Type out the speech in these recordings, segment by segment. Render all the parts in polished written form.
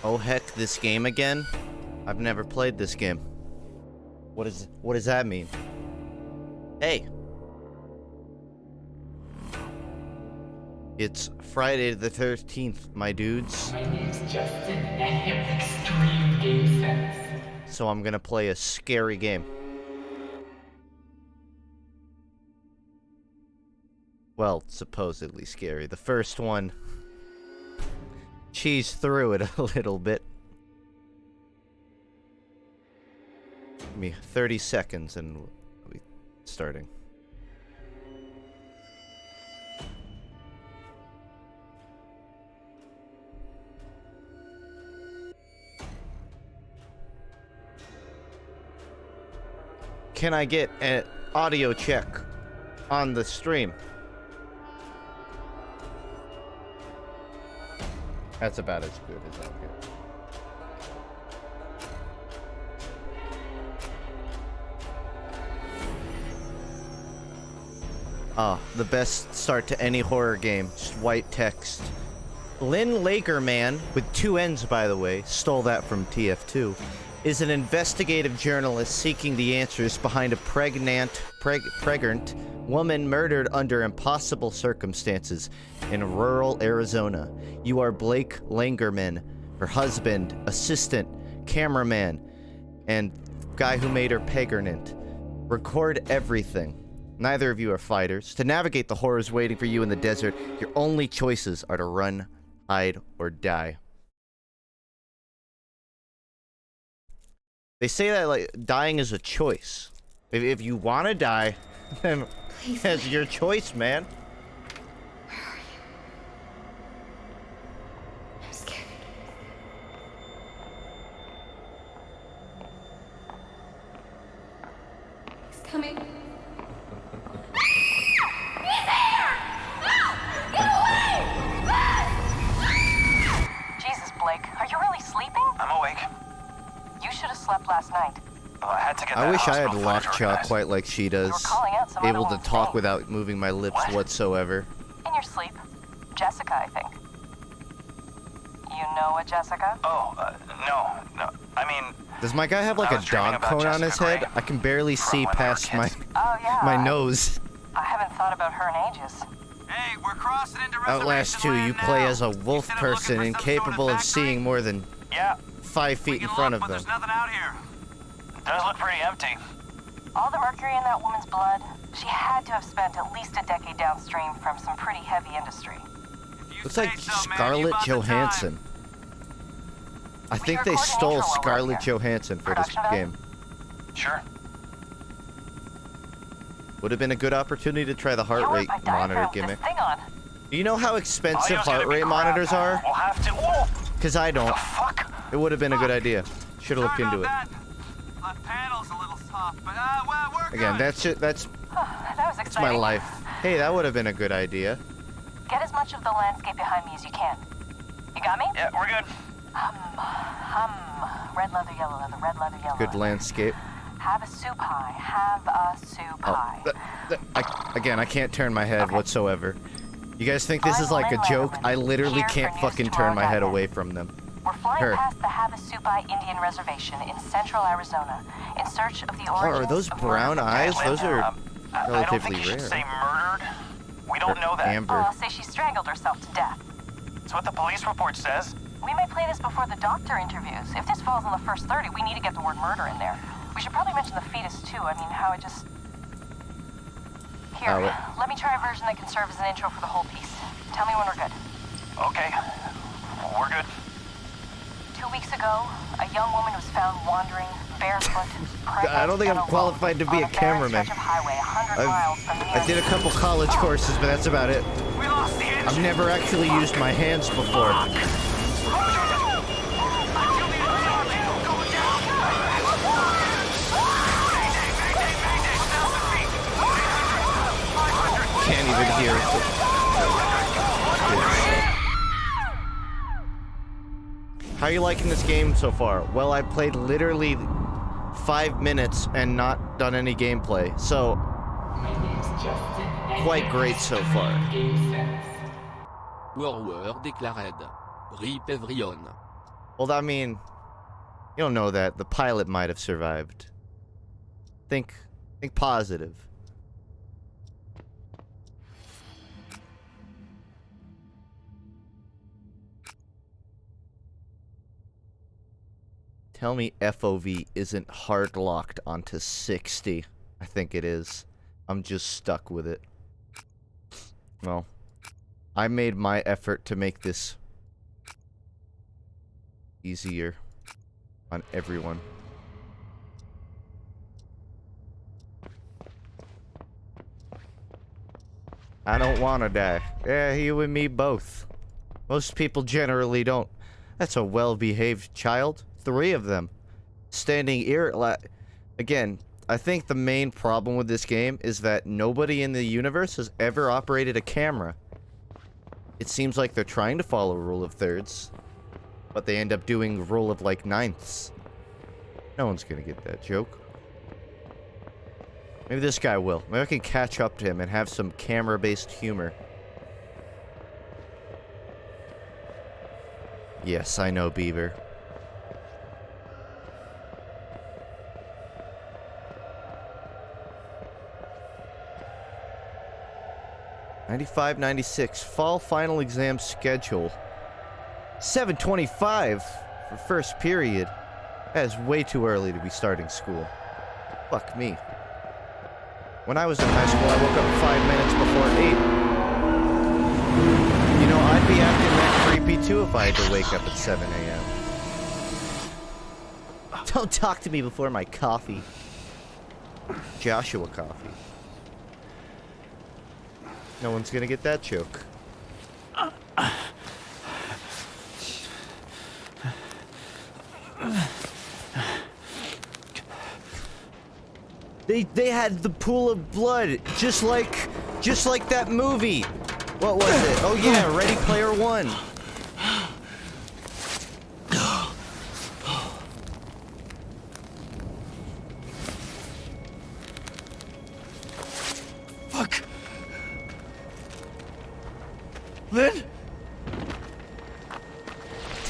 Oh heck, this game again? I've never played this game. What does that mean? Hey. It's Friday the 13th, my dudes. My name's Justin, and I have extreme game sense. So I'm gonna play a scary game. Well, supposedly scary. The first one cheese through it a little bit. Give me 30 seconds and we'll be starting. Can I get an audio check on the stream? That's about as good as I'll get. Ah, the best start to any horror game. Just white text. Lynn Lagerman, with 2 N's by the way, stole that from TF2, is an investigative journalist seeking the answers behind a pregnant woman murdered under impossible circumstances in rural Arizona. You are Blake Langerman, her husband, assistant, cameraman, and guy who made her pregnant. Record everything. Neither of you are fighters. To navigate the horrors waiting for you in the desert, your only choices are to run, hide, or die. They say that, like, dying is a choice. If you want to die, then that's your choice, man. Where are you? I'm scared. He's coming. He's there! No! Get away! Jesus, Blake, are you really sleeping? I'm awake. You should have slept last night. Well, I had to get I that wish I had hospital lockjaw footage organized. quite like she does. You were calling out some Able other to woman's talk name. without moving my lips What? whatsoever. In your sleep. Jessica, I think. You know a Jessica? Oh, no. I mean, Does my guy have like I a was dreaming dog about cone on his Jessica head? Gray I can barely from see when we were past my kids. Oh, yeah. my nose. I haven't thought about her in ages. Hey, we're crossing into Outlast 2, you play as a wolf person incapable of seeing more than Yeah, 5 feet in front of them. there's nothing out here. Does look pretty empty. All the mercury in that woman's blood, she had to have spent at least a decade downstream from some pretty heavy industry. Looks like Scarlett Johansson. I think they stole Scarlett Johansson for this game. Sure. Would have been a good opportunity to try the heart rate monitor gimmick. Thing on. Do you know how expensive Audio's gonna heart be rate crap. monitors are? We'll have to. Whoa! Because I don't. The fuck? It would have been a good idea. Should have looked into it. The panel's a little soft, but well, we're Again, that's it. That's That was my exciting. life. Hey, that would have been a good idea. Get as much of the landscape behind me as you can. You got me? Yeah, we're good. Red leather, yellow leather, red leather, yellow Good leather. landscape. Have a soup pie. Have a soup pie. Again, I can't turn my head whatsoever. You guys think this is like a joke? I literally can't fucking turn my head away from them. We're flying Her. past the Havasupai Indian Reservation in central Arizona in search of the Oh, origins are those of brown murder. eyes? Lynn, Those are I don't relatively think you should rare. say murdered. We don't Or know that. amber. Oh, I'll say she strangled herself to death. That's what the police report says. We may play this before the doctor interviews. If this falls in the first 30, we need to get the word murder in there. We should probably mention the fetus, too. I mean, how it just... Here, let me try a version that can serve as an intro for the whole piece. Tell me when we're good. Okay, we're good. 2 weeks ago, a young woman was found wandering barefoot, I don't think I'm qualified to be a cameraman. I did a couple college courses, but that's about it. We lost the engine. I've never actually used my hands before. Can't even hear it. How are you liking this game so far? Well, I played literally 5 minutes and not done any gameplay, so My name's Justin, and quite I great have so far. extreme game sense. Warwer déclared. Reupload. Well, I mean, you don't know that. The pilot might have survived. Think positive. Tell me FOV isn't hard locked onto 60. I think it is. I'm just stuck with it. Well, I made my effort to make this easier on everyone. I don't want to die. Yeah, you and me both. Most people generally don't. That's a well-behaved child. 3 of them. Standing again, I think the main problem with this game is that nobody in the universe has ever operated a camera. It seems like they're trying to follow rule of thirds, but they end up doing rule of like ninths. No one's gonna get that joke. Maybe this guy will. Maybe I can catch up to him and have some camera-based humor. Yes, I know, Beaver. '95, '96 fall final exam schedule. 7:25 for first period. That is way too early to be starting school. Fuck me. When I was in high school, I woke up 5 minutes before 8. You know, I'd be acting that creepy too if I had to wake up at 7 a.m. Don't talk to me before my coffee. Joshua coffee. No one's gonna get that joke. They had the pool of blood, just like that movie. What was it? Oh yeah, Ready Player One. Fuck. Lynn?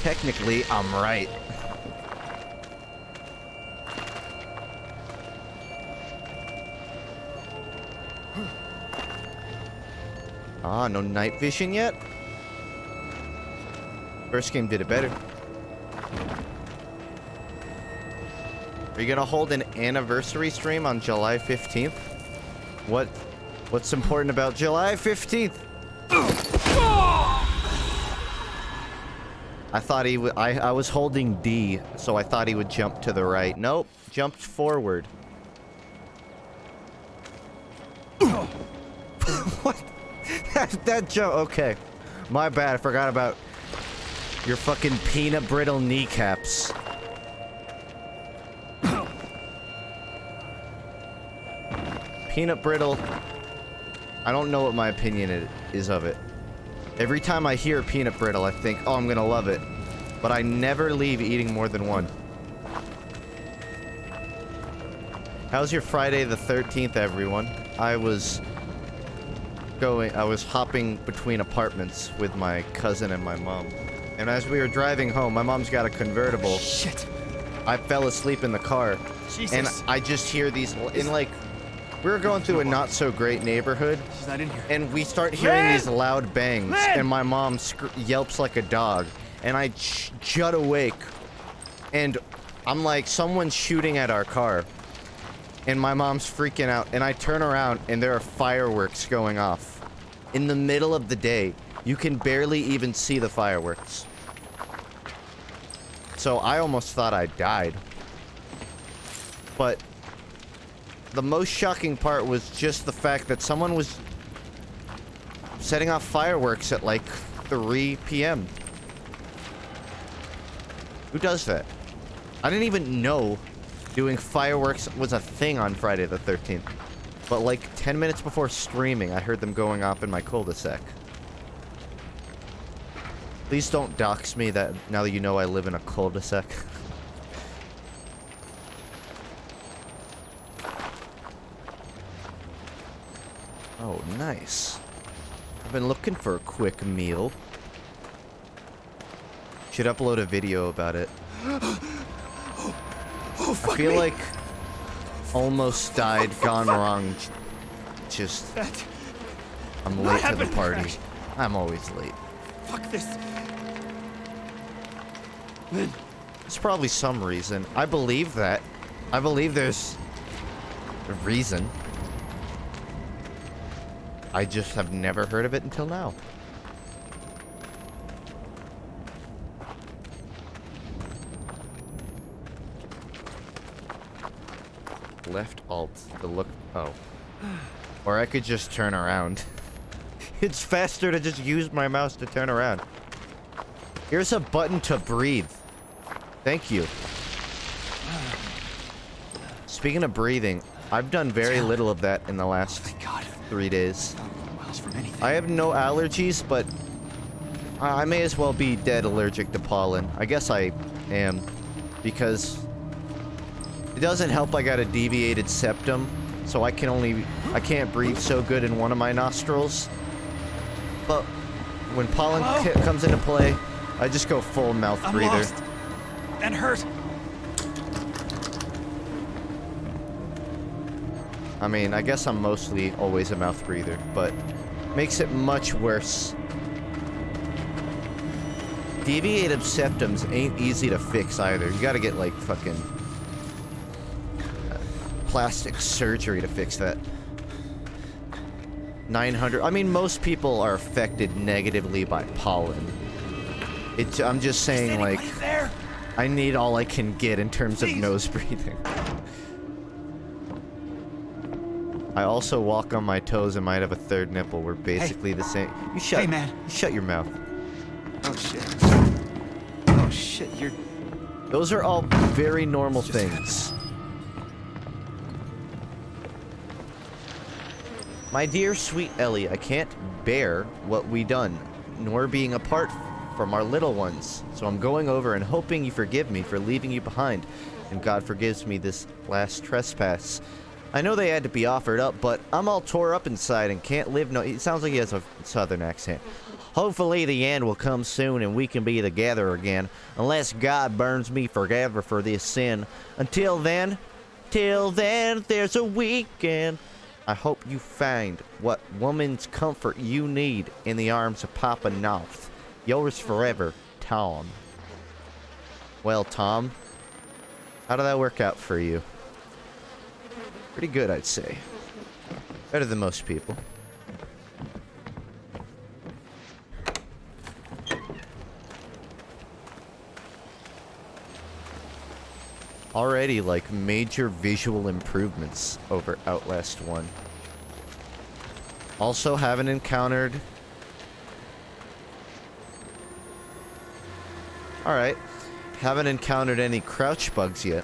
Technically, I'm right. Ah, no night vision yet? First game did it better. Are you gonna hold an anniversary stream on July 15th? What's important about July 15th? I thought he would. I was holding D, so I thought he would jump to the right. Nope, jumped forward. What? That jump. Okay, my bad. I forgot about your fucking peanut brittle kneecaps. Peanut brittle. I don't know what my opinion is of it. Every time I hear peanut brittle, I think, oh, I'm gonna love it. But I never leave eating more than one. How's your Friday the 13th, everyone? I was hopping between apartments with my cousin and my mom. And as we were driving home, my mom's got a convertible. Shit. I fell asleep in the car. Jesus. And I just hear these, in like, we were going through a not so great neighborhood. She's not in here. And we start hearing Lynn! these loud bangs. Lynn! And my mom yelps like a dog. And I jut awake. And I'm like, someone's shooting at our car. And my mom's freaking out. And I turn around and there are fireworks going off. In the middle of the day. You can barely even see the fireworks. So I almost thought I died. But the most shocking part was just the fact that someone was setting off fireworks at like 3 p.m. Who does that? I didn't even know doing fireworks was a thing on Friday the 13th. But like 10 minutes before streaming, I heard them going off in my cul-de-sac. Please don't dox me that now that you know I live in a cul-de-sac. Oh, nice. I've been looking for a quick meal. Should upload a video about it. Oh, I fuck feel me. like almost died, gone wrong. Just That. I'm What late to the happened? party. Crash. I'm always late. Fuck this. Lynn. There's probably some reason. I believe that. I believe there's a reason. I just have never heard of it until now. Left alt to look. Oh. Or I could just turn around. It's faster to just use my mouse to turn around. Here's a button to breathe. Thank you. Speaking of breathing, I've done very little of that in the last Thank God. 3 days. Miles from anything. I have no allergies, but I may as well be dead allergic to pollen. I guess I am, because it doesn't help I got a deviated septum, so I can't breathe so good in one of my nostrils. But when pollen comes into play, I just go full mouth I'm breather. lost. And hurt. I mean, I guess I'm mostly always a mouth breather, but makes it much worse. Deviated septums ain't easy to fix either. You gotta get like fucking plastic surgery to fix that. 900. I mean, most people are affected negatively by pollen. I'm just saying, like, There? I need all I can get in terms of nose breathing. I also walk on my toes and might have a third nipple. We're basically the same. You shut. Hey, man. You shut your mouth. Oh shit. Oh shit, you're. Those are all very normal Just things. My dear sweet Ellie, I can't bear what we done, nor being apart from our little ones. So I'm going over and hoping you forgive me for leaving you behind, and God forgives me this last trespass. I know they had to be offered up, but I'm all tore up inside and can't live no— it sounds like he has a southern accent. Hopefully the end will come soon and we can be together again, unless God burns me forever for this sin. Until then, there's a weekend. I hope you find what woman's comfort you need in the arms of Papa North. Yours forever, Tom. Well, Tom, how did that work out for you? Pretty good, I'd say. Better than most people. Already, like, major visual improvements over Outlast 1. Also, haven't encountered... Alright. Haven't encountered any crouch bugs yet.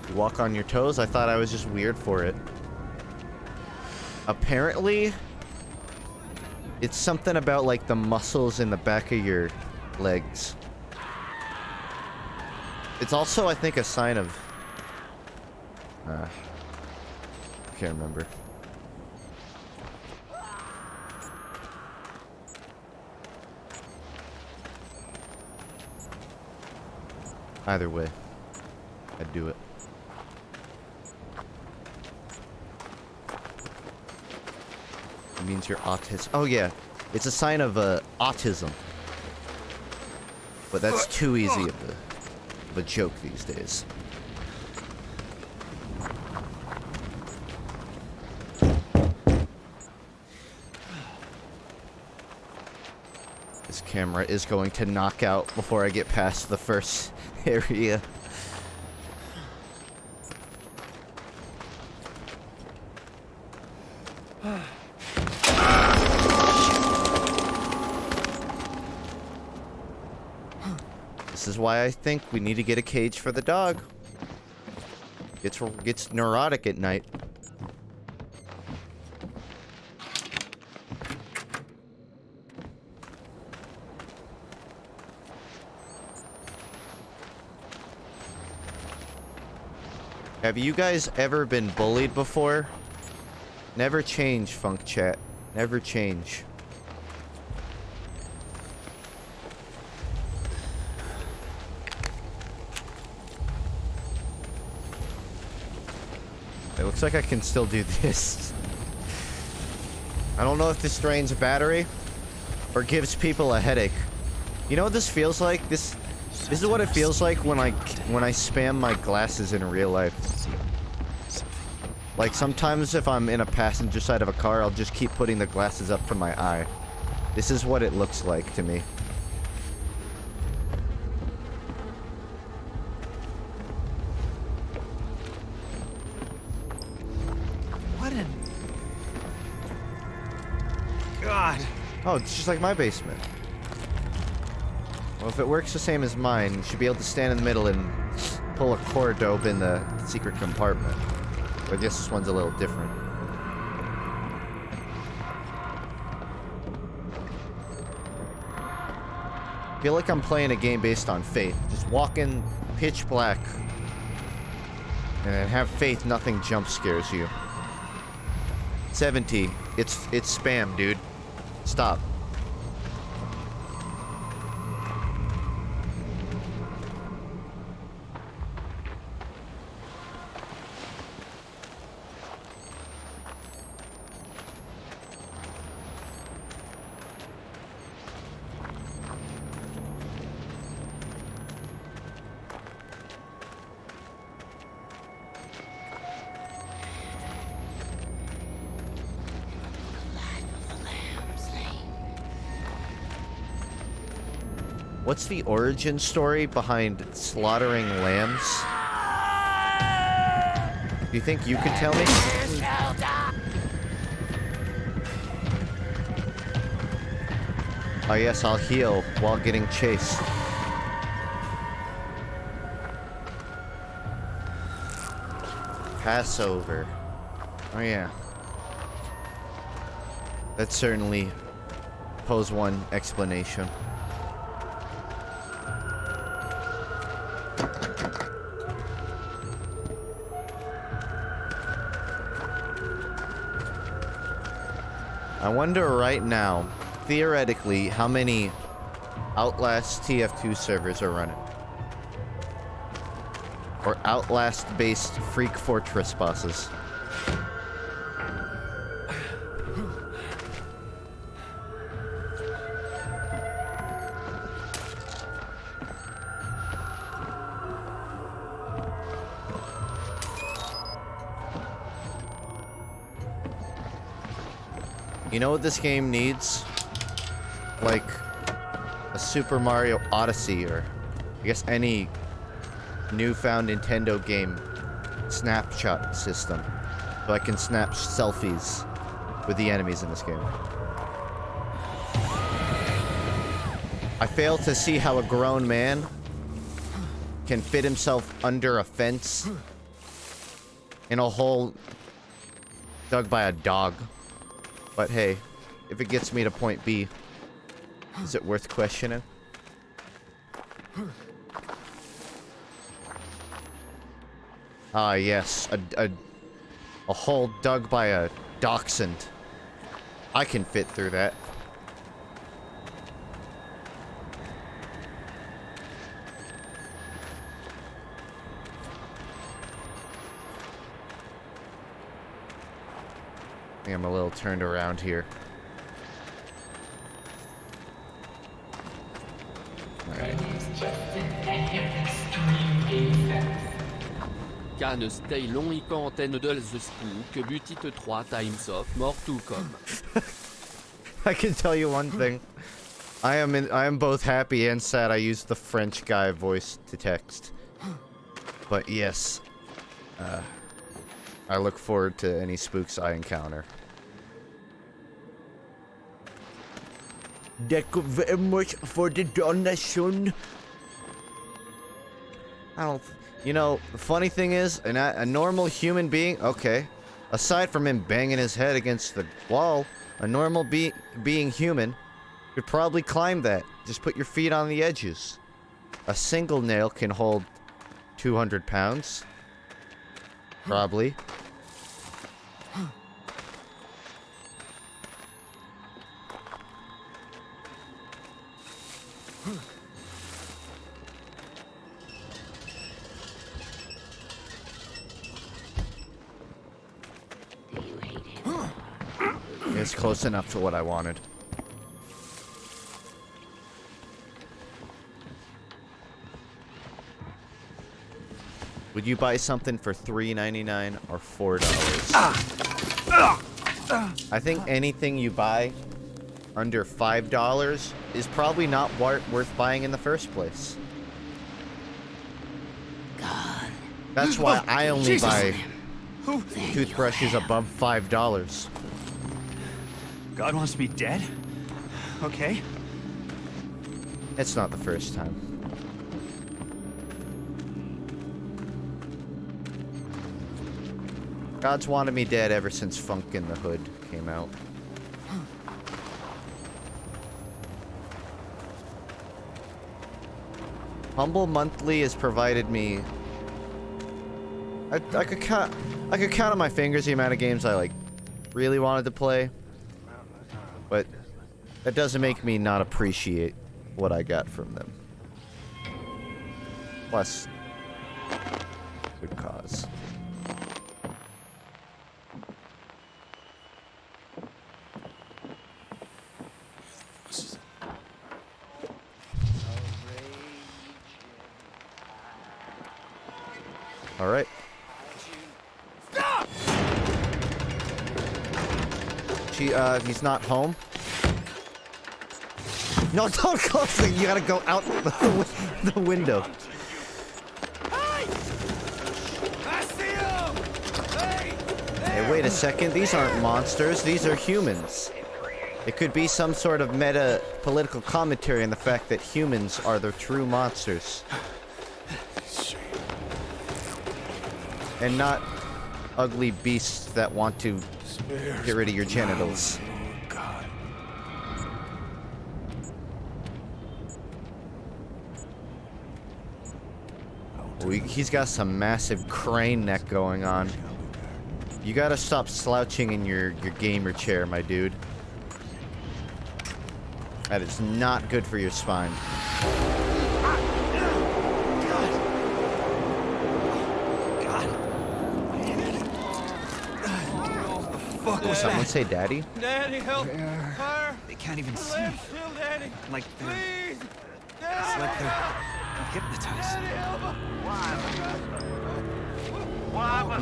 You walk on your toes? I thought I was just weird for it. Apparently, it's something about, like, the muscles in the back of your legs. It's also, I think, a sign of... can't remember. Either way, I'd do it. It means you're autism. Oh yeah, it's a sign of autism. But that's too easy of a joke these days. This camera is going to knock out before I get past the first area. This is why I think we need to get a cage for the dog. Gets neurotic at night. Have you guys ever been bullied before? Never change, Funk Chat. Never change. It looks like I can still do this. I don't know if this drains a battery or gives people a headache. You know what this feels like? This is what it feels like when I spam my glasses in real life. Like sometimes if I'm in a passenger side of a car, I'll just keep putting the glasses up to my eye. This is what it looks like to me. What in... God. Oh, it's just like my basement. Well, if it works the same as mine, you should be able to stand in the middle and pull a cord to open the secret compartment. But I guess this one's a little different. I feel like I'm playing a game based on faith. Just walk in pitch black and then have faith nothing jump scares you. 70. It's spam, dude. Stop. What's the origin story behind slaughtering lambs? Do you think you can tell me? Oh yes, I'll heal while getting chased. Passover. Oh yeah. That certainly pose one explanation. I wonder right now, theoretically, how many Outlast TF2 servers are running. Or Outlast-based Freak Fortress bosses. You know what this game needs? Like a Super Mario Odyssey, or I guess any newfound Nintendo game snapshot system, so I can snap selfies with the enemies in this game. I fail to see how a grown man can fit himself under a fence in a hole dug by a dog. But hey, if it gets me to point B, is it worth questioning? Ah, yes, a hole dug by a dachshund. I can fit through that. I think I'm a little turned around here. That is just an extreme game sense. Kan stay lonely antenne de the spook, butit 3 times off, mortu com. I can tell you one thing. I am both happy and sad I used the French guy voice to text. But yes, I look forward to any spooks I encounter. Thank you very much for the donation. You know, the funny thing is, a normal human being, okay, aside from him banging his head against the wall, a normal being human could probably climb that. Just put your feet on the edges. A single nail can hold 200 pounds. Probably. It's close enough to what I wanted. Would you buy something for $3.99 or $4? I think anything you buy under $5 is probably not worth buying in the first place. God. That's why I only Jesus. buy Thank toothbrushes above $5. God wants me dead? Okay. It's not the first time. God's wanted me dead ever since Funk in the Hood came out. Humble Monthly has provided me. I could count on my fingers the amount of games I like really wanted to play, but that doesn't make me not appreciate what I got from them. Plus, good cause. All right. He's not home. No, don't close it. You gotta go out the window. Hey, wait a second. These aren't monsters. These are humans. It could be some sort of meta political commentary on the fact that humans are the true monsters. And not ugly beasts that want to get rid of your genitals. He's got some massive crane neck going on. You gotta stop slouching in your gamer chair, my dude. That is not good for your spine. Someone say daddy? Daddy, help! Fire! They can't even see. Still, Daddy! Like they're, Please! it's like they're hypnotized.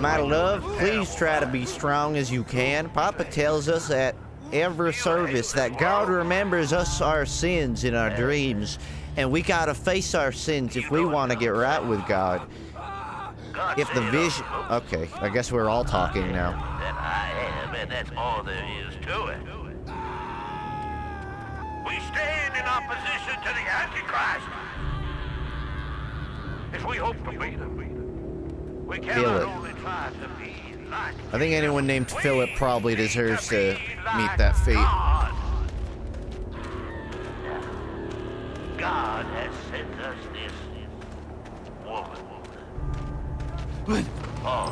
My love, please try to be strong as you can. Papa tells us at every service that God remembers us our sins in our dreams, and we gotta face our sins if we want to get right with God. If the vision... Okay, I guess we're all talking now. That I am, and that's all there is to it. We stand in opposition to the Antichrist. If we hope to beat him, we cannot only try to be like I think anyone named Philip probably deserves to meet that fate. God has sent us this woman. Oh,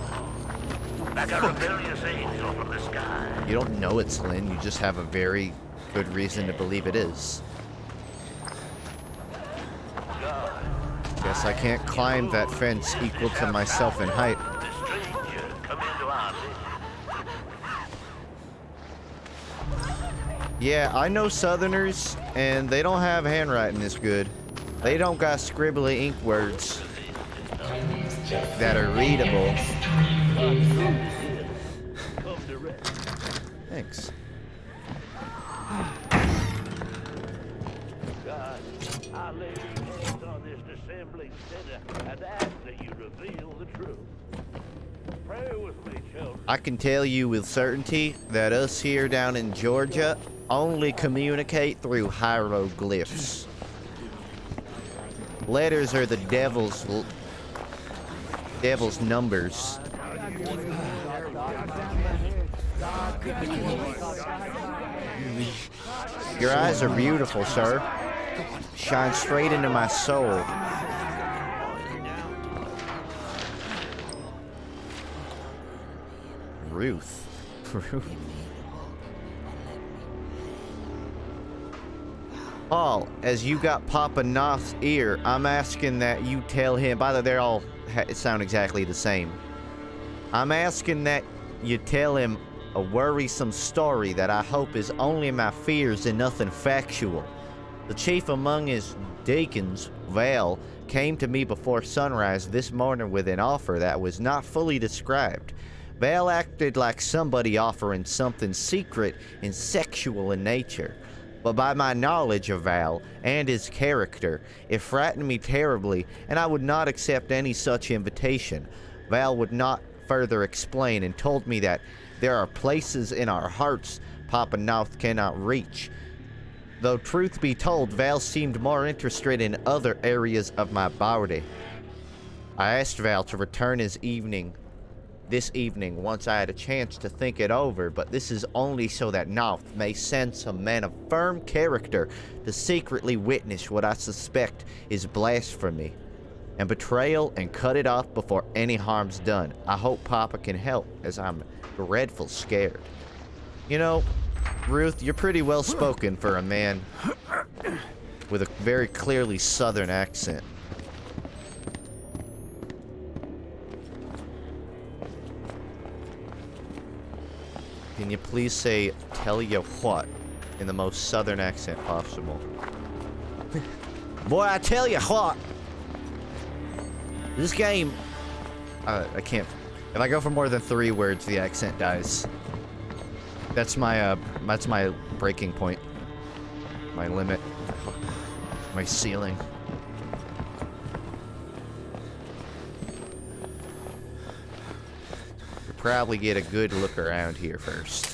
like a rebellious angel from the sky. You don't know it's Lynn, you just have a very good reason to believe it is. Guess I can't climb that fence equal to myself in height. The stranger come into our midst. Yeah, I know Southerners, and they don't have handwriting this good. They don't got scribbly ink words that are readable. Thanks. God, I lay hands on this dissembling sinner and ask that you reveal the truth. Pray with me, children. I can tell you with certainty that us here down in Georgia only communicate through hieroglyphs. Letters are the devil's numbers. Your eyes are beautiful, sir. Shine straight into my soul. Ruth. Paul, as you got Papa Noth's ear, I'm asking that you tell him. By the way, they all sound exactly the same. I'm asking that you tell him a worrisome story that I hope is only my fears and nothing factual. The chief among his deacons, Val, came to me before sunrise this morning with an offer that was not fully described. Val acted like somebody offering something secret and sexual in nature. But by my knowledge of Val and his character, it frightened me terribly, and I would not accept any such invitation. Val would not further explain and told me that there are places in our hearts Papa Noth cannot reach. Though truth be told, Val seemed more interested in other areas of my body. I asked Val to return this evening once I had a chance to think it over, but this is only so that Noth may send some man of firm character to secretly witness what I suspect is blasphemy and betrayal and cut it off before any harm's done. I hope Papa can help, as I'm dreadful scared. You know, Ruth, you're pretty well spoken for a man with a very clearly southern accent. Can you please say, tell you what, in the most southern accent possible? Boy, I tell you what! This game... I can't... If I go for more than 3 words, the accent dies. That's my breaking point. My limit. My ceiling. Probably get a good look around here first.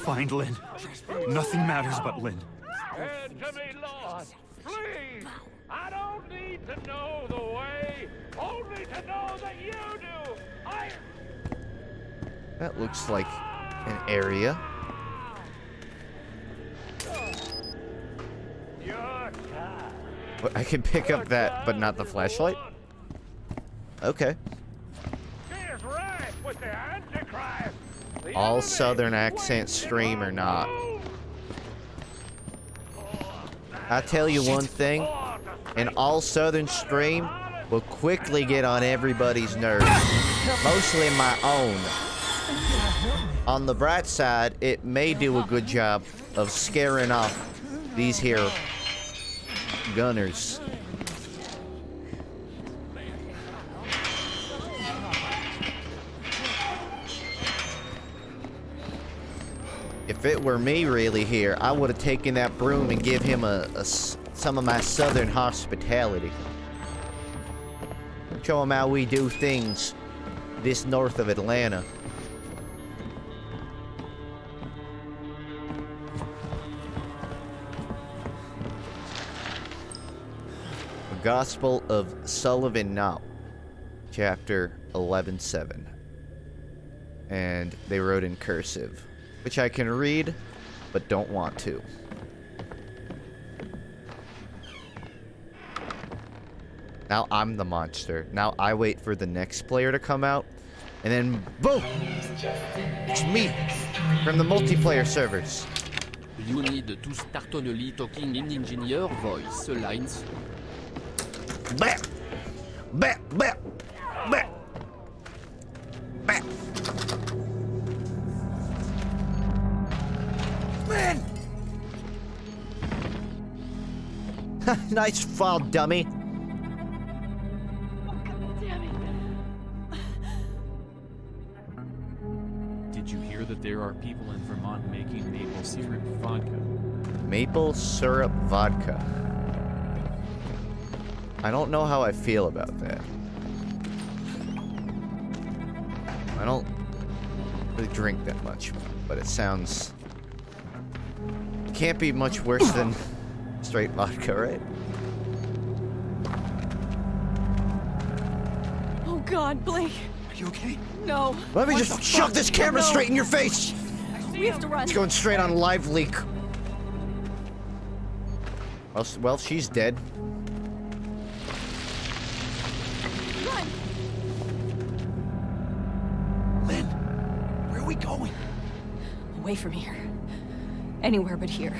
Find Lynn. Nothing matters but Lynn. Turn to me, Lord. Please. I don't need to know the way. Only to know that you do. That looks like an area. I can pick up that, but not the flashlight? Okay. All southern accent stream or not. I tell you one thing, an all southern stream will quickly get on everybody's nerves. Mostly my own. On the bright side, it may do a good job of scaring off these here gunners. If it were me really here, I would have taken that broom and give him some of my southern hospitality. Show him how we do things this north of Atlanta. Gospel of Sullivan Knott, chapter 11:7. And they wrote in cursive, which I can read, but don't want to. Now I'm the monster. Now I wait for the next player to come out, and then boom! It's me from the multiplayer servers. You need to start only talking in engineer voice lines. Bah! Bah! Bah! Bah! Bah! Man! Nice fall, dummy. Did you hear that there are people in Vermont making maple syrup vodka? Maple syrup vodka. I don't know how I feel about that. I don't really drink that much, but it sounds... Can't be much worse than straight vodka, right? Oh God, Blake. Are you okay? No. Let me just shove this camera straight in your face! We have to run. It's going straight on live leak. Well, she's dead. we going? Away from here. Anywhere but here.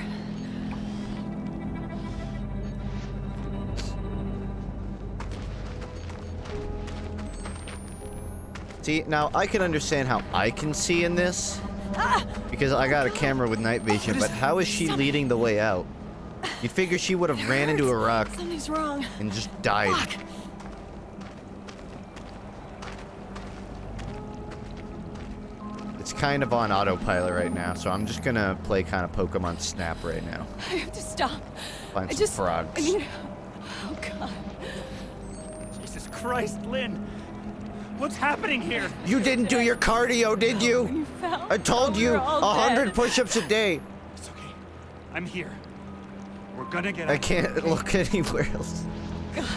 See, now I can understand how I can see in this. Because I got a camera with night vision, but how is she leading the way out? You'd figure she would have ran into a rock Something's wrong. and just died. Fuck. It's kind of on autopilot right now, so I'm just gonna play kind of Pokemon Snap right now. I have to stop. Find I some just. frogs. I mean. Oh, God. Jesus Christ, Lynn. What's happening here? You didn't do your cardio, did When you? you fell, I told you, we were all 100 dead. push-ups a day. It's okay. I'm here. We're gonna get I out. can't look anywhere else.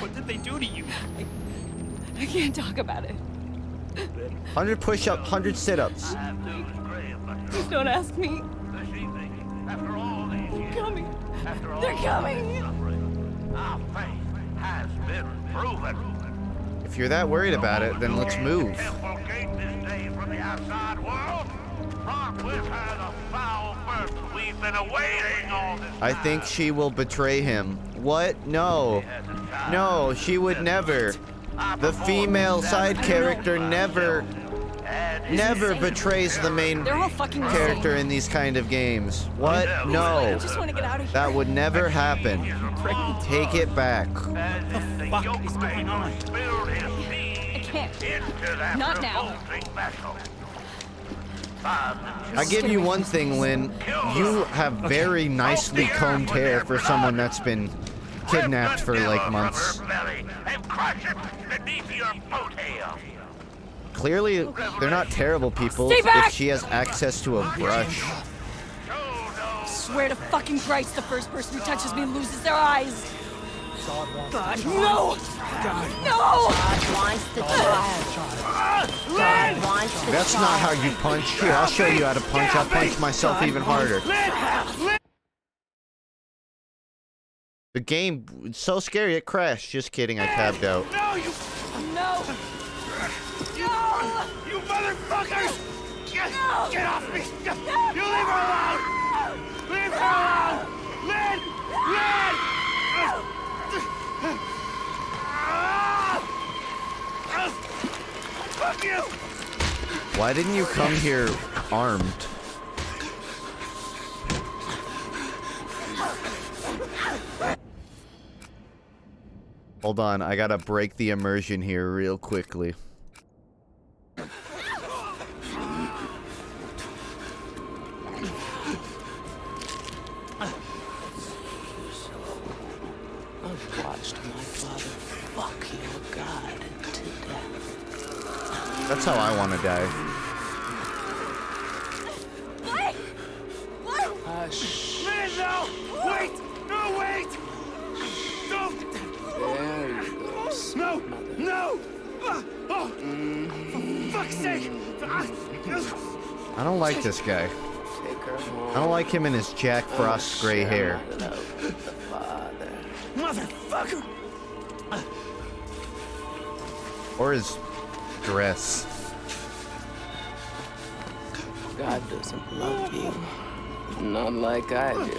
What did they do to you? I can't talk about it. 100 push-up, 100 sit-ups. Just don't ask me. This evening, after all these years, Coming. after all They're coming. this suffering, our faith has been proven. If you're that worried about it, then let's move. Infiltrate this day from the outside world. Brought with her the foul burden we've been awaiting all this I think she will betray him. What? No. No, she would never. The female side character never betrays the main They're all fucking character in these kind of games. What? I No. just want to get out of here. That would never happen. Take it back. What the fuck is going on? I can't. Not now. I give you one thing, Lynn. You have very nicely combed hair for someone that's been kidnapped for like months. Clearly, they're not terrible people Stay back! if she has access to a brush. Swear to fucking Christ, the first person who touches me loses their eyes. God, no! God, no! That's not how you punch. Here, I'll show you how to punch. I'll punch myself even harder. The game, it's so scary, it crashed. Just kidding, I tabbed out. No, you No! No! you motherfuckers! Get off me! You leave her alone! Leave her alone! Lynn! Lynn! Fuck you! Why didn't you come here armed? Hold on, I gotta break the immersion here real quickly. I've watched my father fuck your god to death. That's how I want to die. Hush. Lynn, no! Wait! No, wait! Don't! There you go. No! No! Oh! For fuck's sake! I don't like this guy. Take her home. I don't like him in his Jack Frost gray hair. Love with the father. Motherfucker! Or his dress. God doesn't love you. Not like I do.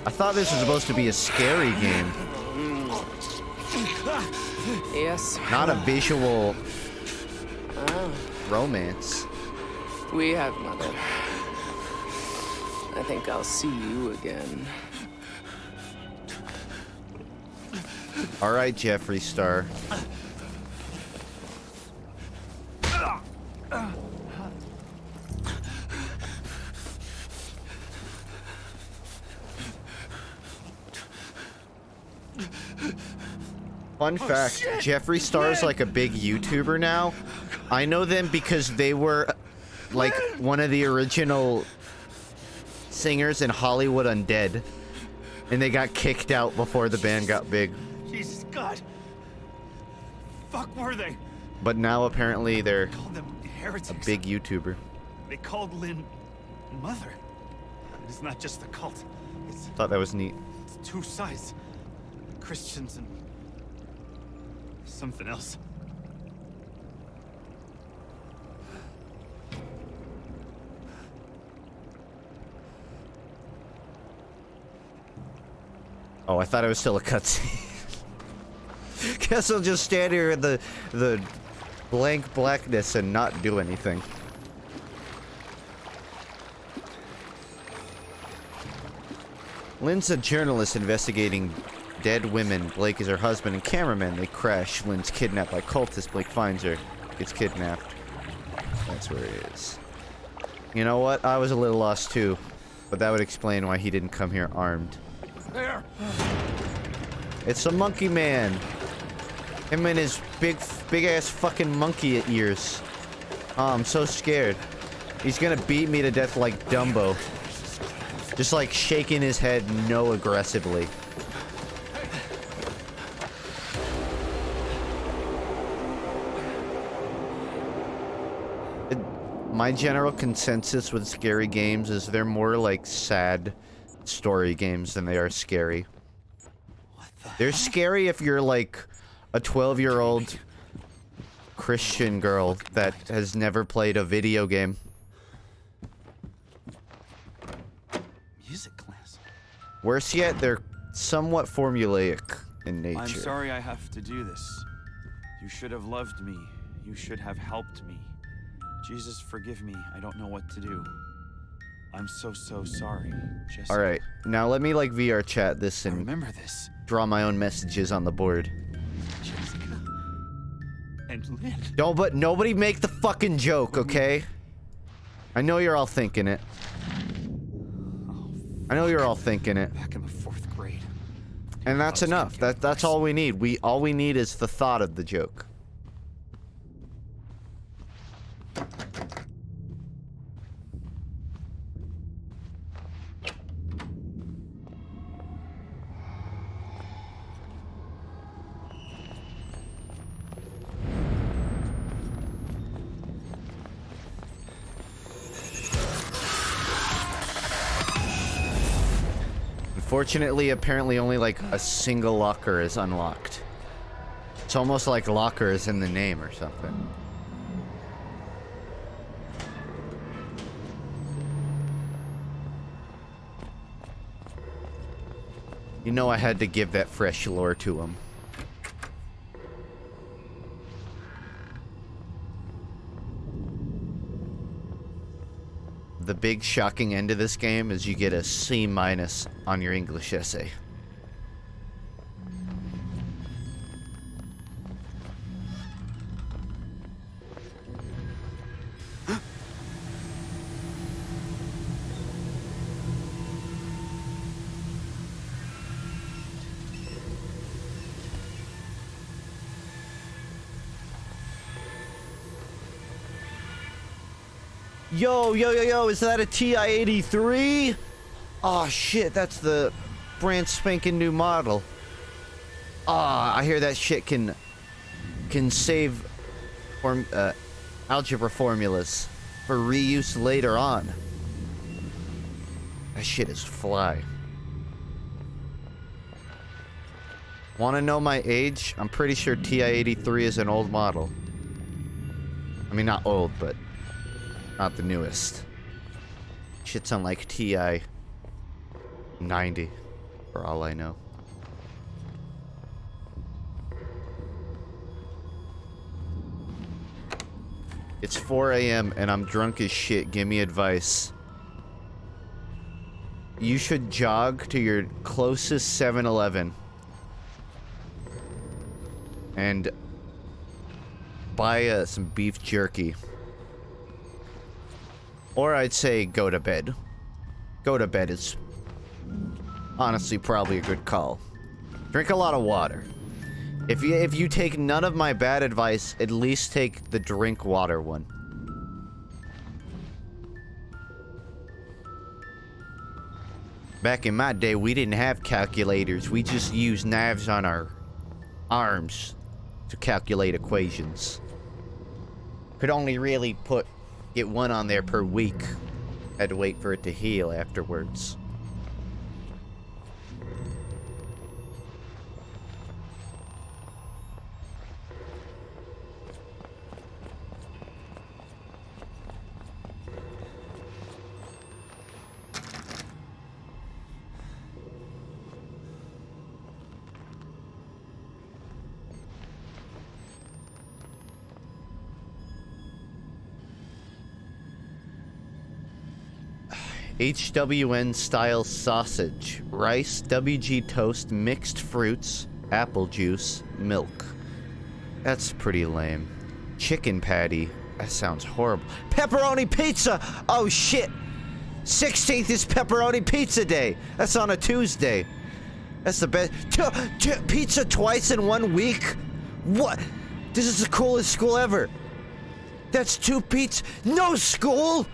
I thought this was supposed to be a scary game, Yes. not a visual romance. We have, Mother. I think I'll see you again. Alright, Jeffree Star. Fun fact, Jeffree Star's like a big YouTuber now. I know them because they were like one of the original singers in Hollywood Undead. And they got kicked out before the band got big. Jesus God! Fuck were they? But now apparently they're Called them a heretics. big YouTuber. They called Lynn Mother. It's not just the cult. It's Thought that was neat. two sides. Christians and something else. Oh, I thought it was still a cutscene. Guess I'll just stand here in the blank blackness and not do anything. Lynn's a journalist investigating dead women. Blake is her husband and cameraman. They crash. Lynn's kidnapped by cultists. Blake finds her. Gets kidnapped. That's where it is. You know what? I was a little lost too. But that would explain why he didn't come here armed. There! It's a monkey man. Him and his big ass fucking monkey ears. Oh, I'm so scared. He's gonna beat me to death like Dumbo. Just like shaking his head no aggressively. My general consensus with scary games is they're more like sad story games than they are scary. They're scary if you're like a 12-year-old Christian girl that has never played a video game. Music class. Worse yet, they're somewhat formulaic in nature. I'm sorry I have to do this. You should have loved me. You should have helped me. Jesus, forgive me. I don't know what to do. I'm so sorry. Jessica. Alright, now let me like VR chat this and remember this. Draw my own messages on the board. Jessica. And Lynn. Don't, but nobody make the fucking joke, okay? I know you're all thinking it. I know you're all thinking it. Back in the 4th grade. And that's enough. That's all we need. All we need is the thought of the joke. Unfortunately, apparently only like a single locker is unlocked. It's almost like locker is in the name or something. You know I had to give that fresh lore to him. The big shocking end of this game is you get a C- on your English essay. Yo, is that a TI-83? Oh shit, that's the brand spanking new model. Ah, I hear that shit can save algebra formulas for reuse later on. That shit is fly. Wanna know my age? I'm pretty sure TI-83 is an old model. I mean, not old, but not the newest. Shit's on like TI 90, for all I know. It's 4 a.m. and I'm drunk as shit. Give me advice. You should jog to your closest 7-Eleven and buy some beef jerky. Or I'd say go to bed. Go to bed is honestly probably a good call. Drink a lot of water. If you take none of my bad advice, at least take the drink water one. Back in my day, we didn't have calculators. We just used knives on our arms to calculate equations. Could only really get one on there per week. Had to wait for it to heal afterwards. HWN style sausage, rice, WG toast, mixed fruits, apple juice, milk. That's pretty lame. Chicken patty. That sounds horrible. Pepperoni pizza! Oh shit! 16th is pepperoni pizza day. That's on a Tuesday. That's the best. Pizza twice in 1 week? What? This is the coolest school ever. That's 2 pizza. No school!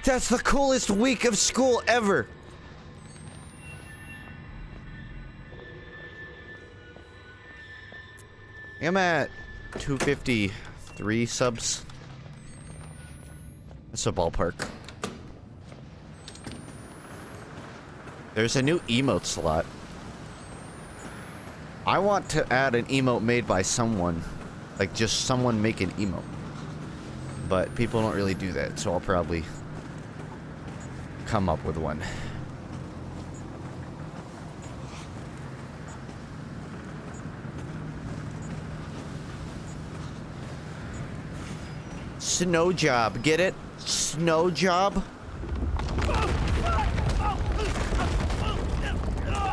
That's the coolest week of school ever. I'm at 253 subs. That's a ballpark. There's a new emote slot. I want to add an emote made by someone. Like, just someone make an emote. But people don't really do that, so I'll probably come up with one. Snow job, get it? Snow job?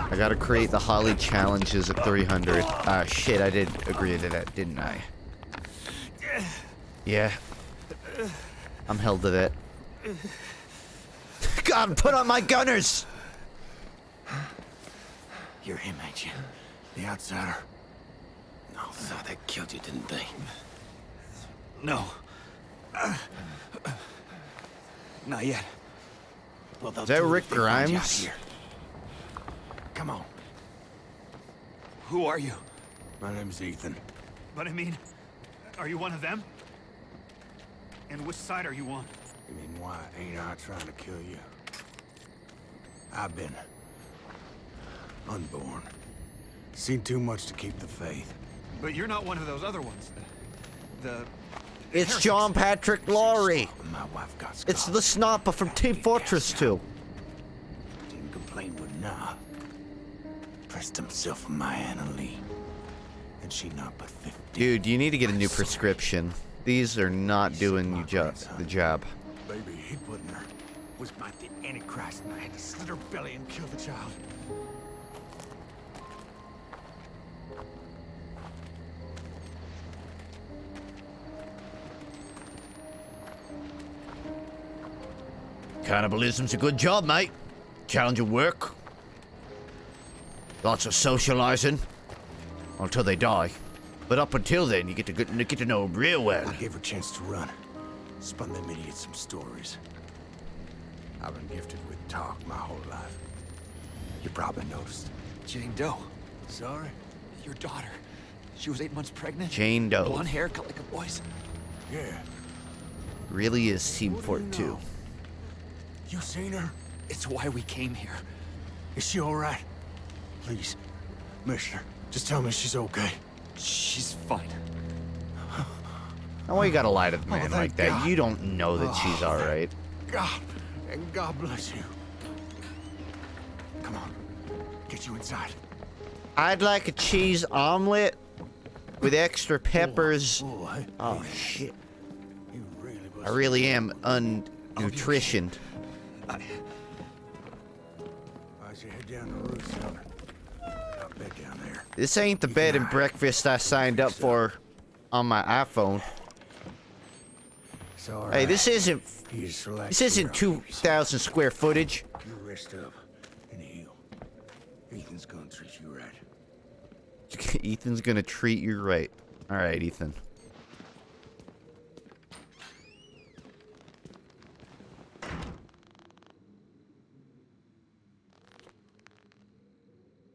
I gotta create the Holly challenges at 300. Ah, shit, I did agree to that, didn't I? Yeah. I'm held to that. God, put on my gunners! You're him, ain't you? The outsider. No, thought they killed you, didn't they? No. Not yet. Well, Is that Rick Grimes? Come on. Who are you? My name's Ethan. But I mean, are you one of them? And which side are you on? You mean, why ain't I trying to kill you? I've been unborn. Seen too much to keep the faith. But you're not one of those other ones. It's John Patrick Laurie. My wife got It's the sniper from Team Fortress 2. Didn't complain with nah. Pressed himself on my Anna Lee. And she not but 50. Dude, you need to get a new prescription. These are not doing you the job. Baby, he put in her was about the Antichrist, and I had to slit her belly and kill the child. Cannibalism's a good job, mate. Challenging work. Lots of socializing. Until they die. But up until then, you get to know them real well. I gave her a chance to run. Spun them idiots some stories. I've been gifted with talk my whole life. You probably noticed. Jane Doe. Sorry? Your daughter. She was 8 months pregnant. Jane Doe. Blonde hair, cut like a boy's. Yeah. Really is Team Fort 2. You seen her? It's why we came here. Is she all right? Please, Mister, just tell me she's okay. She's fine. Now why you gotta lie to the man like that? God. You don't know that she's alright. God, and God bless you. Come on, get you inside. I'd like a cheese omelet with extra peppers. Oh shit. You really I really am unnutritioned. I should head down the roof, son. I'll bed down there. This ain't the bed and breakfast I signed up for on my iPhone. Hey, this isn't 2,000 square footage. You rest up and heal. Ethan's gonna treat you right. Ethan's gonna treat you right. All right, Ethan.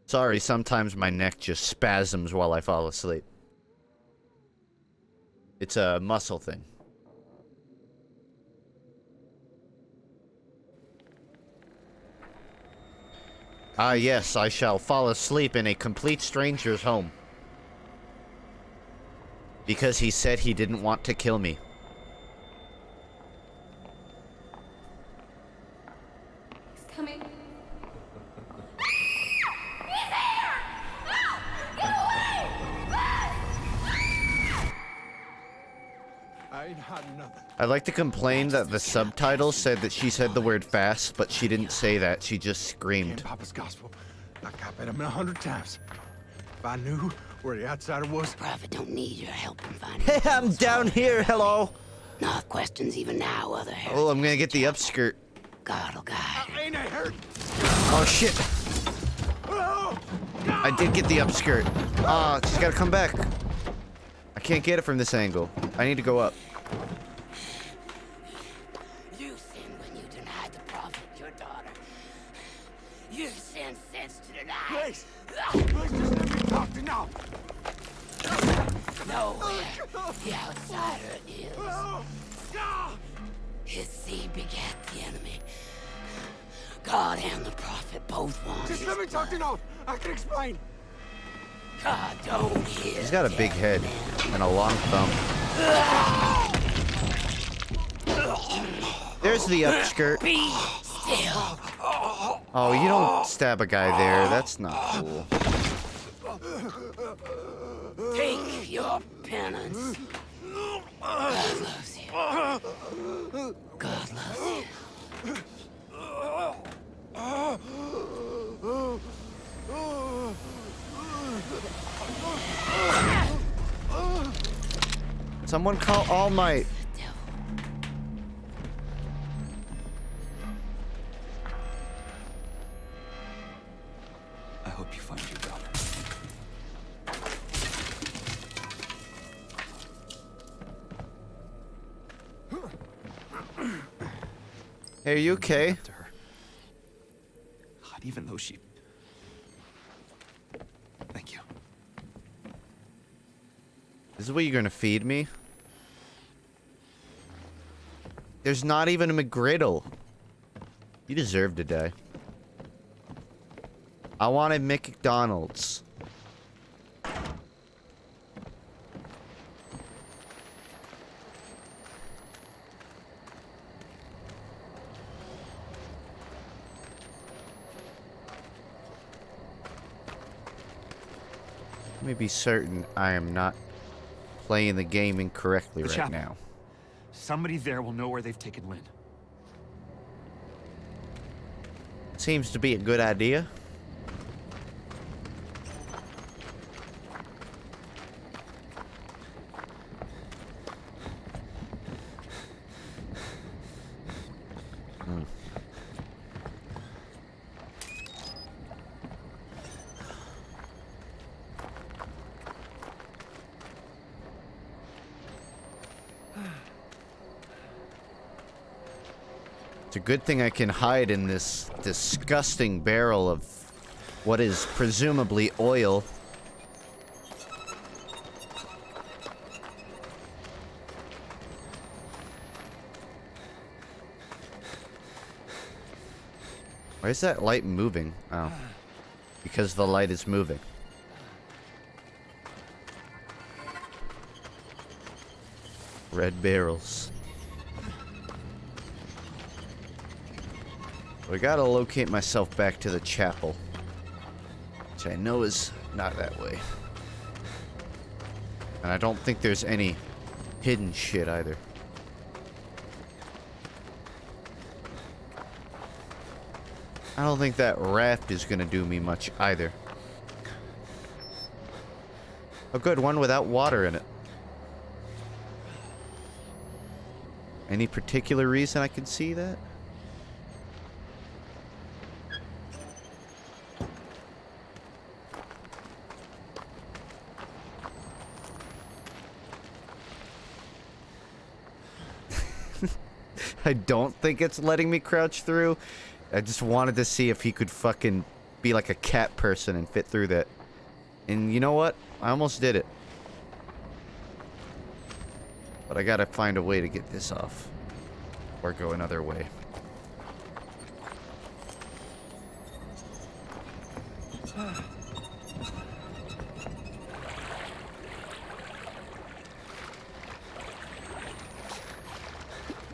Sorry, sometimes my neck just spasms while I fall asleep. It's a muscle thing. Ah, yes, I shall fall asleep in a complete stranger's home. Because he said he didn't want to kill me. He's coming. He's here! No! Get away! I ain't hiding nothing. I'd like to complain that the subtitles said that she said the word fast, but she didn't say that. She just screamed. Papa's gospel. I copied him 100 times. If I knew where the outsider was... Prophet don't need your help in finding... Hey, I'm down here, hello! No questions even now, other heretics. Oh, I'm gonna get the upskirt. God'll guide. Ain't I hurt? Oh, shit. I did get the upskirt. Ah, she's gotta come back. I can't get it from this angle. I need to go up. You sinned when you denied the prophet your daughter. You sinned since to deny. Please! Please just let me talk to now! Nowhere the outsider is. His seed begat the enemy. God and the prophet both want Just his let me talk to blood. now! I can explain! God don't hear. He's got a big head and a long thumb. There's the upskirt. Be still. Oh, you don't stab a guy there. That's not cool. Take your penance. God loves you. God loves you. Someone call All Might. I hope you find your daughter. Hey, are you okay? To her. God, even though she... Thank you. This is what you're gonna feed me? There's not even a McGriddle. You deserve to die. I wanted McDonald's. Let me be certain I am not playing the game incorrectly The right chapel. now. Somebody there will know where they've taken Lynn. Seems to be a good idea. It's a good thing I can hide in this disgusting barrel of what is presumably oil. Why is that light moving? Oh. Because the light is moving. Red barrels. I gotta locate myself back to the chapel, which I know is not that way. And I don't think there's any hidden shit either. I don't think that raft is gonna do me much either. Oh good, one without water in it. Any particular reason I can see that? I don't think it's letting me crouch through. I just wanted to see if he could fucking be like a cat person and fit through that. And you know what? I almost did it. But I gotta find a way to get this off. Or go another way.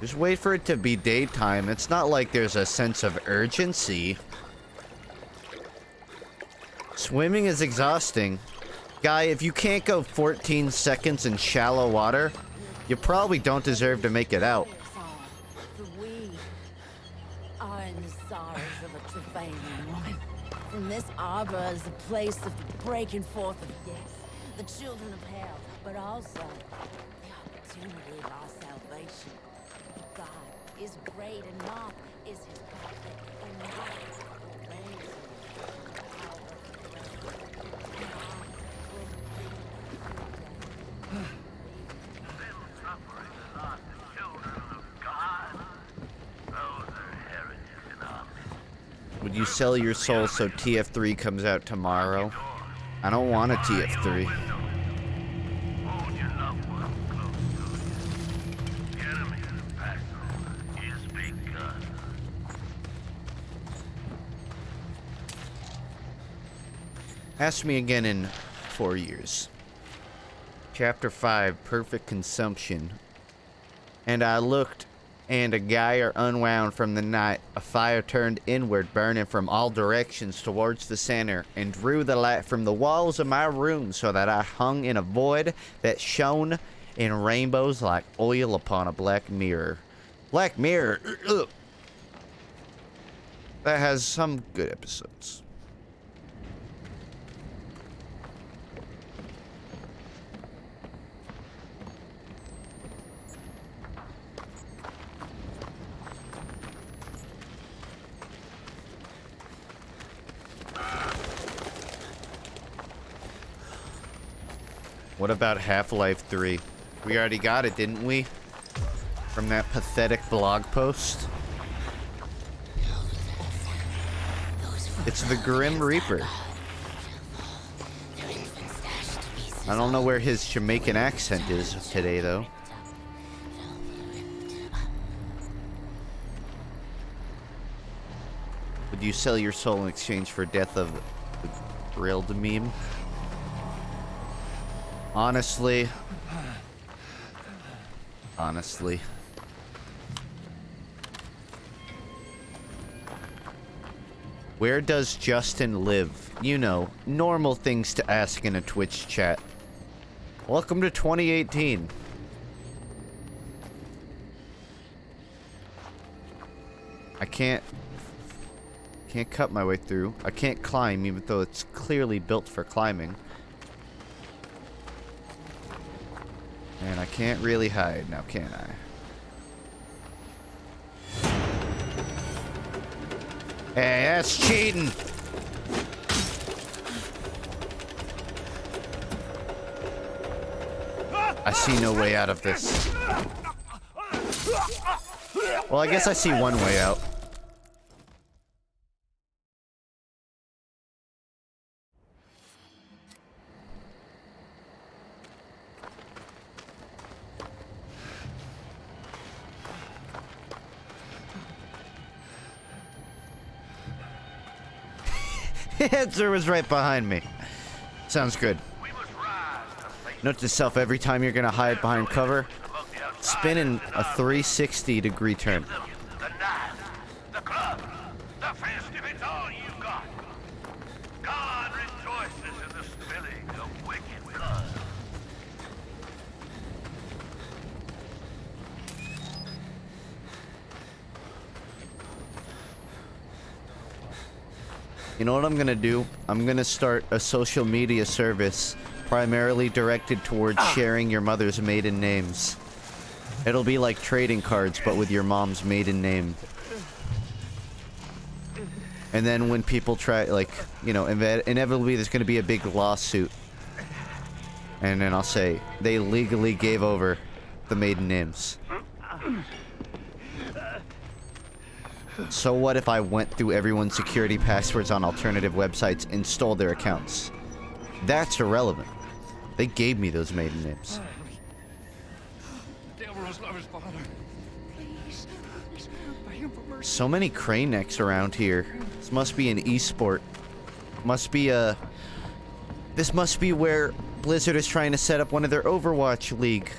Just wait for it to be daytime. It's not like there's a sense of urgency. Swimming is exhausting. Guy, if you can't go 14 seconds in shallow water, You probably don't deserve to make it out. For we are in the sorrows of a travailing woman. From this arbor is the place of the breaking forth of death, the children of hell, but also the opportunity of our salvation. God is great, and not is his prophet, and not obeys Would you sell your soul so TF3 comes out tomorrow? I don't want a TF3. Ask me again in 4 years. Chapter 5, Perfect Consumption. And I looked, and a gyre unwound from the night, a fire turned inward, burning from all directions towards the center, and drew the light from the walls of my room so that I hung in a void that shone in rainbows like oil upon a black mirror. Black Mirror! Ugh. That has some good episodes. What about Half-Life 3? We already got it, didn't we? From that pathetic blog post. It's the Grim Reaper. I don't know where his Jamaican accent is today, though. Would you sell your soul in exchange for death of the real meme? Honestly. Where does Justin live? You know, normal things to ask in a Twitch chat. Welcome to 2018. I can't cut my way through. I can't climb, even though it's clearly built for climbing. And I can't really hide now, can I? Hey, that's cheating! I see no way out of this. Well, I guess I see one way out. The answer was right behind me. Sounds good. Note to self, every time you're gonna hide behind cover, spin in a 360-degree turn. The knife, the club, the fist, if it's all you got. God rejoices in the spilling of wicked blood. You know what I'm gonna do? I'm gonna start a social media service primarily directed towards sharing your mother's maiden names. It'll be like trading cards, but with your mom's maiden name. And then when people try, like, you know, inevitably there's gonna be a big lawsuit. And then I'll say, they legally gave over the maiden names. So what if I went through everyone's security passwords on alternative websites and stole their accounts? That's irrelevant. They gave me those maiden names. So many crane necks around here. This must be an esport. Must be a... This must be where Blizzard is trying to set up one of their Overwatch League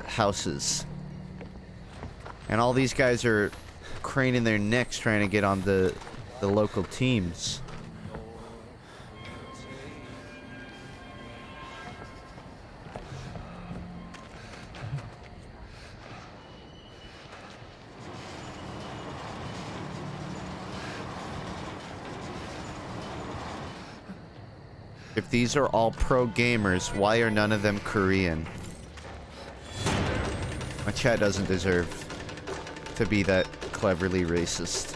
houses. And all these guys are craning their necks trying to get on the local teams. If these are all pro gamers, why are none of them Korean? My chat doesn't deserve to be that cleverly racist.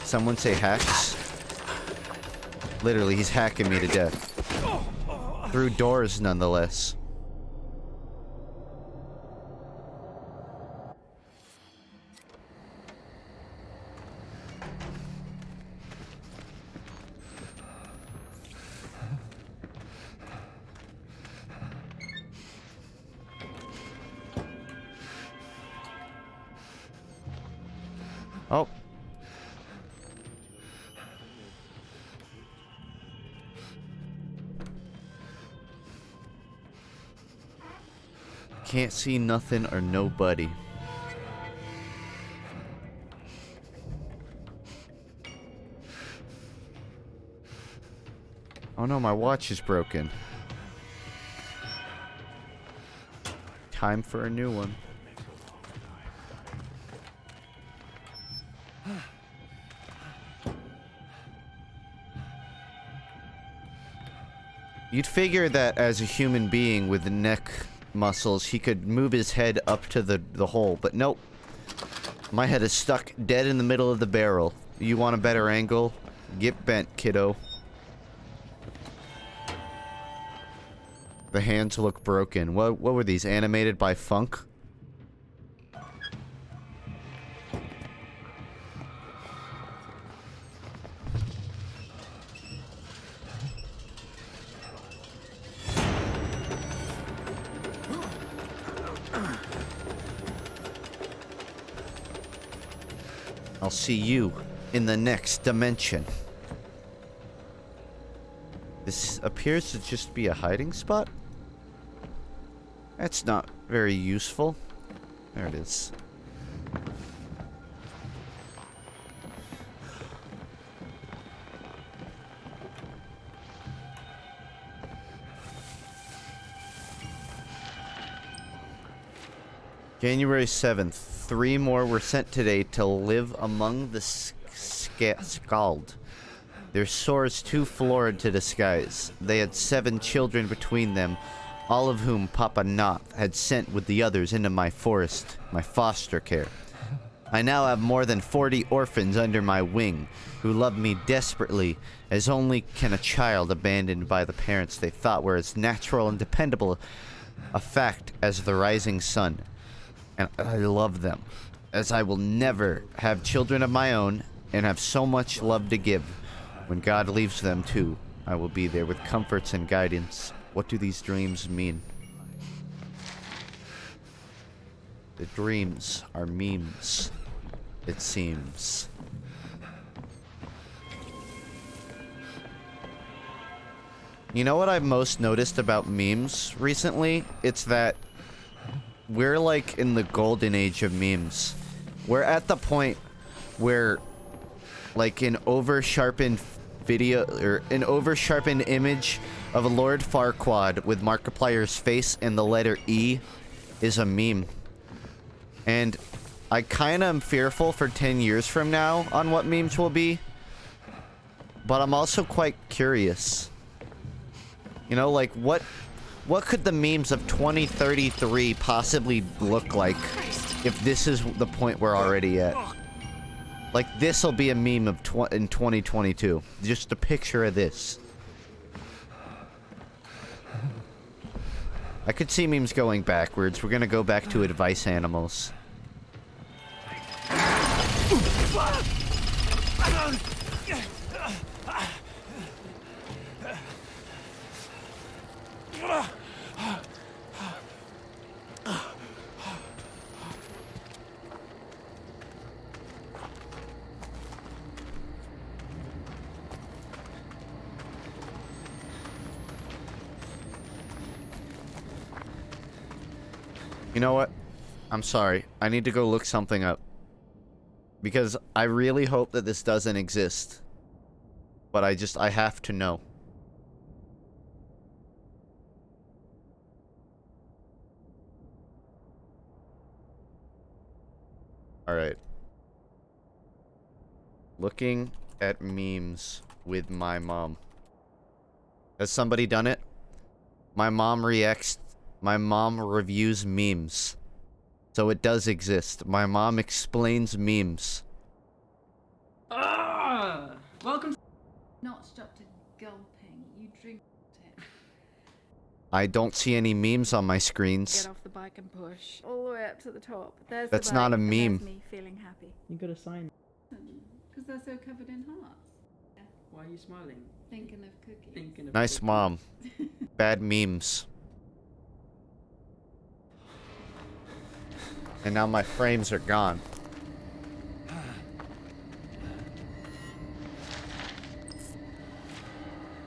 Someone say hacks? Literally, he's hacking me to death. Through doors, nonetheless. Oh. Can't see nothing or nobody. Oh no, my watch is broken. Time for a new one. You'd figure that as a human being with neck muscles, he could move his head up to the hole, but nope. My head is stuck dead in the middle of the barrel. You want a better angle? Get bent, kiddo. The hands look broken. What were these? Animated by FUNKe? I'll see you in the next dimension. This appears to just be a hiding spot. That's not very useful. There it is. January 7th. 3 more were sent today to live among the scald. Their sores too florid to disguise. They had 7 children between them, all of whom Papa Noth had sent with the others into my forest, my foster care. I now have more than 40 orphans under my wing, who love me desperately, as only can a child abandoned by the parents they thought were as natural and dependable a fact as the rising sun. And I love them, as I will never have children of my own, and have so much love to give. When God leaves them too, I will be there with comforts and guidance. What do these dreams mean? The dreams are memes, it seems. You know what I've most noticed about memes recently? It's that we're like in the golden age of memes. We're at the point where like an over-sharpened video or an over-sharpened image of a Lord Farquaad with Markiplier's face and the letter E is a meme. And I kind of am fearful for 10 years from now on what memes will be. But I'm also quite curious. You know, like what could the memes of 2033 possibly look like if this is the point we're already at? Like, this'll be a meme of in 2022. Just a picture of this. I could see memes going backwards. We're gonna go back to advice animals. You know what? I'm sorry. I need to go look something up. Because I really hope that this doesn't exist. But I have to know. Alright. Looking at memes with my mom. Has somebody done it? My mom reacts. My mom reviews memes. So it does exist. My mom explains memes. Welcome. Not stopped at gulping. You drink it. I don't see any memes on my screens. Get off the bike and push all the way up to the top. There's That's the not bike, a and meme. there's me feeling happy. You got a sign. Because they're so covered in hearts. Why are you smiling? Thinking of cookies. Thinking of Nice cookies. mom. Bad memes. And now my frames are gone.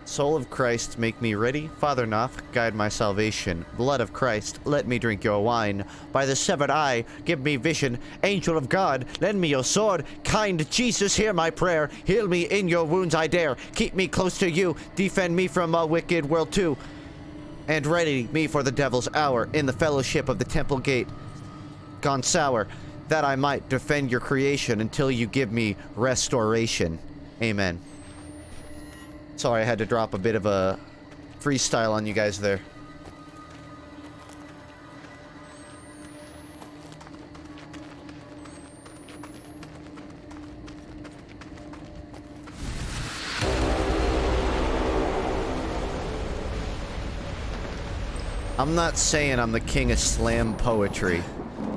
Soul of Christ, make me ready. Father Knopf, guide my salvation. Blood of Christ, let me drink your wine. By the severed eye, give me vision. Angel of God, lend me your sword. Kind Jesus, hear my prayer. Heal me in your wounds, I dare. Keep me close to you. Defend me from a wicked world too. And ready me for the devil's hour. In the fellowship of the temple gate. Gone sour. That I might defend your creation until you give me restoration. Amen. Sorry, I had to drop a bit of a freestyle on you guys there. I'm not saying I'm the king of slam poetry,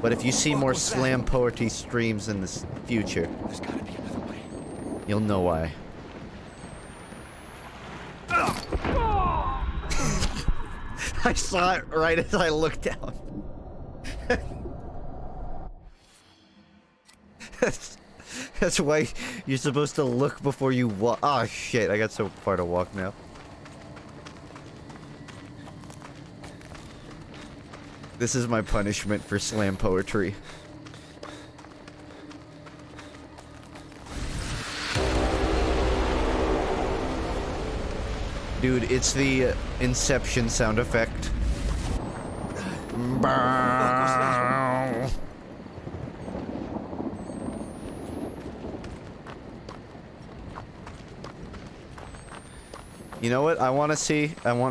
but if you see more slam poetry streams in the future, There's gotta be another way. you'll know why. I saw it right as I looked down. That's why you're supposed to look before you walk. Oh shit, I got so far to walk now. This is my punishment for slam poetry. Dude, it's the Inception sound effect. You know what? I want to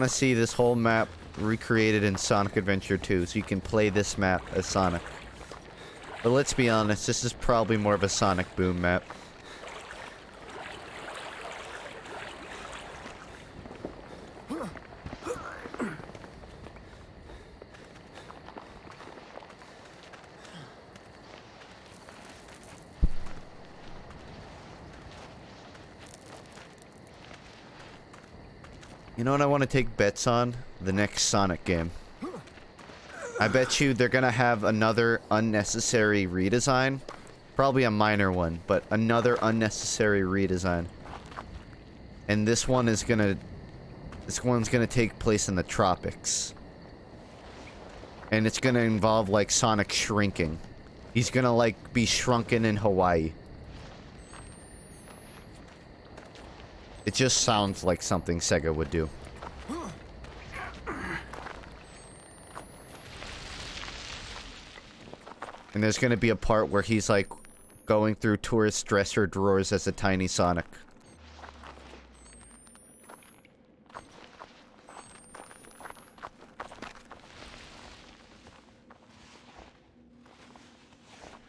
see this whole map recreated in Sonic Adventure 2, so you can play this map as Sonic. But let's be honest, this is probably more of a Sonic Boom map. You know what I want to take bets on? The next Sonic game. I bet you they're gonna have another unnecessary redesign. Probably a minor one, but another unnecessary redesign. And this one's gonna take place in the tropics. And it's gonna involve, like, Sonic shrinking. He's gonna, like, be shrunken in Hawaii. It just sounds like something Sega would do. And there's gonna be a part where he's like going through tourist dresser drawers as a tiny Sonic.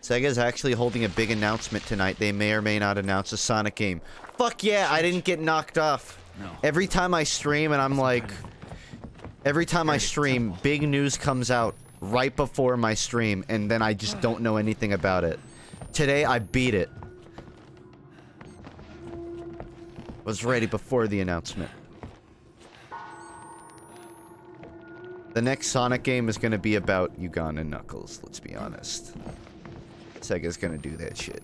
Sega's actually holding a big announcement tonight. They may or may not announce a Sonic game. Fuck yeah, I didn't get knocked off. No. Every time I stream and I'm like... Every time I stream, big news comes out right before my stream, and then I just don't know anything about it. Today, I beat it. Was ready before the announcement. The next Sonic game is gonna be about Yugon and Knuckles, let's be honest. Sega's gonna do that shit.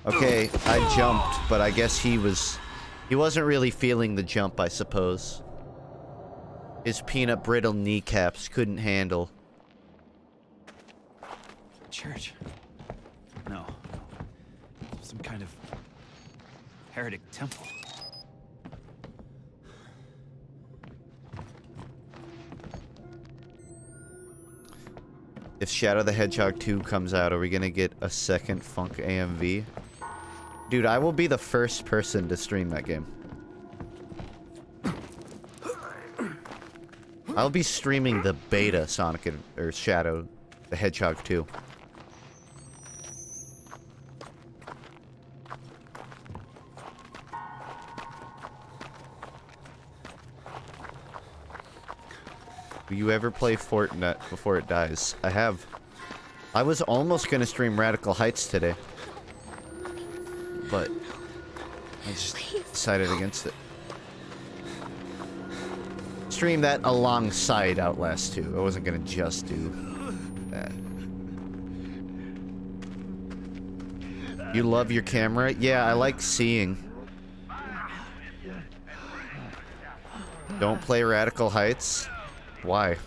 Okay, I jumped, but I guess he wasn't really feeling the jump, I suppose. His peanut brittle kneecaps couldn't handle. Church? No. Some kind of heretic temple. If Shadow the Hedgehog 2 comes out, are we gonna get a second FUNKe AMV? Dude, I will be the first person to stream that game. I'll be streaming the beta Sonic or Shadow the Hedgehog 2. Will you ever play Fortnite before it dies? I have. I was almost gonna stream Radical Heights today, but I just decided against it. Stream that alongside Outlast 2. I wasn't gonna just do that. You love your camera? Yeah, I like seeing. Don't play Radical Heights? Why?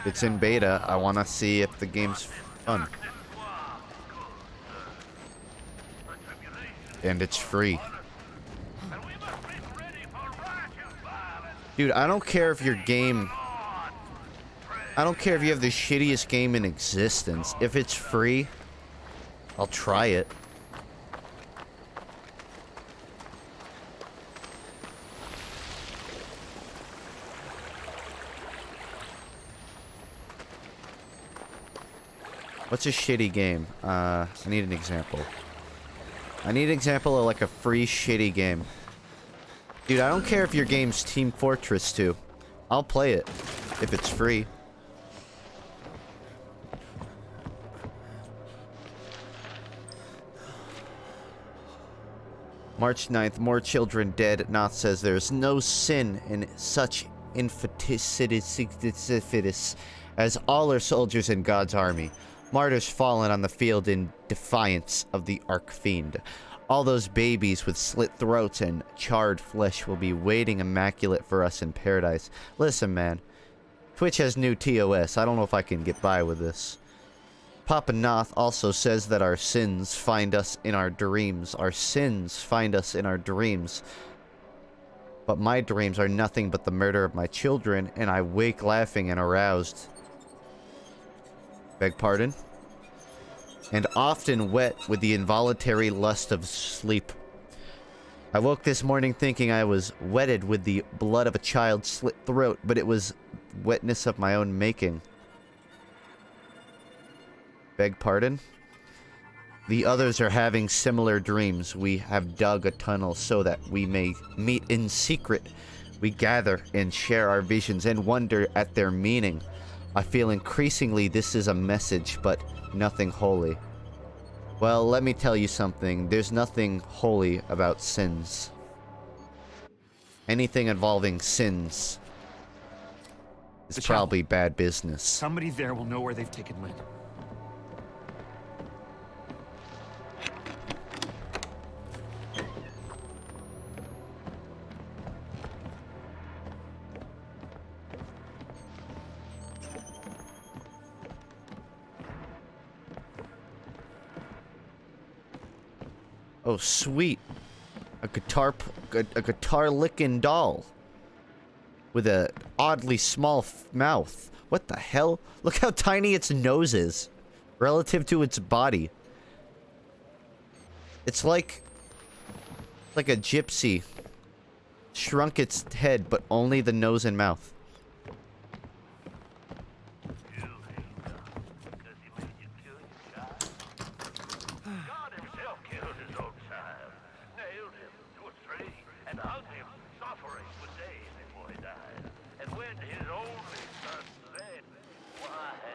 It's in beta. I want to see if the game's fun. And it's free. Dude, I don't care if your game... I don't care if you have the shittiest game in existence. If it's free, I'll try it. What's a shitty game? I need an example. I need an example of like a free shitty game. Dude, I don't care if your game's Team Fortress 2. I'll play it if it's free. March 9th, more children dead. Noth says there's no sin in such infanticide as all are soldiers in God's army. Martyrs fallen on the field in defiance of the Archfiend. All those babies with slit throats and charred flesh will be waiting immaculate for us in paradise. Listen, man. Twitch has new TOS. I don't know if I can get by with this. Papa Noth also says that our sins find us in our dreams. Our sins find us in our dreams. But my dreams are nothing but the murder of my children, and I wake laughing and aroused. Beg pardon? And often wet with the involuntary lust of sleep. I woke this morning thinking I was wetted with the blood of a child's slit throat, but it was wetness of my own making. Beg pardon? The others are having similar dreams. We have dug a tunnel so that we may meet in secret. We gather and share our visions and wonder at their meaning. I feel increasingly this is a message, but nothing holy. Well, let me tell you something. There's nothing holy about sins. Anything involving sins is probably bad business. Somebody there will know where they've taken Lynn. Oh, sweet. A guitar licking doll. With a oddly small mouth. What the hell? Look how tiny its nose is. Relative to its body. It's like a gypsy. Shrunk its head, but only the nose and mouth.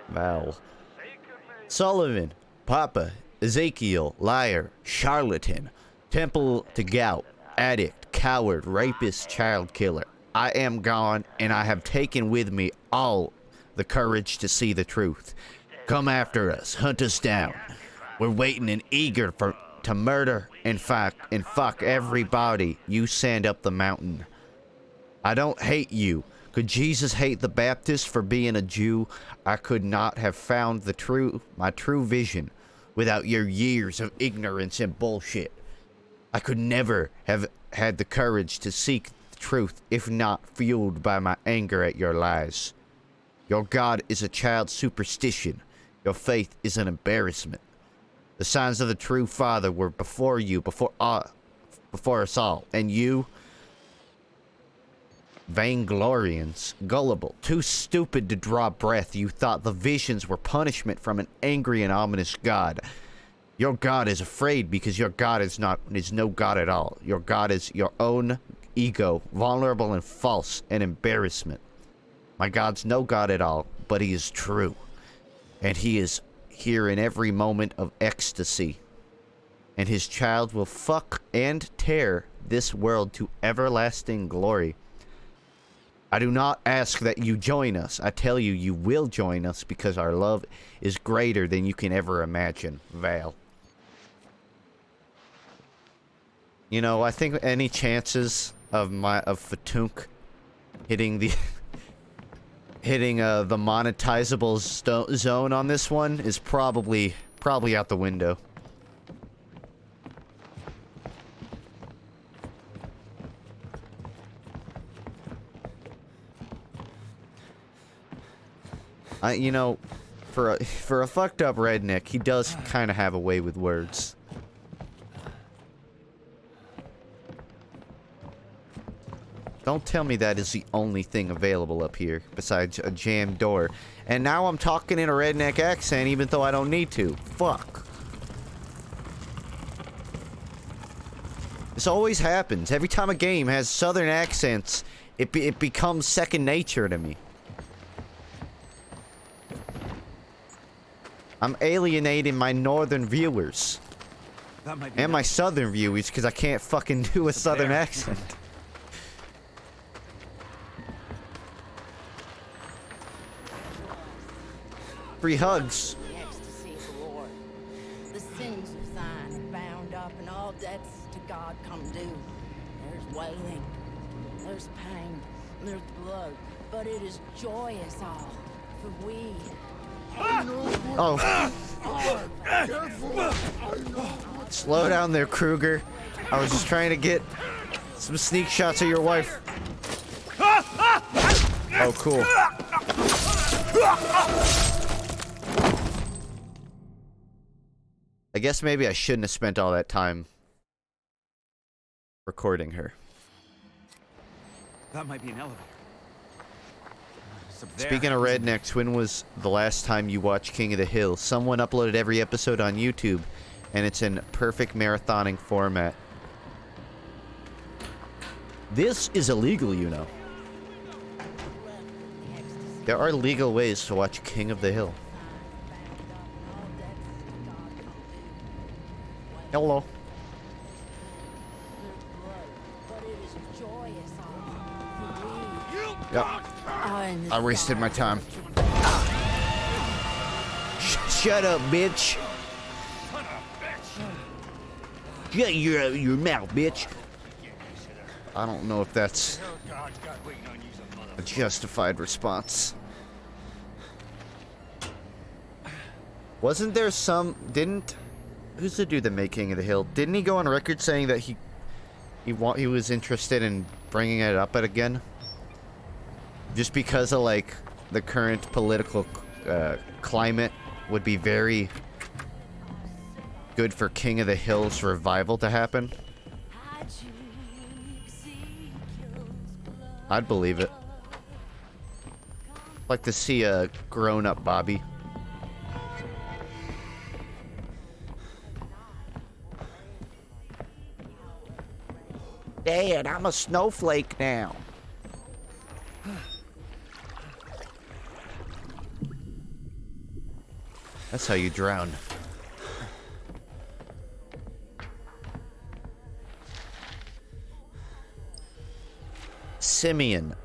Val. Sullivan, Papa, Ezekiel, liar, charlatan, temple to gout, addict, coward, rapist, child killer. I am gone, and I have taken with me all the courage to see the truth. Come after us, hunt us down. We're waiting and eager to murder and fuck everybody you send up the mountain. I don't hate you. Could Jesus hate the Baptist for being a Jew? I could not have found my true vision without your years of ignorance and bullshit. I could never have had the courage to seek the truth if not fueled by my anger at your lies. Your God is a child's superstition. Your faith is an embarrassment. The signs of the true Father were before you, before us all. And you, vainglorians, gullible, too stupid to draw breath, you thought the visions were punishment from an angry and ominous God. Your God is afraid because your God is no God at all. Your God is your own ego, vulnerable and false, and embarrassment. My God's no God at all, but he is true. And he is here in every moment of ecstasy. And his child will fuck and tear this world to everlasting glory. I do not ask that you join us. I tell you, you will join us because our love is greater than you can ever imagine. Val. You know, I think any chances of FUNKe hitting the the monetizable zone on this one is probably out the window. You know, for a fucked up redneck, he does kind of have a way with words. Don't tell me that is the only thing available up here, besides a jammed door. And now I'm talking in a redneck accent, even though I don't need to. Fuck. This always happens. Every time a game has southern accents, it becomes second nature to me. I'm alienating my northern viewers. And my southern viewers, because I can't fucking do a southern accent. Free hugs. The ecstasy of the Lord. The sins of Zion are bound up, and all debts to God come due. There's wailing, there's pain, there's blood, but it is joyous all, for we. Oh. Slow down there, Kruger. I was just trying to get some sneak shots of your wife. Oh, cool. I guess maybe I shouldn't have spent all that time recording her. That might be an elevator. Speaking of rednecks, when was the last time you watched King of the Hill? Someone uploaded every episode on YouTube, and it's in perfect marathoning format. This is illegal, you know. There are legal ways to watch King of the Hill. Hello. Yep. I wasted my time. Shut up, bitch. Shut your mouth, bitch. I don't know if that's a justified response. Wasn't there some... Who's the dude that made King of the Hill? Didn't he go on record saying that he was interested in bringing it up again? Just because of, like, the current political climate would be very good for King of the Hill's revival to happen. I'd believe it. Like to see a grown-up Bobby. Dad, I'm a snowflake now. That's how you drown. Simeon,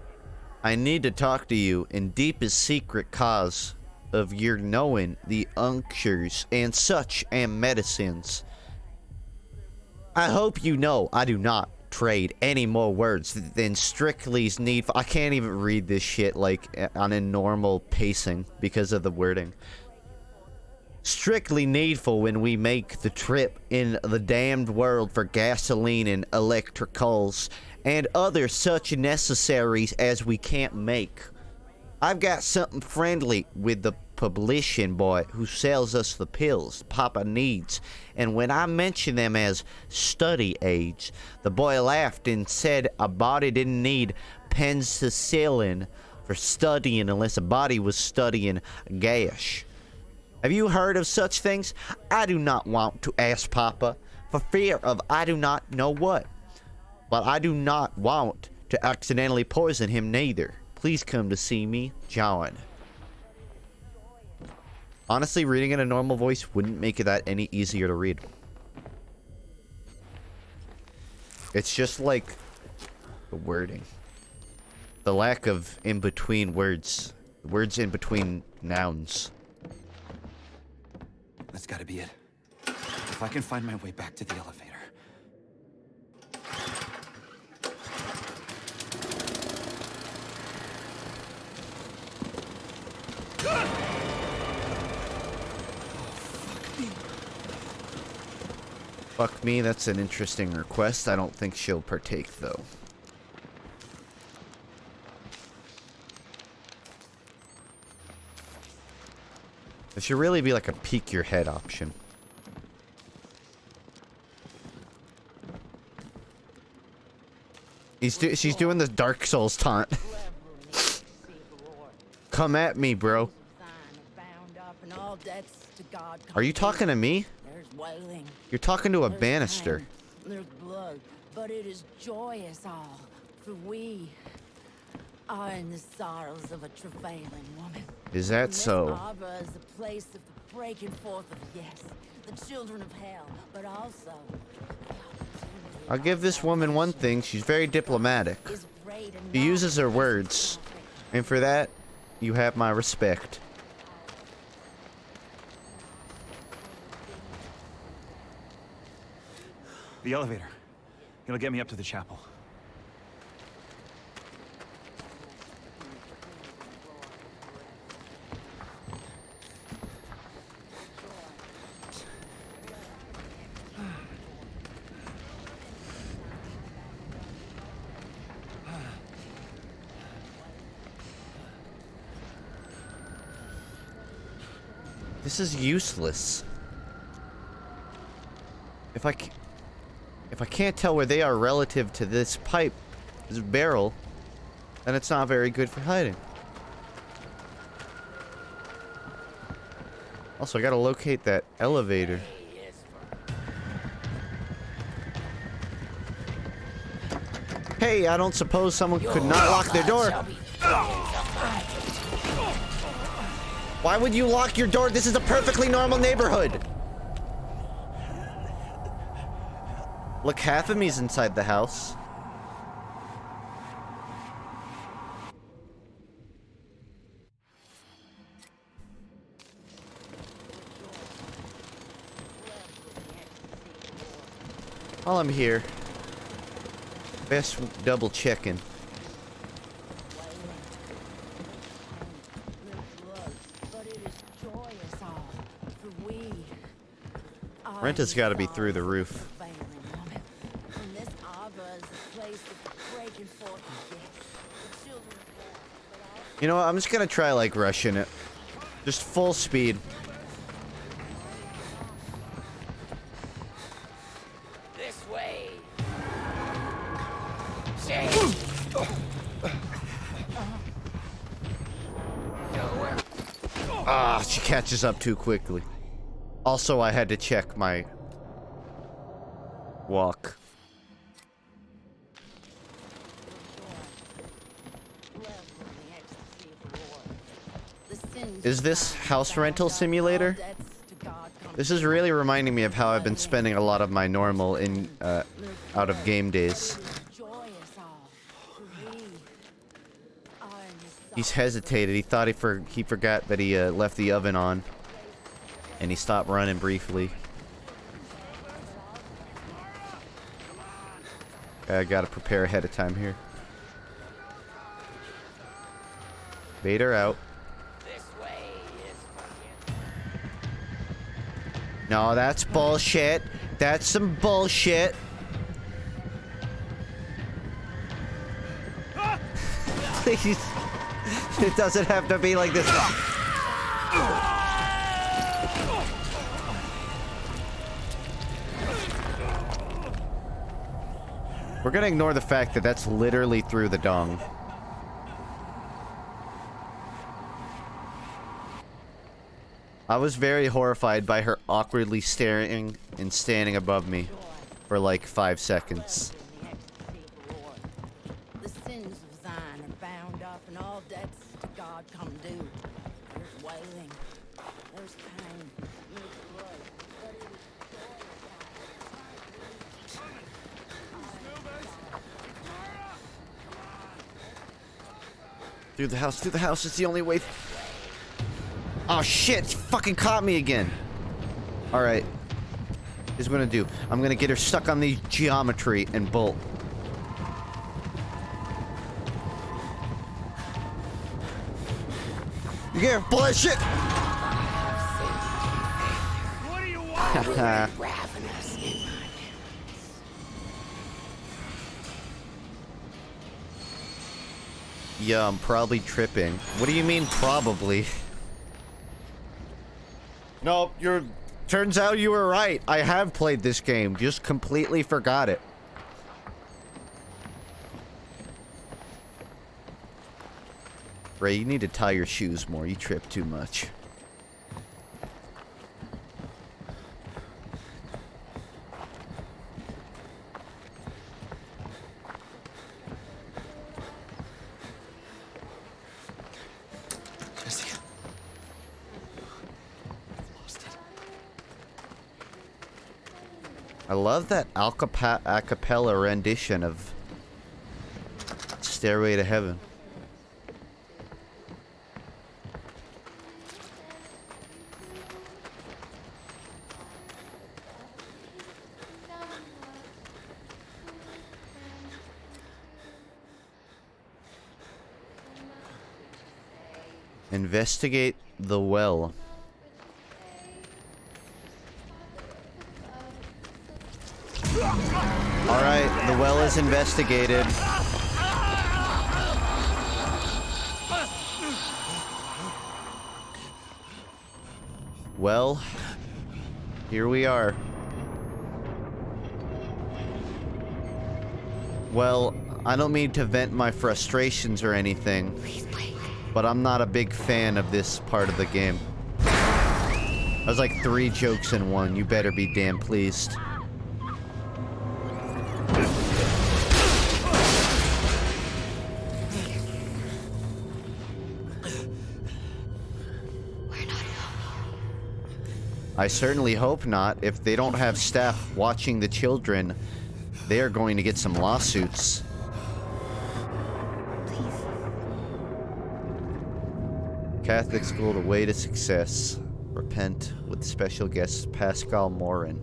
I need to talk to you in deepest secret cause of your knowing the unctures and such and medicines. I hope you know I do not trade any more words than strictly's needful. I can't even read this shit like on a normal pacing because of the wording. Strictly needful when we make the trip in the damned world for gasoline and electricals and other such necessaries as we can't make. I've got something friendly with the publishing boy who sells us the pills Papa needs. And when I mentioned them as study aids, the boy laughed and said a body didn't need penicillin for studying unless a body was studying gas. Have you heard of such things? I do not want to ask Papa, for fear of I do not know what. But I do not want to accidentally poison him neither. Please come to see me, John. Honestly, reading in a normal voice wouldn't make it that any easier to read. It's just like the wording. The lack of in-between words. Words in between nouns. That's gotta be it. If I can find my way back to the elevator. Fuck me, that's an interesting request. I don't think she'll partake, though. It should really be like a peek your head option. She's doing the Dark Souls taunt. Come at me, bro. Are you talking to me? You're talking to a banister. There's blood, but it is joyous all, for we are in the sorrows of a travailing woman. Is that so? This arbor is the place of the breaking forth of, yes, the children of hell, but also I'll give this woman one thing. She's very diplomatic. She uses her words. And for that, you have my respect. The elevator. It'll get me up to the chapel. This is useless. If I can't tell where they are relative to this pipe, this barrel, then it's not very good for hiding. Also, I gotta locate that elevator. Hey, I don't suppose someone could not lock their door. Why would you lock your door? This is a perfectly normal neighborhood. Look, half of me's inside the house. While I'm here, best double checking. Rent-has got to be through the roof. You know what? I'm just gonna try like rushing it. Just full speed. This way. Ah, she catches up too quickly. Also, I had to check my walk. Is this house rental simulator? This is really reminding me of how I've been spending a lot of my normal in out of game days. He's hesitated. He thought he forgot that he left the oven on, and he stopped running briefly. I gotta prepare ahead of time here. Bait her out. No, that's bullshit. That's some bullshit. Please. It doesn't have to be like this. We're gonna ignore the fact that that's literally through the dung. I was very horrified by her awkwardly staring and standing above me for like 5 seconds. The sins of thine are bound up, and all debts to God come due. There's wailing, there's pain, there's blood, but it is Through the house, it's the only way. Oh shit, she fucking caught me again. Alright. Here's what I'm gonna do. I'm gonna get her stuck on the geometry and bolt. You get bullshit! What do you want? Yeah, I'm probably tripping. What do you mean, probably? No, turns out you were right. I have played this game, just completely forgot it. Ray, you need to tie your shoes more. You trip too much. I love that a cappella rendition of Stairway to Heaven. Investigate the well. Alright, the well is investigated. Well, here we are. Well, I don't mean to vent my frustrations or anything, but I'm not a big fan of this part of the game. That was like 3 jokes in one. You better be damn pleased. I certainly hope not. If they don't have staff watching the children, they are going to get some lawsuits. Catholic school, the way to success. Repent with special guest Pascal Morin.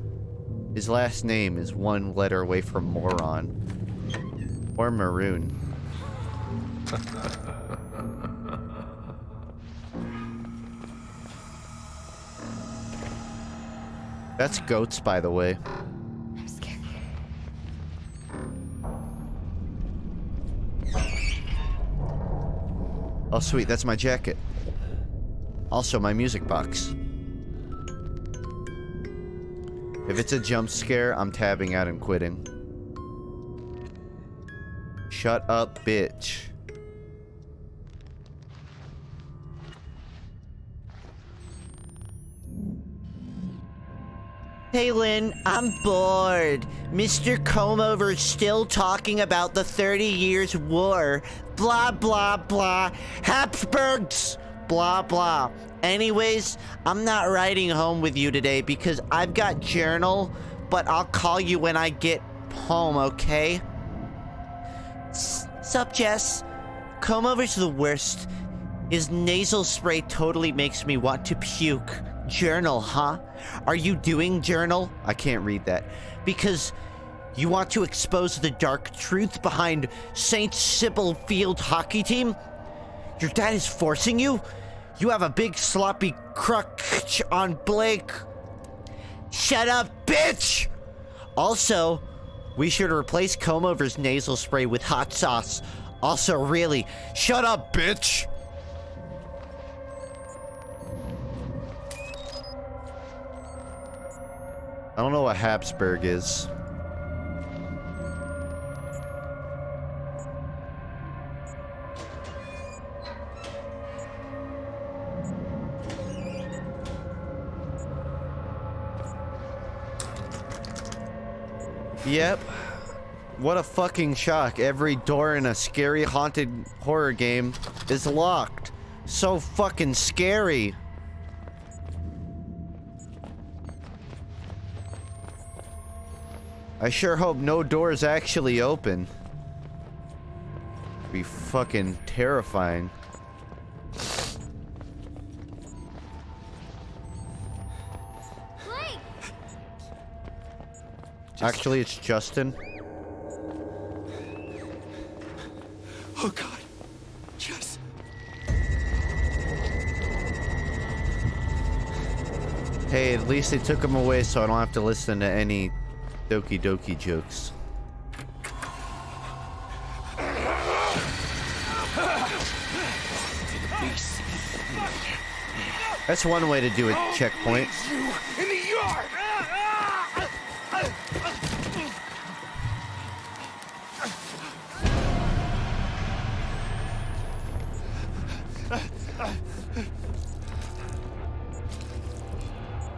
His last name is 1 letter away from moron. Or maroon. That's goats, by the way. I'm scared. Oh, sweet, that's my jacket. Also, my music box. If it's a jump scare, I'm tabbing out and quitting. Shut up, bitch. Hey, Lynn, I'm bored. Mr. Comeover's still talking about the 30 Years' War. Blah, blah, blah. Habsburgs! Blah, blah. Anyways, I'm not riding home with you today because I've got journal, but I'll call you when I get home, okay? Sup, Jess? Comeover's the worst. His nasal spray totally makes me want to puke. Journal, huh? Are you doing journal? I can't read that. Because you want to expose the dark truth behind St. Sybil Field hockey team? Your dad is forcing you? You have a big sloppy crutch on Blake. Shut up, bitch! Also, we should replace Comeover's nasal spray with hot sauce. Also, really, shut up, bitch! I don't know what Habsburg is. Yep. What a fucking shock. Every door in a scary haunted horror game is locked. So fucking scary. I sure hope no doors actually open. Be fucking terrifying. Actually, it's Justin. Oh God. Yes. Hey, at least they took him away so I don't have to listen to any Doki Doki jokes. That's one way to do a checkpoint. In the yard.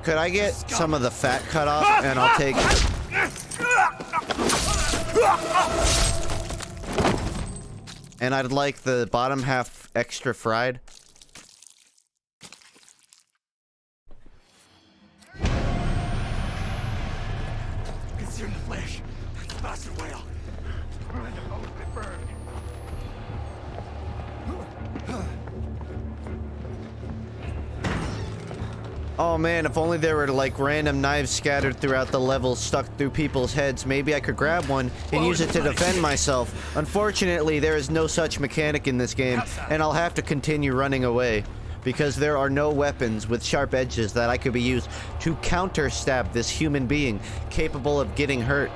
Could I get some of the fat cut off and I'll take it? And I'd like the bottom half extra fried. Consume the flesh. Bastard whale. Let the bones be burned. Oh man, if only there were like random knives scattered throughout the level stuck through people's heads, maybe I could grab one and use it to defend myself. Unfortunately, there is no such mechanic in this game, and I'll have to continue running away because there are no weapons with sharp edges that I could be used to counter-stab this human being capable of getting hurt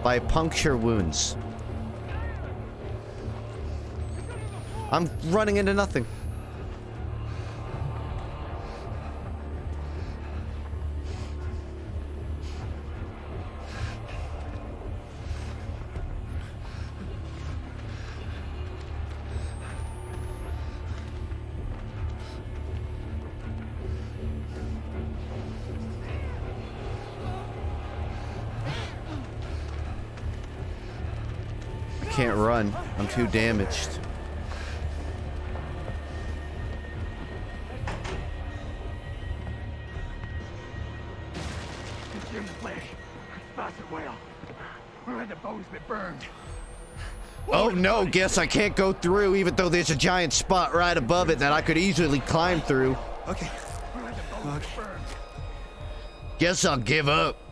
by puncture wounds. I'm running into nothing. Can't run. I'm too damaged. Consume the flesh. Bastard whale. Let the bones be burned. Oh no, guess I can't go through even though there's a giant spot right above it that I could easily climb through. Okay. Okay. Guess I'll give up.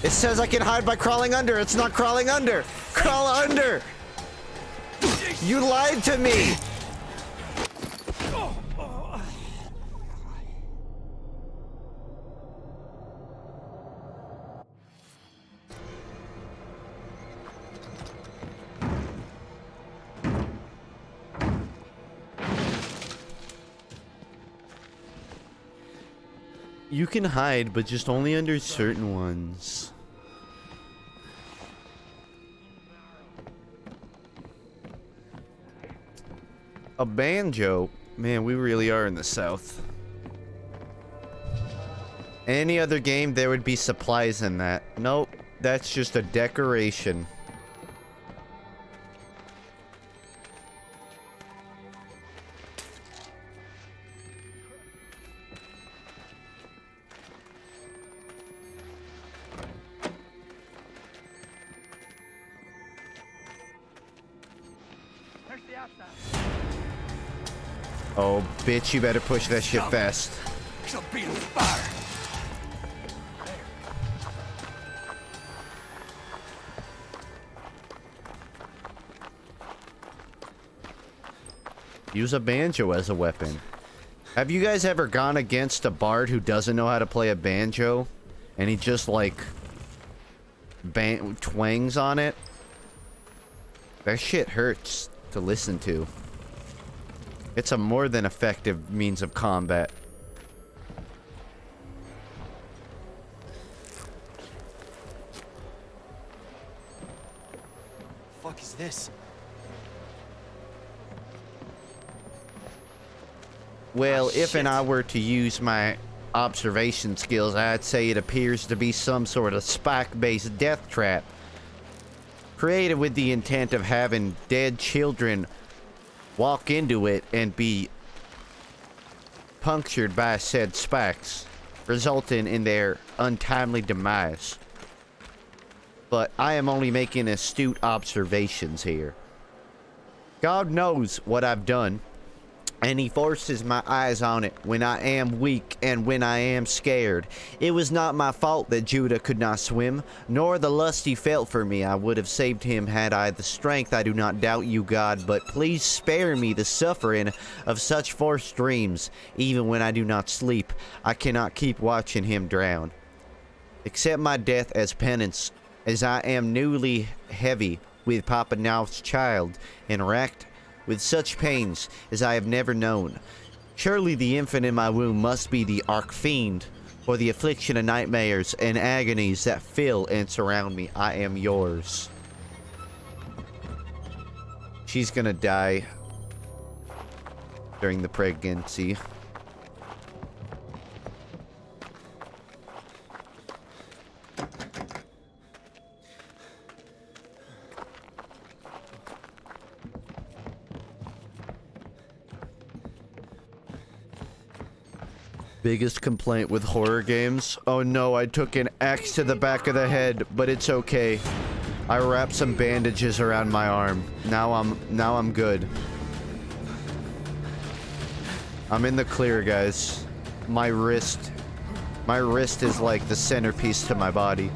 It says I can hide by crawling under. It's not crawling under. Crawl under. You lied to me. You can hide, but just only under certain ones. A banjo? Man, we really are in the South. Any other game, there would be supplies in that. Nope, that's just a decoration. Oh, bitch, you better push that shit fast. She'll be on fire. Use a banjo as a weapon. Have you guys ever gone against a bard who doesn't know how to play a banjo? and he just like twangs on it. That shit hurts to listen to. It's a more than effective means of combat. Fuck is this? Well, if and I were to use my observation skills, I'd say it appears to be some sort of spike-based death trap, created with the intent of having dead children walk into it and be punctured by said spikes, resulting in their untimely demise. But I am only making astute observations here. God knows what I've done, and he forces my eyes on it when I am weak and when I am scared. It was not my fault that Judah could not swim, nor the lust he felt for me. I would have saved him had I the strength. I do not doubt you, God, but please spare me the suffering of such forced dreams. Even when I do not sleep, I cannot keep watching him drown. Accept my death as penance, as I am newly heavy with Papa Now's child, and racked with such pains as I have never known. Surely the infant in my womb must be the Archfiend, for the affliction of nightmares and agonies that fill and surround me. I am yours. She's gonna die during the pregnancy. Biggest complaint with horror games? Oh no, I took an axe to the back of the head, but it's okay. I wrapped some bandages around my arm. Now I'm good. I'm in the clear, guys. My wrist is like the centerpiece to my body.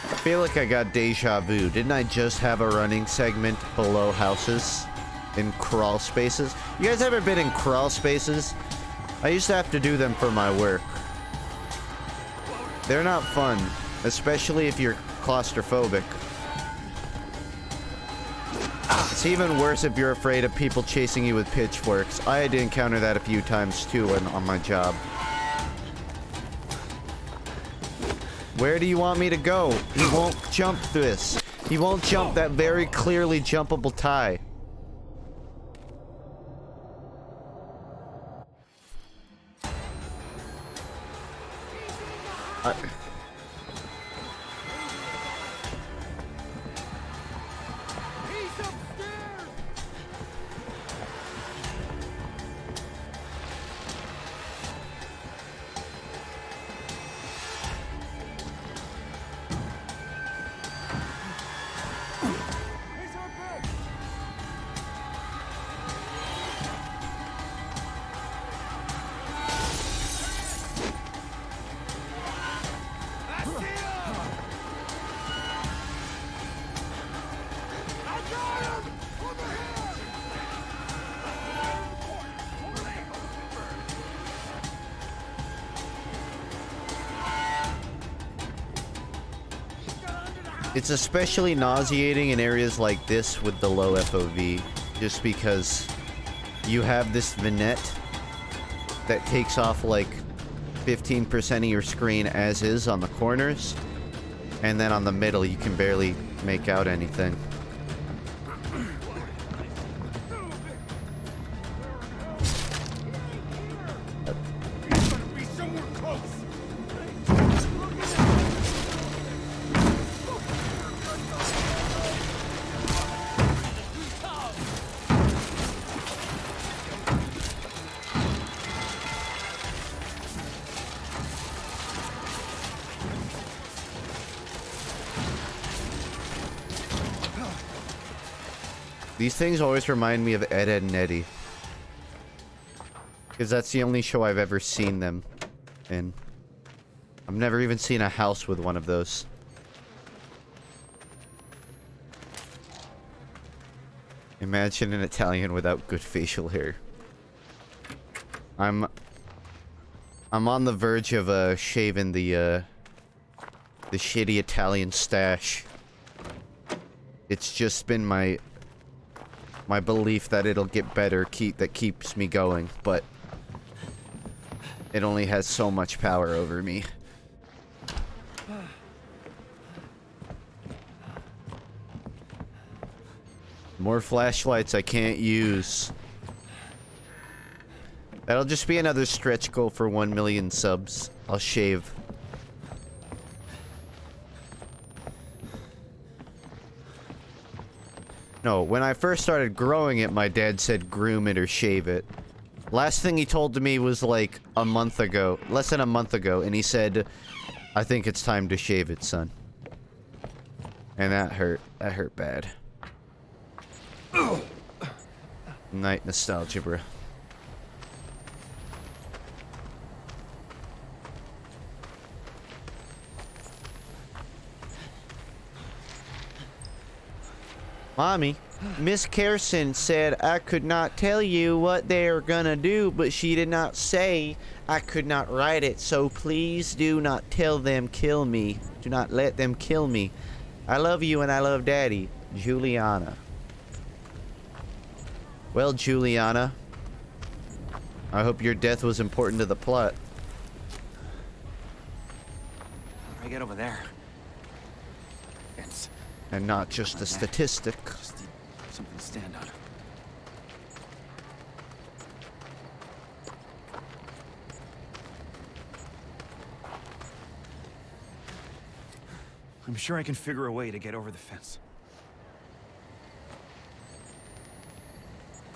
I feel like I got deja vu. Didn't I just have a running segment below houses in crawl spaces? You guys ever been in crawl spaces? I used to have to do them for my work. They're not fun, especially if you're claustrophobic. It's even worse if you're afraid of people chasing you with pitchforks. I had to encounter that a few times too on my job. Where do you want me to go? He won't jump this. He won't jump that very clearly jumpable tie. It's especially nauseating in areas like this with the low FOV, just because you have this vignette that takes off like 15% of your screen as is on the corners, and then on the middle you can barely make out anything. These things always remind me of Ed, Edd and Eddy. Because that's the only show I've ever seen them in. I've never even seen a house with one of those. Imagine an Italian without good facial hair. I'm on the verge of shaving the shitty Italian stash. It's just been my belief that it'll get better, that keeps me going, but it only has so much power over me. More flashlights I can't use. That'll just be another stretch goal for 1 million subs. I'll shave. No, when I first started growing it, my dad said groom it or shave it. Last thing he told to me was like a month ago, less than a month ago, and he said, I think it's time to shave it, son. And that hurt bad. Night nostalgia, bro. Mommy, Miss Carson said I could not tell you what they're gonna do, but she did not say I could not write it, so please do not tell them kill me. Do not let them kill me. I love you and I love Daddy. Juliana. Well, Juliana, I hope your death was important to the plot. How do I get over there? Fence. And not just a statistic. Just need something to stand on. I'm sure I can figure a way to get over the fence.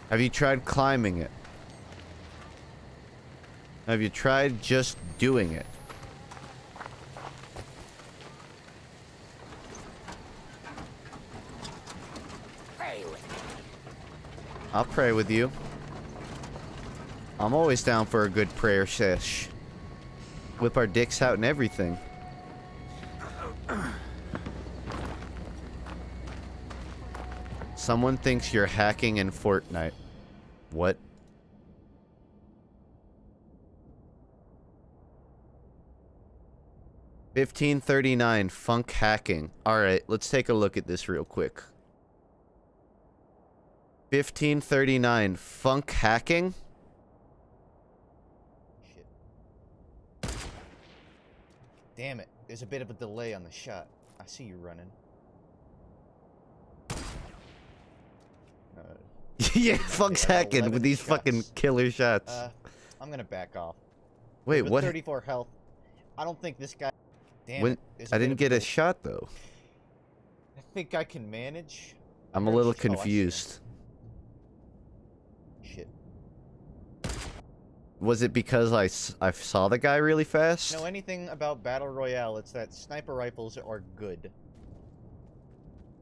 Have you tried climbing it? Have you tried just doing it? I'll pray with you. I'm always down for a good prayer sesh. Whip our dicks out and everything. Someone thinks you're hacking in Fortnite. What? $15.39 FUNKe hacking. Alright, let's take a look at this real quick. $15.39 FUNKe hacking? Shit. Damn it. There's a bit of a delay on the shot. I see you running. Yeah, FUNKe's hacking with these shots. Fucking killer shots. I'm gonna back off. Wait, what? 34 health. I don't think this guy... Damn it. I didn't get a shot, though. I think I can manage. I'm a little confused. Shit. Was it because I saw the guy really fast? No, anything about Battle Royale, it's that sniper rifles are good.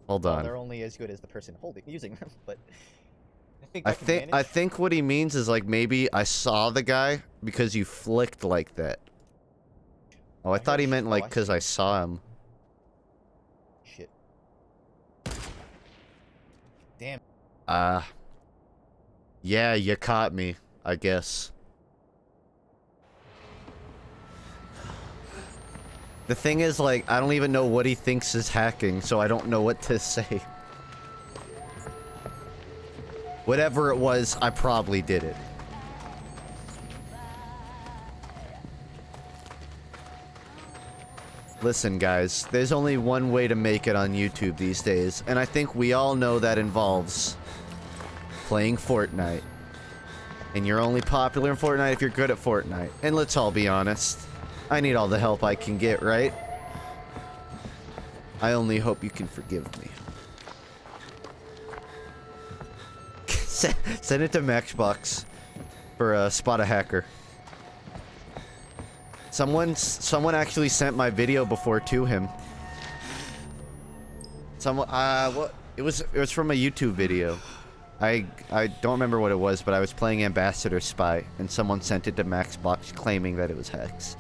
Hold on. Well, they're only as good as the person using them, but... I think what he means is like maybe I saw the guy because you flicked like that. Oh, I thought he meant like because I saw him. Shit. Damn. Yeah, you caught me, I guess. The thing is, like, I don't even know what he thinks is hacking, so I don't know what to say. Whatever it was, I probably did it. Listen, guys, there's only one way to make it on YouTube these days, and I think we all know that involves playing Fortnite. And you're only popular in Fortnite if you're good at Fortnite. And let's all be honest, I need all the help I can get, right? I only hope you can forgive me. Send it to Maxbox for Spot a Hacker. Someone actually sent my video before to him. Someone, what? It was from a YouTube video. I don't remember what it was, but I was playing Ambassador Spy, and someone sent it to Maxbox claiming that it was Hex.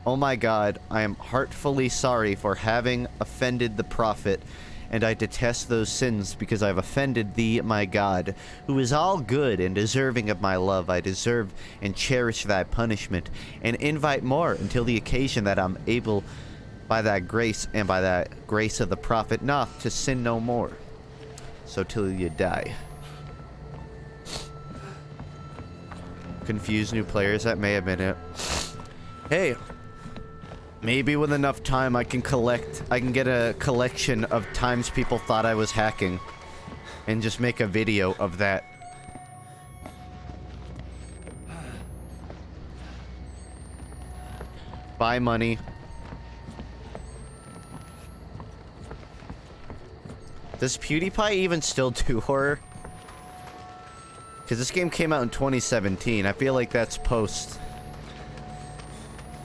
Oh my god, I am heartfully sorry for having offended the Prophet, and I detest those sins because I've offended thee, my God, who is all good and deserving of my love. I deserve and cherish thy punishment, and invite more until the occasion that I'm able, by that grace and by that grace of the Prophet, not to sin no more. So till you die. Confuse new players, that may have been it. Hey, maybe with enough time I can get a collection of times people thought I was hacking and just make a video of that. Buy money. Does PewDiePie even still do horror? Because this game came out in 2017. I feel like that's post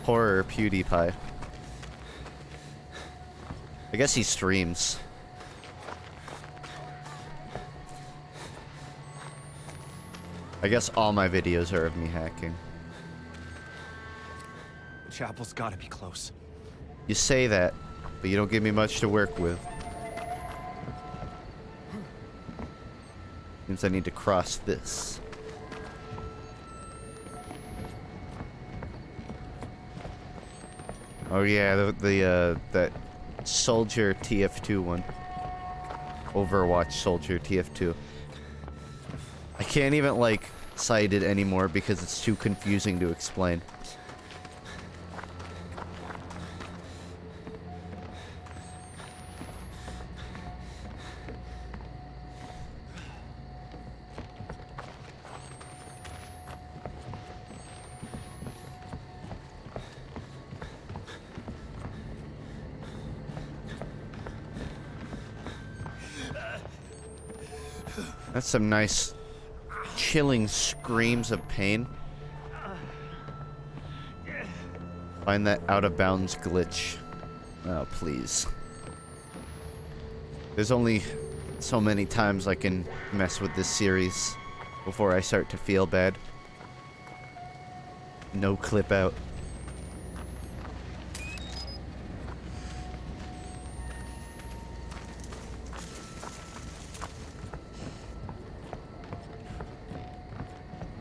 horror PewDiePie. I guess he streams. I guess all my videos are of me hacking. The chapel's gotta be close. You say that, but you don't give me much to work with. Means I need to cross this. Oh yeah, that Soldier TF2 one. Overwatch Soldier TF2. I can't even like cite it anymore because it's too confusing to explain. That's some nice, chilling screams of pain. Find that out-of-bounds glitch. Oh, please. There's only so many times I can mess with this series before I start to feel bad. No clip out.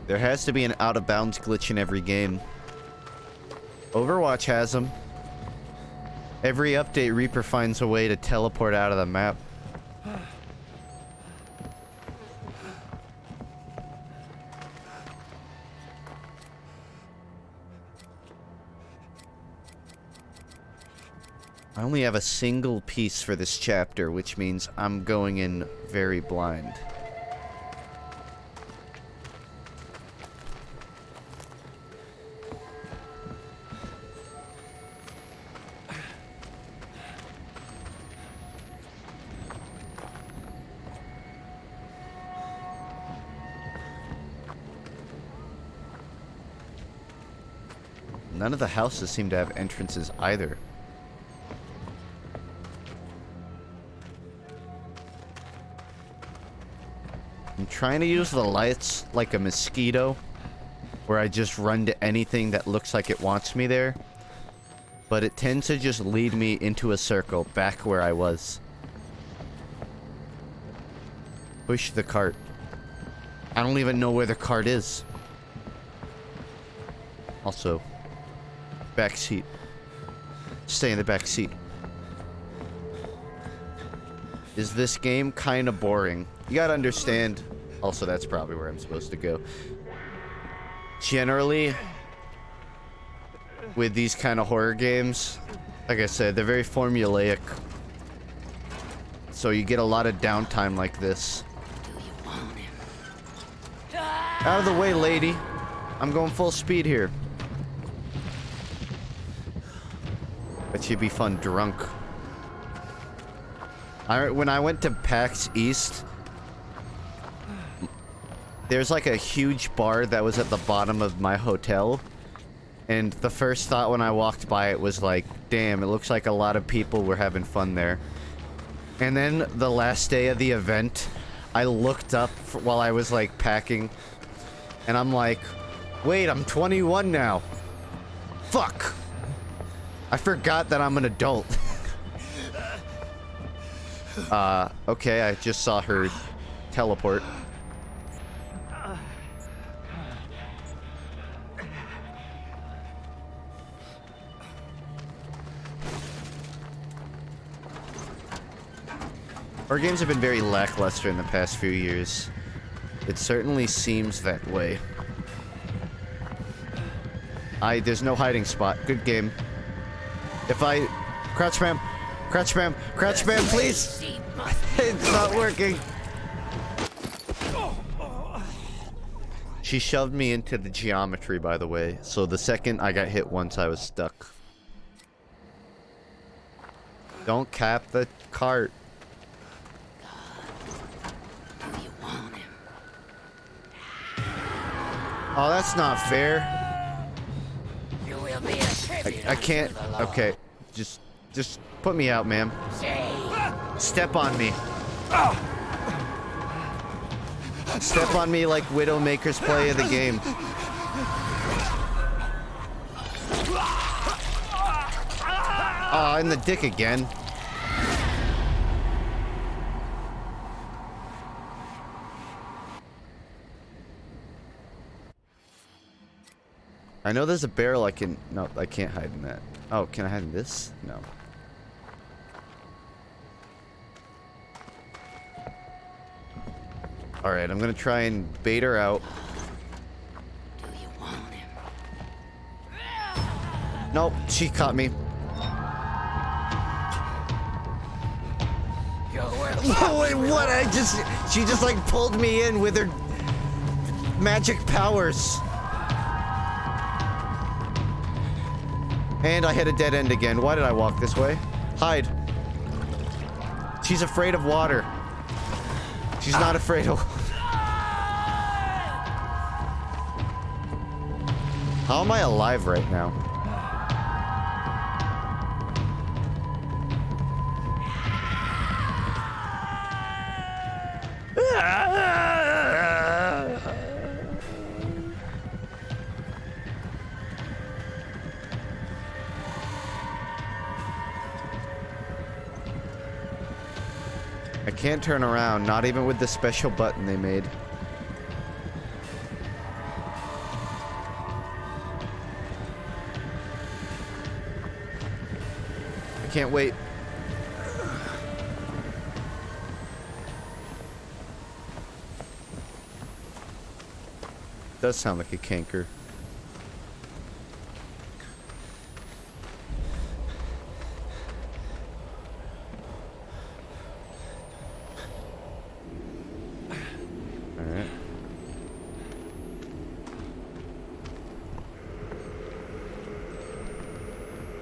There has to be an out-of-bounds glitch in every game. Overwatch has them. Every update, Reaper finds a way to teleport out of the map. I only have a single piece for this chapter, which means I'm going in very blind. None of the houses seem to have entrances either. I'm trying to use the lights like a mosquito, where I just run to anything that looks like it wants me there. But it tends to just lead me into a circle, back where I was. Push the cart. I don't even know where the cart is. Also, back seat. Stay in the back seat. Is this game kind of boring? You gotta understand. Also, that's probably where I'm supposed to go. Generally, with these kind of horror games, like I said, they're very formulaic. So you get a lot of downtime like this. Out of the way, lady. I'm going full speed here. That should be fun drunk. When I went to PAX East, there's like a huge bar that was at the bottom of my hotel. And the first thought when I walked by it was like, damn, it looks like a lot of people were having fun there. And then the last day of the event, I looked up while I was like packing, and I'm like, wait, I'm 21 now. Fuck. I forgot that I'm an adult. Okay, I just saw her teleport. Our games have been very lackluster in the past few years. It certainly seems that way. There's no hiding spot. Good game. If I... Crouch spam! Crouch spam! Crouch spam, please! It's not working! She shoved me into the geometry, by the way. So the second I got hit once, I was stuck. Don't cap the cart. Oh, that's not fair. I can't. Okay, just put me out, ma'am. Step on me. Step on me like Widowmaker's play of the game. Oh, in the dick again. I know there's a barrel I can... No, I can't hide in that. Oh, can I hide in this? No. Alright, I'm gonna try and bait her out. Do you want him? Nope, she caught me. Wait, what? She just like pulled me in with her magic powers. And I hit a dead end again. Why did I walk this way? Hide. She's afraid of water. She's not afraid of... How am I alive right now? I can't turn around, not even with the special button they made. I can't wait. Does sound like a canker.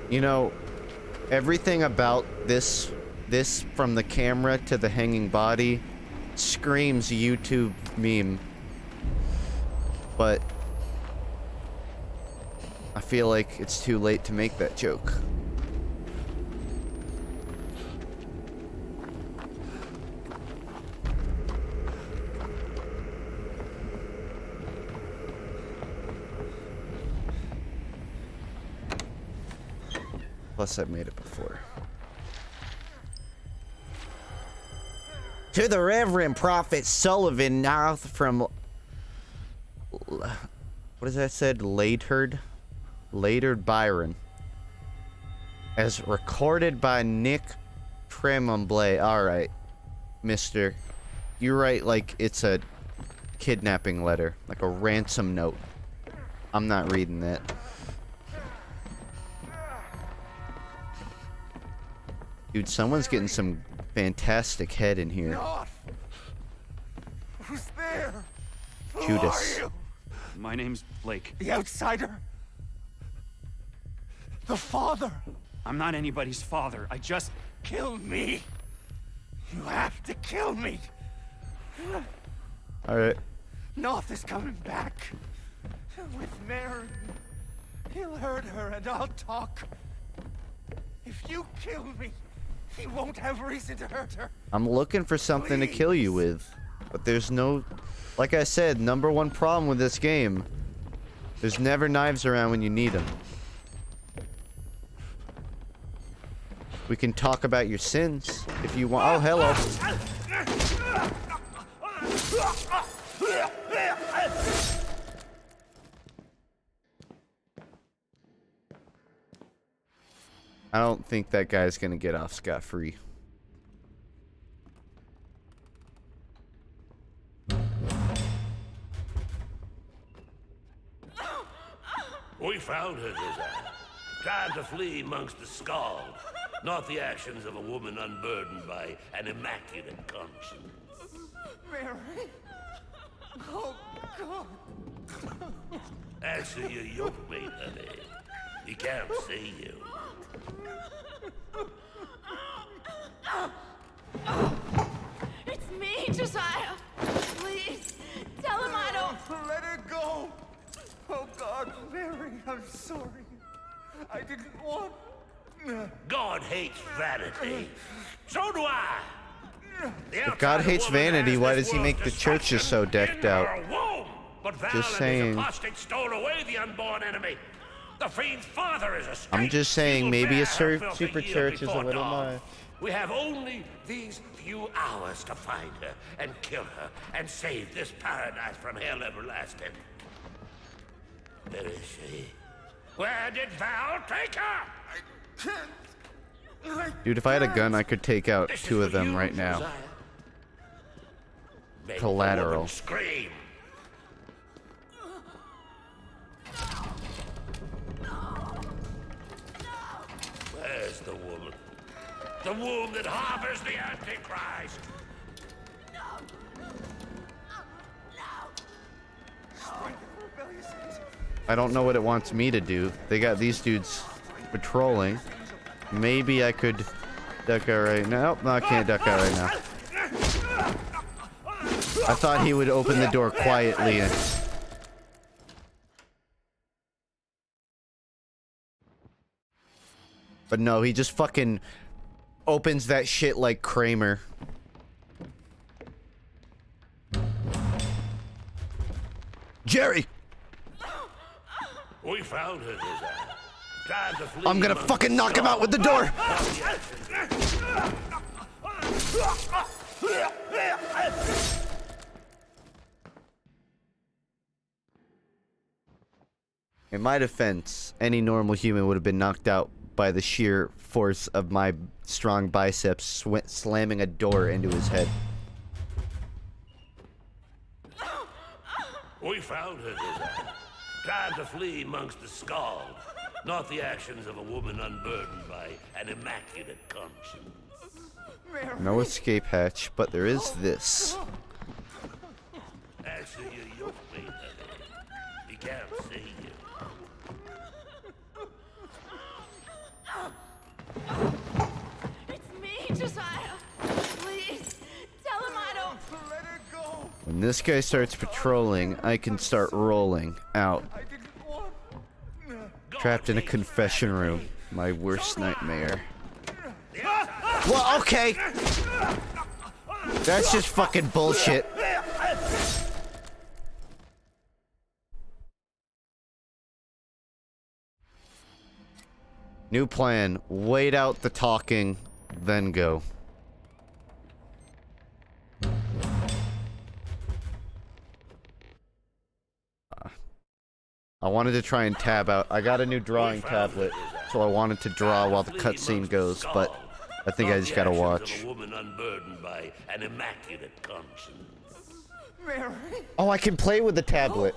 You know, everything about this from the camera to the hanging body screams YouTube meme. But I feel like it's too late to make that joke. Plus, I've made it before. To the Reverend Prophet Sullivan, now from... What is that said? Latered Byron. As recorded by Nick Tremblay. Alright, mister. You write like it's a kidnapping letter. Like a ransom note. I'm not reading that. Dude, someone's getting some fantastic head in here. Who's there? Judas. My name's Blake. The outsider? The father? I'm not anybody's father. I just... Kill me. You have to kill me. Alright. North is coming back. With Mary. He'll hurt her and I'll talk. If you kill me, He won't have reason to hurt her. I'm looking for something to kill you with. But there's no... Like I said, #1 problem with this game. There's never knives around when you need them. We can talk about your sins if you want. Oh, hello. I don't think that guy's gonna get off scot-free. We found her, Desire, trying to flee amongst the scald, not the actions of a woman unburdened by an immaculate conscience. Mary. Oh, God. Actually, your yoke-mate, honey. He can't see you. It's me, Josiah. Please, tell him I don't... Let her go. Oh, God, Mary, I'm sorry. I didn't want... God hates vanity. So do I. If God hates vanity, why does he make the churches so decked out? Just saying. Stole away the unborn enemy. The fiend's father is a I'm just saying, maybe a super church is a little much. We have only these few hours to find her and kill her and save this paradise from hell everlasting. Where is she? Where did Val take her? Dude, if I had a gun, I could take out 2 of them right now. Collateral. Scream. Where's the woman? The womb that harbors the Antichrist. I don't know what it wants me to do. They got these dudes patrolling. Maybe I could duck out right now. Nope, no, I can't duck out right now. I thought he would open the door quietly and... But no, he just fucking opens that shit like Kramer. Jerry! We found her, Desire. Trying to flee. I'm gonna fucking knock him out with the door! In my defense, any normal human would have been knocked out by the sheer force of my strong biceps slamming a door into his head. We found her, Desire. Trying to flee amongst the scald, not the actions of a woman unburdened by an immaculate conscience. No escape hatch, but there is this. Actually, your yoke-mate, honey. He can't see you. It's me, Josiah. Please, tell him I don't... Let her go. When this guy starts patrolling, I can start rolling out. I didn't want... Trapped in a confession room. My worst nightmare. Well, okay. That's just fucking bullshit. New plan. Wait out the talking, then go. I wanted to try and tab out. I got a new drawing tablet, so I wanted to draw while the cutscene goes, but I think I just gotta watch. A woman unburdened by an immaculate conscience. Oh, I can play with the tablet.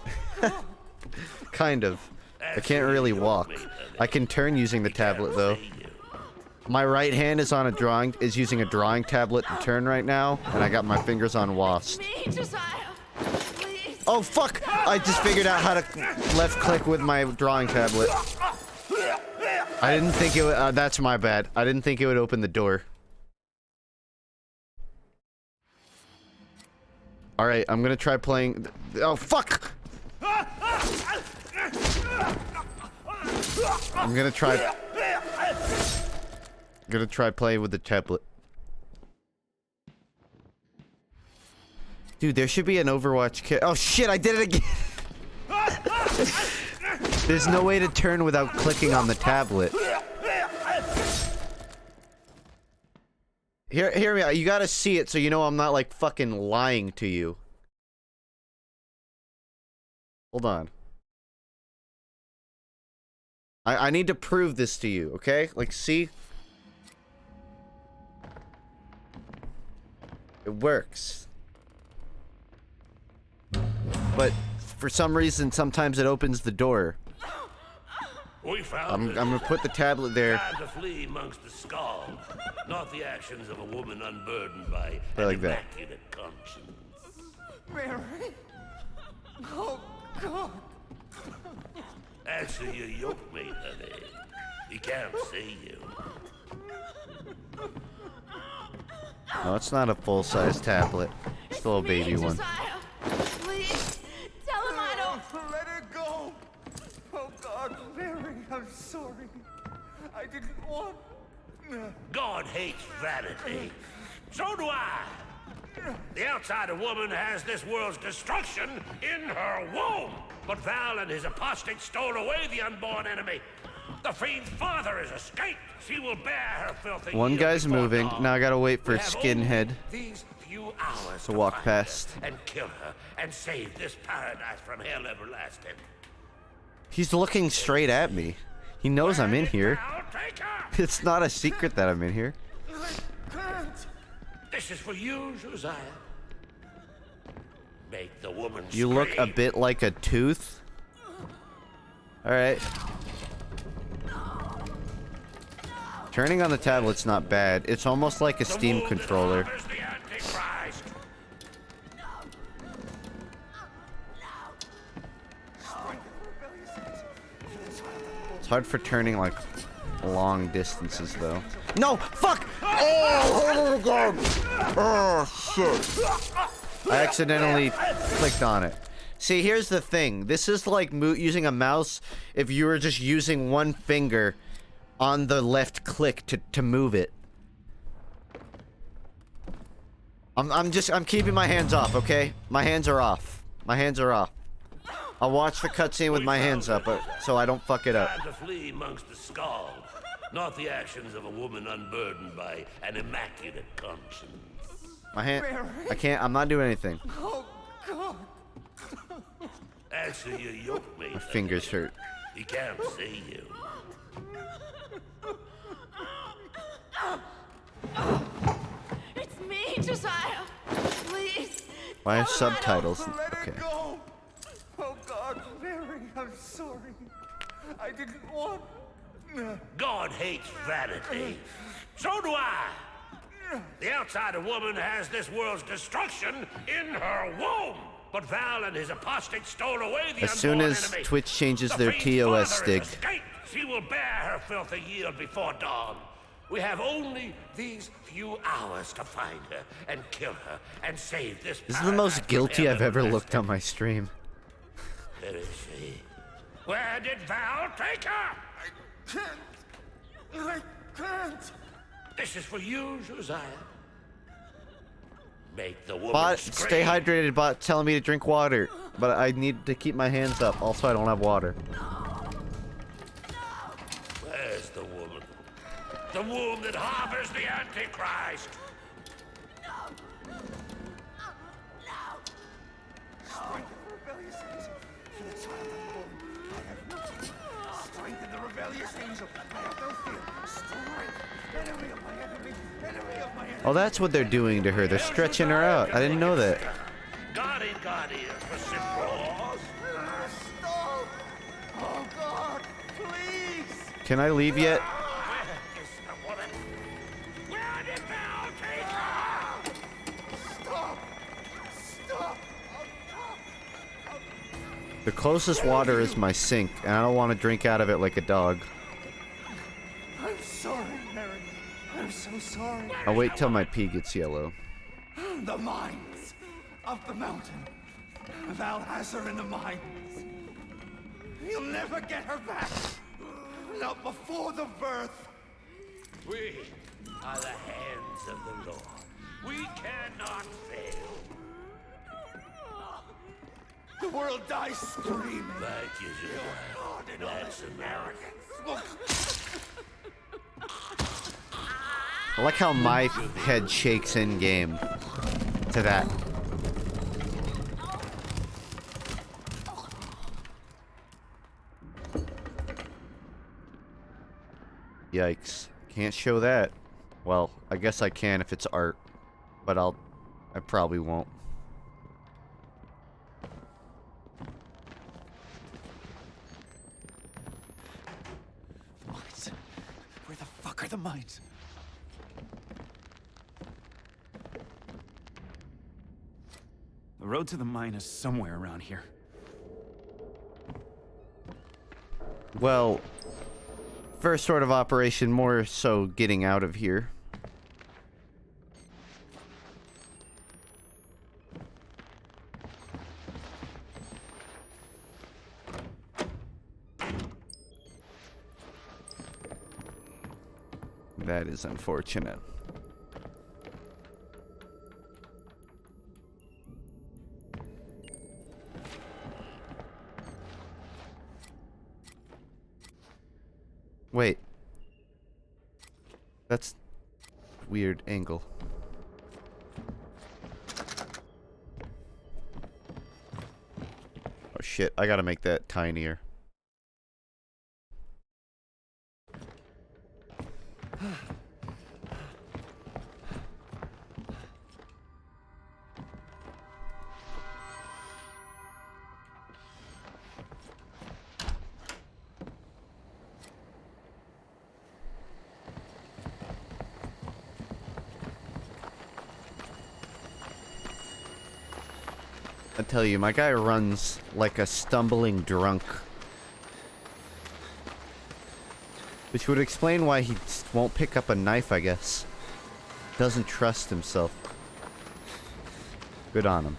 Kind of. I can't really walk. I can turn using the tablet though. My right hand is using a drawing tablet to turn right now, and I got my fingers on WASD. Oh fuck! I just figured out how to left click with my drawing tablet. I didn't think it would, that's my bad. I didn't think it would open the door. Alright, I'm gonna try playing... Oh fuck! I'm gonna try... Gonna try playing with the tablet. Dude, there should be an Overwatch kit. Oh shit, I did it again! There's no way to turn without clicking on the tablet. Hear me out. You gotta see it so you know I'm not like fucking lying to you. Hold on. I need to prove this to you, okay? Like, see? It works. But for some reason, sometimes it opens the door. We found I'm gonna put the tablet there. Time to flee amongst the skulls, not the actions of a woman unburdened by Play like an that. immaculate conscience. Mary. Oh, God. Answer your yoke mate, honey. He can't see you. No, it's not a full-size tablet. It's a little baby one. Please, tell him I don't. Let her go. Oh, God, Mary, I'm sorry. I didn't want... God hates vanity. So do I. The outsider woman has this world's destruction in her womb. But Val and his apostate stole away the unborn enemy. The fiend's father has escaped. She will bear her filthy One yield guy's before moving. dawn. Now I gotta wait for We have Skinhead only these few hours to walk find past. her and kill her and save this paradise from hell everlasting. He's looking straight at me. He knows I'm in here. It's not a secret that I'm in here. This is for you, Josiah. Make the woman You look a scream. bit like a tooth. Alright. Turning on the tablet's not bad. It's almost like a Steam controller. It's hard for turning like long distances though. No! Fuck! Oh god! Oh shit! I accidentally clicked on it. See, here's the thing. This is like using a mouse if you were just using one finger on the left click to move it. I'm keeping my hands off, okay? My hands are off. My hands are off. I'll watch the cutscene with my hands up, so I don't fuck it up. Time to flee amongst the skulls, not the actions of a woman unburdened by an immaculate conscience. My hand. I can't. I'm not doing anything. Oh, God. Answer your yoke mate. My fingers hurt. He can't see you. It's me, Josiah. Please. Why are subtitles? Let her Okay. go. Oh, God, Mary, I'm sorry. I didn't want... God hates vanity. So do I. The outsider woman has this world's destruction in her womb. But Val and his apostate stole away the As soon unborn as enemy. Twitch changes The their fiend's TOS father stick, has escaped. She will bear her filthy yield before dawn. We have only these few hours to find her and kill her and save this. this is the most paradise guilty from I've ever hell looked on my stream. Where is she? Where did Val take her? I can't. This is for you, Josiah. Make the woman Bot, scream. stay hydrated. Bot telling me to drink water, but I need to keep my hands up. Also, I don't have water. Where's the woman? The womb that harbors the Antichrist. Strengthen the rebellious angel. For the child unborn, I have no fear. Strengthen the rebellious angel. I have no fear. Strength. Enemy of my enemy. Enemy of my enemy. Oh, that's what they're doing to her. They're stretching her out. I didn't know that. God ain't got ears for simple. Stop! Oh, God, please! Can I leave yet? Where is the woman? Where did Val take her? Stop! Stop! The closest water is my sink, and I don't want to drink out of it like a dog. I'm sorry, Mary. I'm so sorry. I'll wait till my pee gets yellow. The mines of the mountain. Val has her in the mines. You'll never get her back. Not before the birth. We are the hands of the Lord. We cannot fail. The world dies screaming. Thank you, sir. That's American. I like how my head shakes in game to that. Yikes. Can't show that. Well, I guess I can if it's art, but I probably won't. Mines. Where the fuck are the mines? The road to the mine is somewhere around here. Well, first sort of operation, more so getting out of here. That is unfortunate. Wait. That's weird angle. Oh shit, I gotta make that tinier. I tell you, my guy runs like a stumbling drunk. Which would explain why he won't pick up a knife, I guess. Doesn't trust himself. Good on him.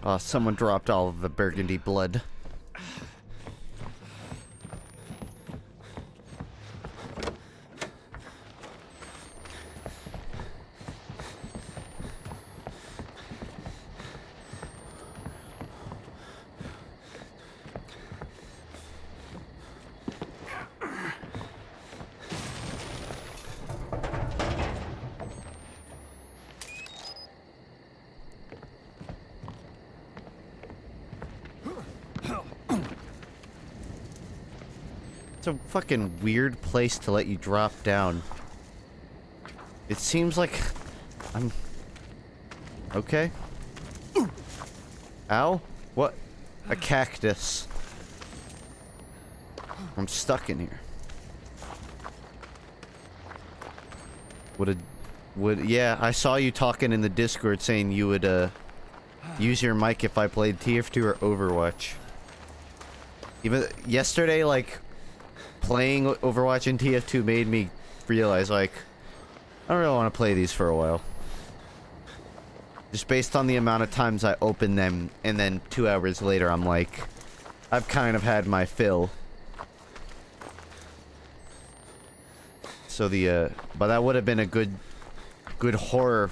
Oh, someone dropped all of the burgundy blood. It's a fucking weird place to let you drop down. It seems like I'm... Okay. Ow? What? A cactus. I'm stuck in here. Yeah, I saw you talking in the Discord saying you would, use your mic if I played TF2 or Overwatch. Even yesterday, like, playing Overwatch and TF2 made me realize, like, I don't really want to play these for a while. Just based on the amount of times I open them, and then 2 hours later, I'm like, I've kind of had my fill. So but that would have been a good horror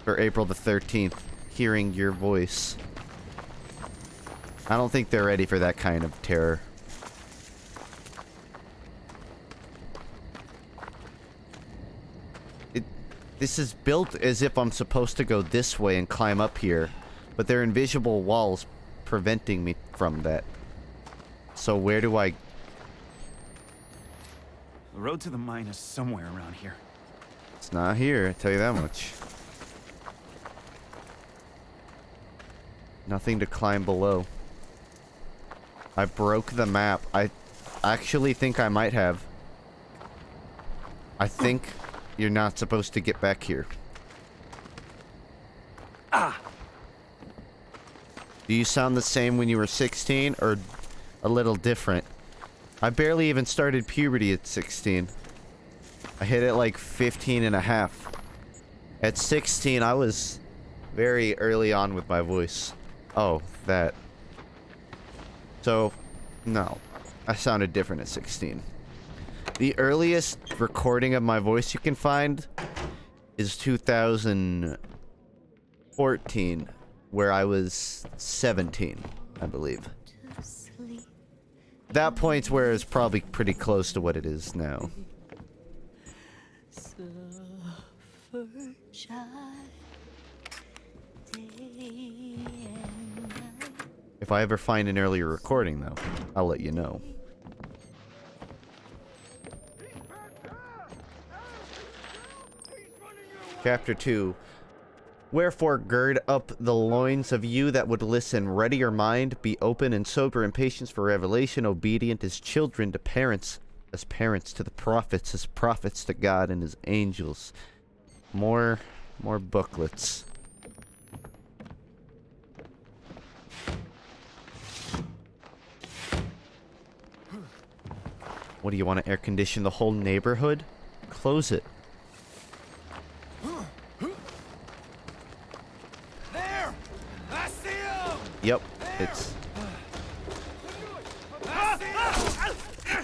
for April the 13th, hearing your voice. I don't think they're ready for that kind of terror. This is built as if I'm supposed to go this way and climb up here, but there are invisible walls preventing me from that. So where do I... The road to the mine is somewhere around here. It's not here, I tell you that much. Nothing to climb below. I broke the map. I actually think I might have. I think you're not supposed to get back here. Ah! Do you sound the same when you were 16 or a little different? I barely even started puberty at 16. I hit it like 15 and a half. At 16, I was very early on with my voice. Oh, that. So, no. I sounded different at 16. The earliest recording of my voice you can find is 2014, where I was 17, I believe. That point's where it's probably pretty close to what it is now. If I ever find an earlier recording, though, I'll let you know. Chapter 2. Wherefore gird up the loins of you that would listen, ready your mind, be open and sober in patience for revelation, obedient as children to parents, as parents to the prophets, as prophets to God and his angels. More booklets. What do you want to air condition the whole neighborhood? Close it. There! I see him! Yep, it's...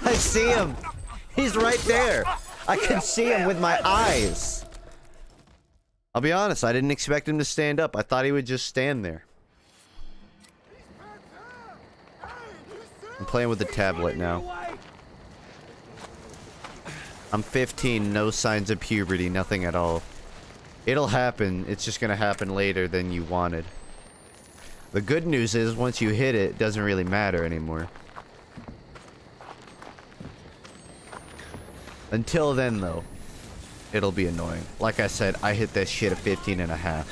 I see him! He's right there! I can see him with my eyes! I'll be honest, I didn't expect him to stand up. I thought he would just stand there. I'm playing with the tablet now. I'm 15, no signs of puberty, nothing at all. It'll happen, it's just gonna happen later than you wanted. The good news is, once you hit it, it doesn't really matter anymore. Until then, though, it'll be annoying. Like I said, I hit that shit at 15 and a half.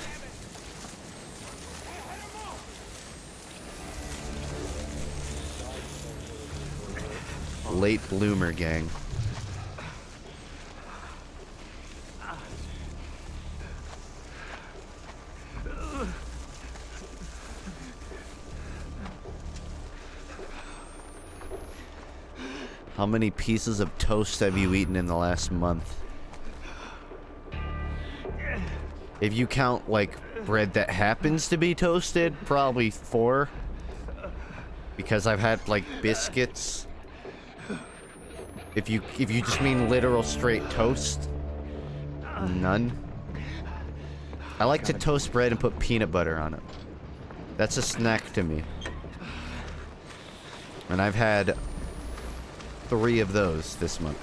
Late bloomer gang. How many pieces of toast have you eaten in the last month? If you count, like, bread that happens to be toasted, probably 4. Because I've had, like, biscuits. If you just mean literal straight toast, none. I like to toast bread and put peanut butter on it. That's a snack to me. And I've had 3 of those this month.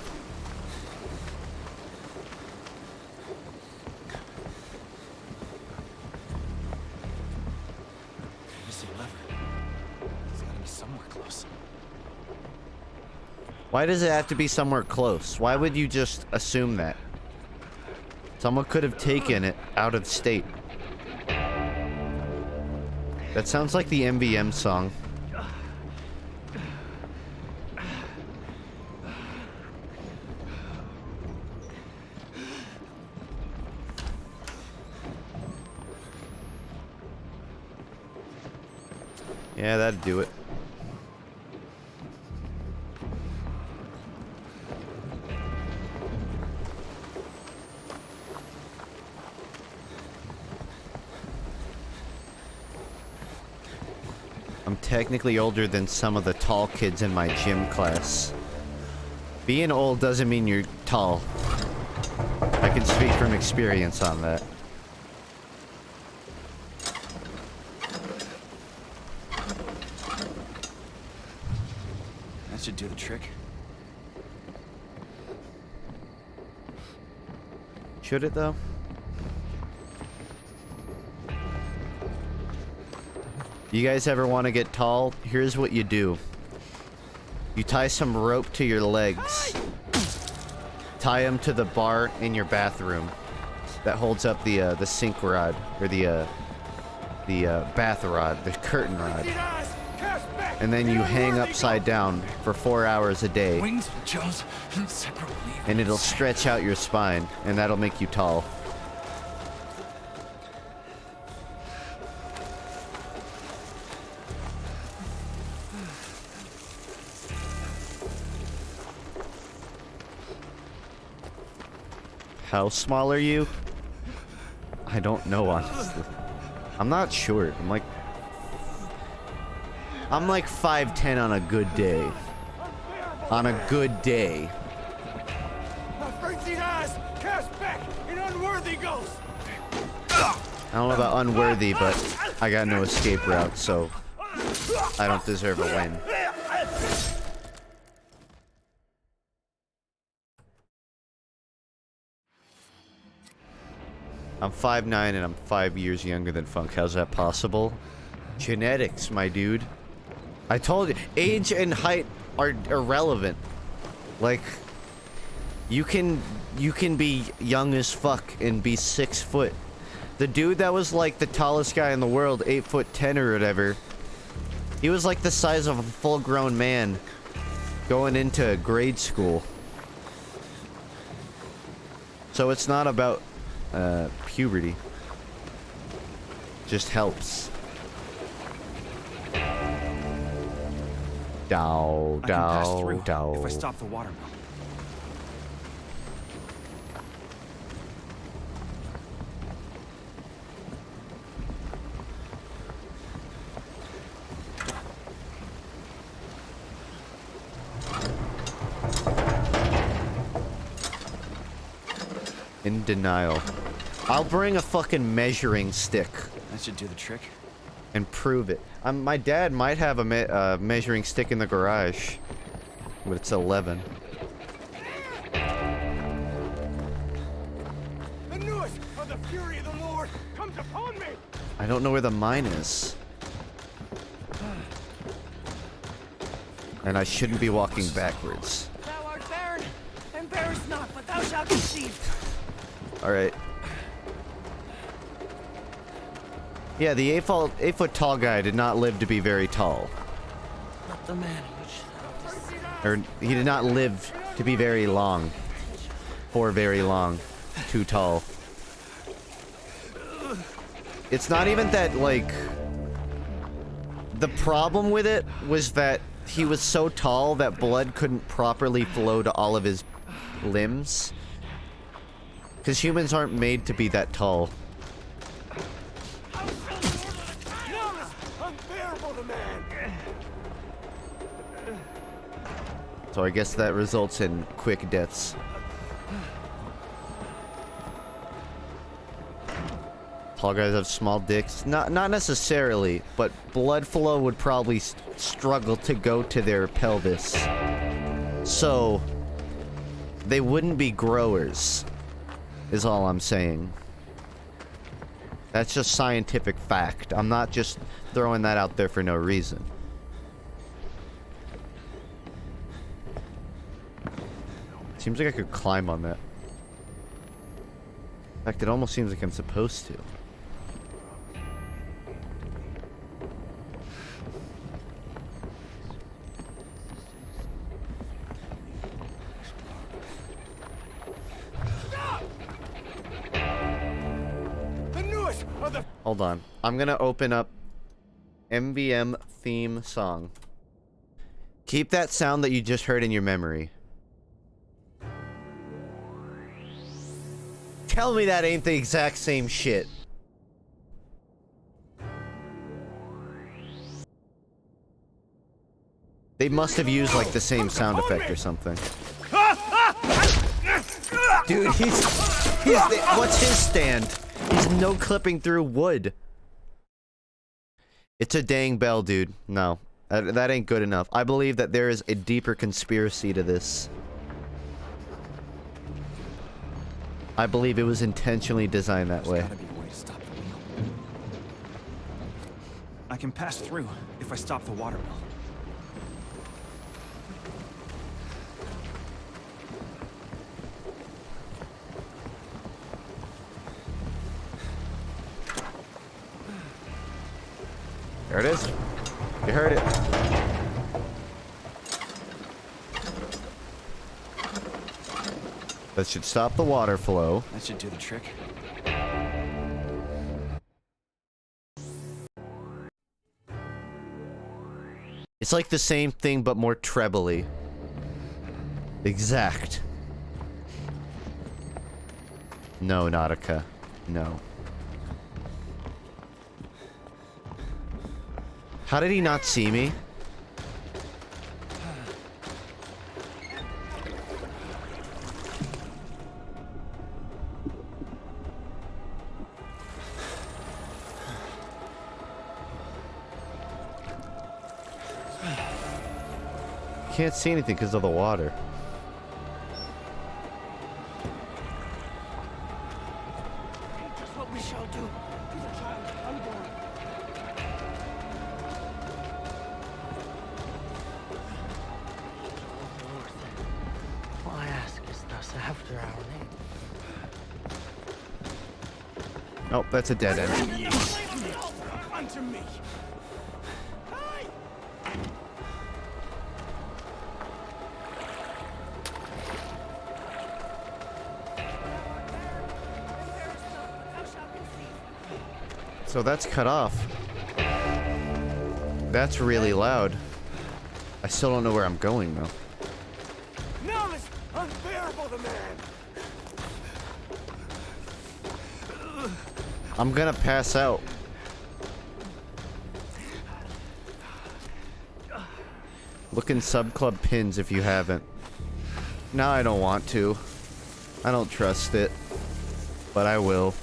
Missing lever. It's gotta be somewhere close. Why does it have to be somewhere close? Why would you just assume that? Someone could have taken it out of state. That sounds like the MVM song. Yeah, that'd do it. I'm technically older than some of the tall kids in my gym class. Being old doesn't mean you're tall. I can speak from experience on that. That should do the trick. Should it, though? You guys ever want to get tall? Here's what you do. You tie some rope to your legs. Tie them to the bar in your bathroom that holds up the sink rod, or the bath rod, the curtain rod. And then you hang upside down for 4 hours a day. And it'll stretch out your spine, and that'll make you tall. How small are you? I don't know, honestly. I'm not short. I'm like 5'10" on a good day. On a good day. My frenzied eyes cast back in unworthy ghosts. I don't know about unworthy, but I got no escape route, so I don't deserve a win. I'm 5'9" and I'm 5 years younger than FUNKe. How's that possible? Genetics, my dude. I told you, age and height are irrelevant. Like, you can be young as fuck and be 6 foot. The dude that was like the tallest guy in the world, 8'10" or whatever, he was like the size of a full-grown man going into grade school. So it's not about puberty. Just helps. Dow, I can pass dow, through dow. if I stop the watermill. In denial. I'll bring a fucking measuring stick. That should do the trick. And prove it. My dad might have a measuring stick in the garage. But it's 11. The noise of the fury of the Lord comes upon me. I don't know where the mine is. And I shouldn't be walking backwards. Thou art barren, and bearest not, but thou shalt conceive. Alright. Yeah, the 8-foot tall guy did not live to be very tall. Not the man which Or, he did not live to be very long. For very long. Too tall. It's not even that, like... The problem with it was that he was so tall that blood couldn't properly flow to all of his limbs. Because humans aren't made to be that tall. So I guess that results in quick deaths. Tall guys have small dicks. Not necessarily, but blood flow would probably struggle to go to their pelvis. So, they wouldn't be growers, is all I'm saying. That's just scientific fact. I'm not just throwing that out there for no reason. Seems like I could climb on that. In fact, it almost seems like I'm supposed to. Hold on. I'm gonna open up MVM theme song. Keep that sound that you just heard in your memory. Tell me that ain't the exact same shit. They must have used like the same sound effect or something. Dude, what's his stand? He's no clipping through wood. It's a dang bell, dude. No, that ain't good enough. I believe that there is a deeper conspiracy to this. I believe it was intentionally designed that way. There's gotta be a way to stop the wheel. I can pass through if I stop the watermill. There it is. You heard it. That should stop the water flow. That should do the trick. It's like the same thing, but more trebly. Exact. No, Nautica. No. How did he not see me? Can't see anything because of the water. Just what we shall do. To the child unborn. Why ask us thus after our name? Oh, that's a dead end. Unto me. So that's cut off. That's really loud. I still don't know where I'm going, though. Now it's unbearable, the man. I'm gonna pass out. Look in sub-club pins if you haven't. Now I don't want to. I don't trust it. But I will.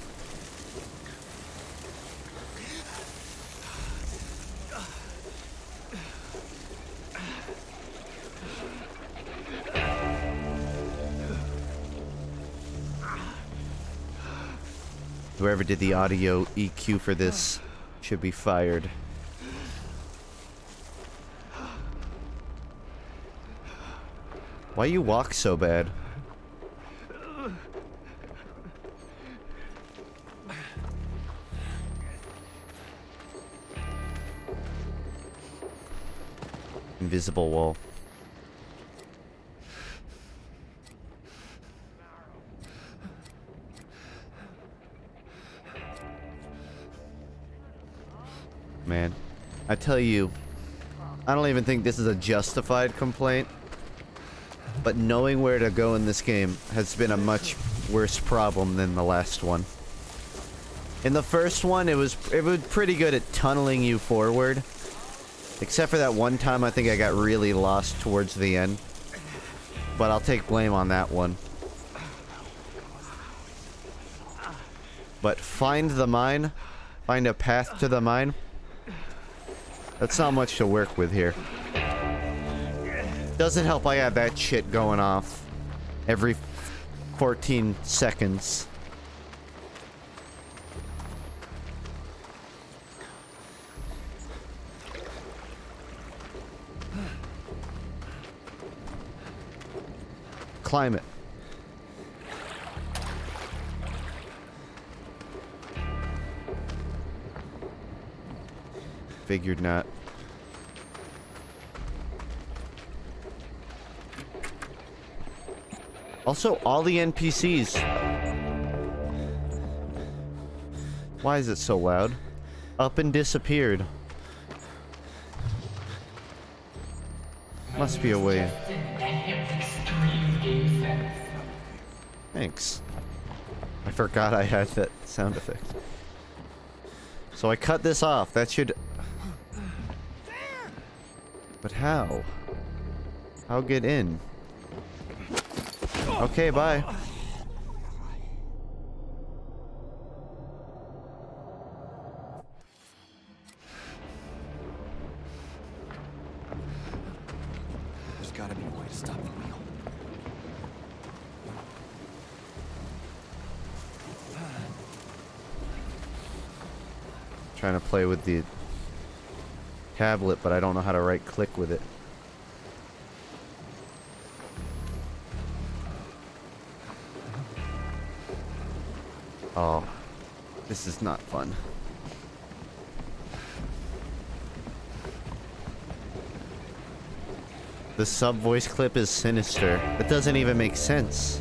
Whoever did the audio EQ for this should be fired. Why you walk so bad? Invisible wall. Man, I tell you, I don't even think this is a justified complaint, but knowing where to go in this game has been a much worse problem than the last one. In the first one, it was pretty good at tunneling you forward, except for that one time I think I got really lost towards the end, but I'll take blame on that one. But find the mine, find a path to the mine. That's not much to work with here. Doesn't help I have that shit going off every 14 seconds. Climb it. Figured not. Also, all the NPCs. Why is it so loud? Up and disappeared. Must be a way. Thanks. I forgot I had that sound effect. So I cut this off. That should... But how? How get in? Okay, bye. There's gotta be a way to stop the wheel. Trying to play with the tablet, but I don't know how to right click with it. Oh, this is not fun. The sub voice clip is sinister. That doesn't even make sense.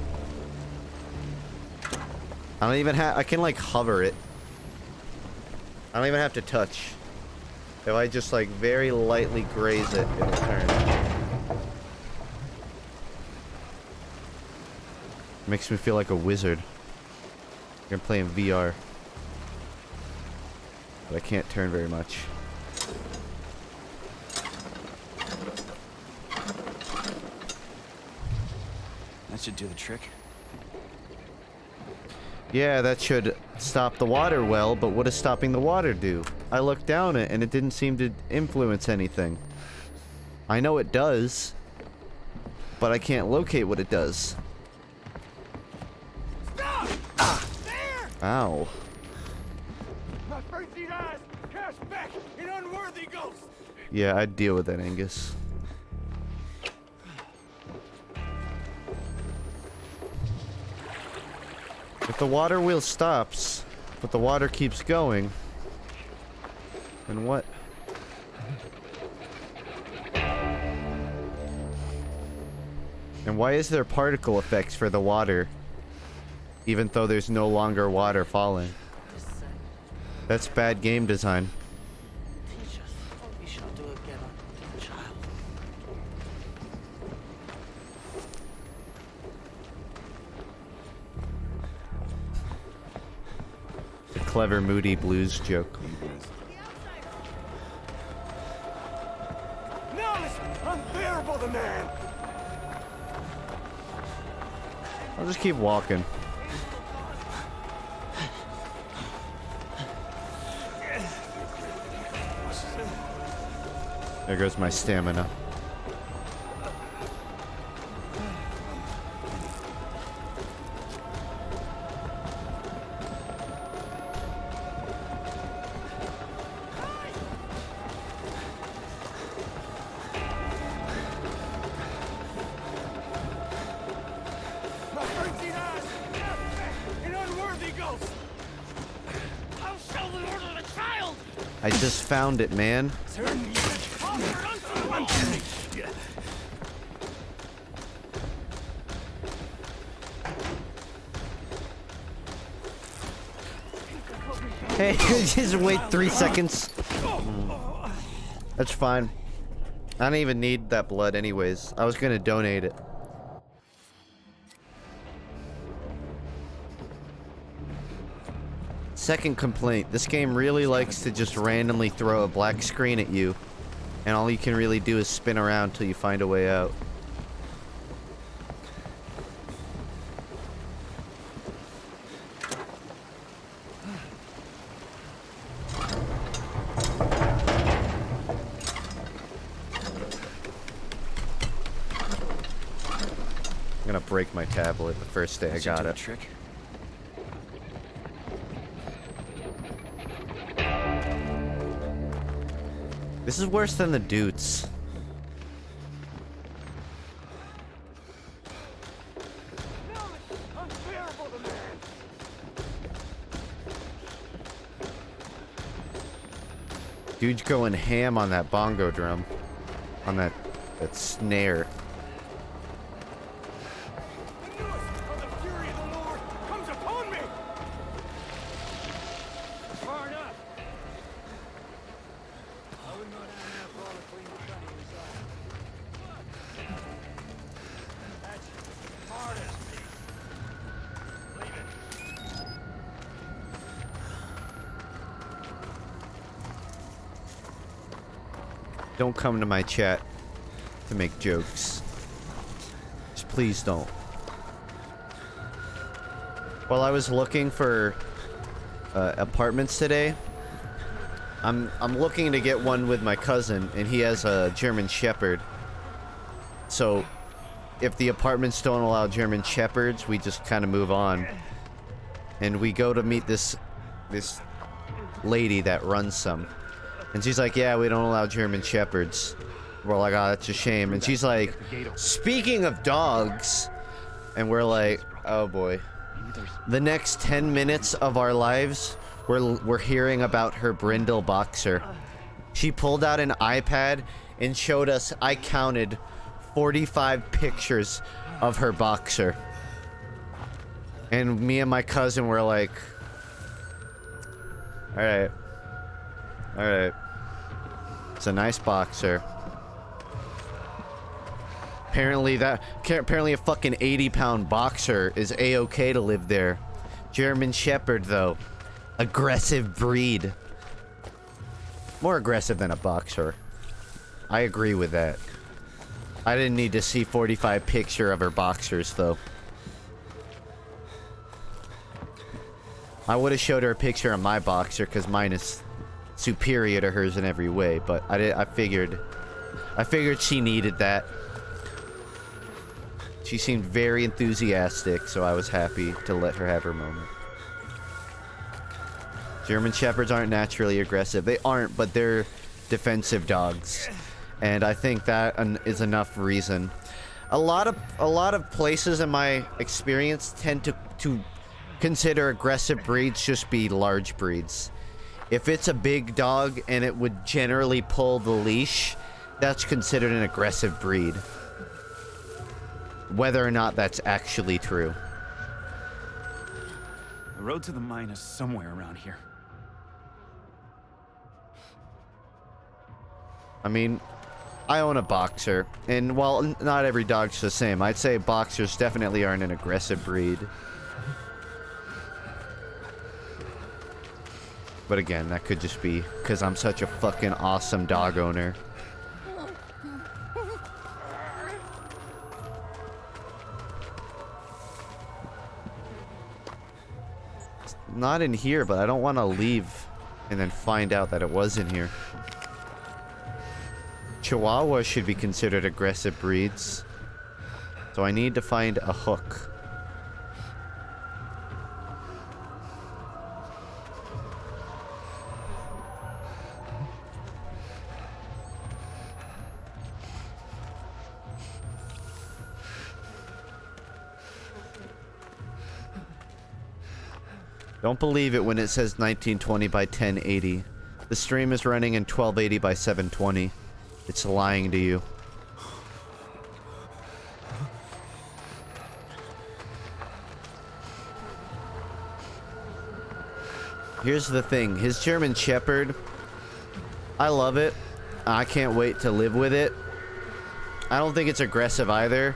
I don't even have, I can like hover it. I don't even have to touch. If I just like very lightly graze it, it'll turn. Makes me feel like a wizard. gonna play in VR. But I can't turn very much. That should do the trick. Yeah, that should stop the water well, but what does stopping the water do? I looked down it and it didn't seem to influence anything. I know it does, but I can't locate what it does. Stop! Ah! There! Ow. My frenzied eyes cast back an unworthy ghost! Yeah, I'd deal with that, Angus. If the water wheel stops, but the water keeps going, then what? And why is there particle effects for the water, even though there's no longer water falling? That's bad game design. Teach us what we shall do again, child. A clever Moody Blues joke. Now it's unbearable, the man! I'll just keep walking. There goes my stamina. My frenzied eyes cast back an unworthy ghost! How shall we order the child? I just found it, man. Turn me onward unto the wall! Hey, just wait 3 seconds. That's fine. I don't even need that blood anyways. I was gonna donate it. Second complaint. This game really likes to just randomly throw a black screen at you. And all you can really do is spin around till you find a way out. I'm gonna break my tablet the first day I got it. Trick. This is worse than the Dutes. Unbearable, the man! Dude's going ham on that bongo drum. On that snare. The newest of the fury of the Lord comes upon me! Far enough! I would not have enough for all the clean shiny inside. That's hard as me. Leave it. Don't come to my chat to make jokes. Just please don't. While I was looking for apartments today, I'm looking to get one with my cousin, and he has a German Shepherd. So, if the apartments don't allow German Shepherds, we just kind of move on, and we go to meet this lady that runs some. And she's like, yeah, we don't allow German Shepherds. We're like, oh, that's a shame. And she's like, speaking of dogs. And we're like, oh boy. The next 10 minutes of our lives, we're hearing about her brindle boxer. She pulled out an iPad and showed us, I counted 45 pictures of her boxer. And me and my cousin were like, alright. Alright. It's a nice boxer. Apparently a fucking 80-pound boxer is A-okay to live there. German Shepherd, though. Aggressive breed. More aggressive than a boxer. I agree with that. I didn't need to see 45 picture of her boxers, though. I would have showed her a picture of my boxer, because mine is superior to hers in every way, but I figured she needed that. She seemed very enthusiastic, so I was happy to let her have her moment. German Shepherds aren't naturally aggressive. They aren't, but they're defensive dogs. And I think that is enough reason. A lot of places in my experience tend to consider aggressive breeds just be large breeds. If it's a big dog and it would generally pull the leash, that's considered an aggressive breed. Whether or not that's actually true. The road to the mine is somewhere around here. I mean, I own a boxer, and while not every dog's the same, I'd say boxers definitely aren't an aggressive breed. But again, that could just be because I'm such a fucking awesome dog owner. It's not in here, but I don't want to leave and then find out that it was in here. Chihuahuas should be considered aggressive breeds. So I need to find a hook. Don't believe it when it says 1920 by 1080. The stream is running in 1280 by 720. It's lying to you. Here's the thing. His German Shepherd, I love it. I can't wait to live with it. I don't think it's aggressive either.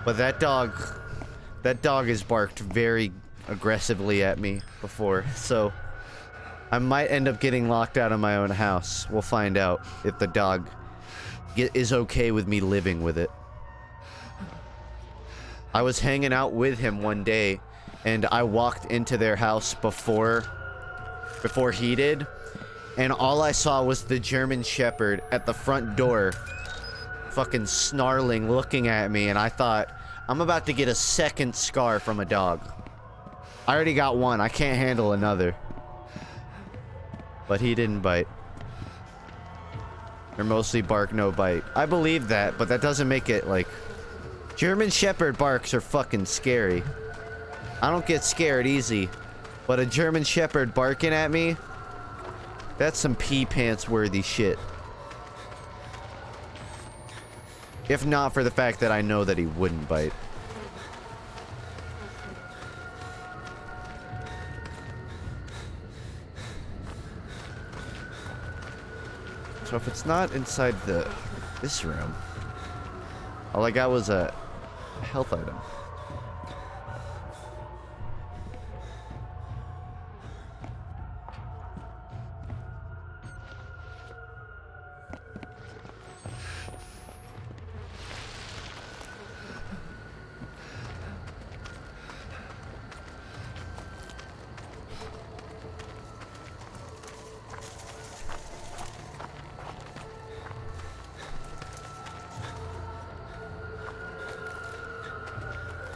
But that dog has barked very aggressively at me before. So I might end up getting locked out of my own house. We'll find out if the dog is okay with me living with it. I was hanging out with him one day, and I walked into their house before he did, and all I saw was the German Shepherd at the front door, fucking snarling, looking at me, and I thought, I'm about to get a second scar from a dog. I already got one. I can't handle another. But he didn't bite. Or mostly bark, no bite. I believe that, but that doesn't make it, like... German Shepherd barks are fucking scary. I don't get scared easy. But a German Shepherd barking at me? That's some pee pants worthy shit. If not for the fact that I know that he wouldn't bite. So if it's not inside this room, all I got was a health item.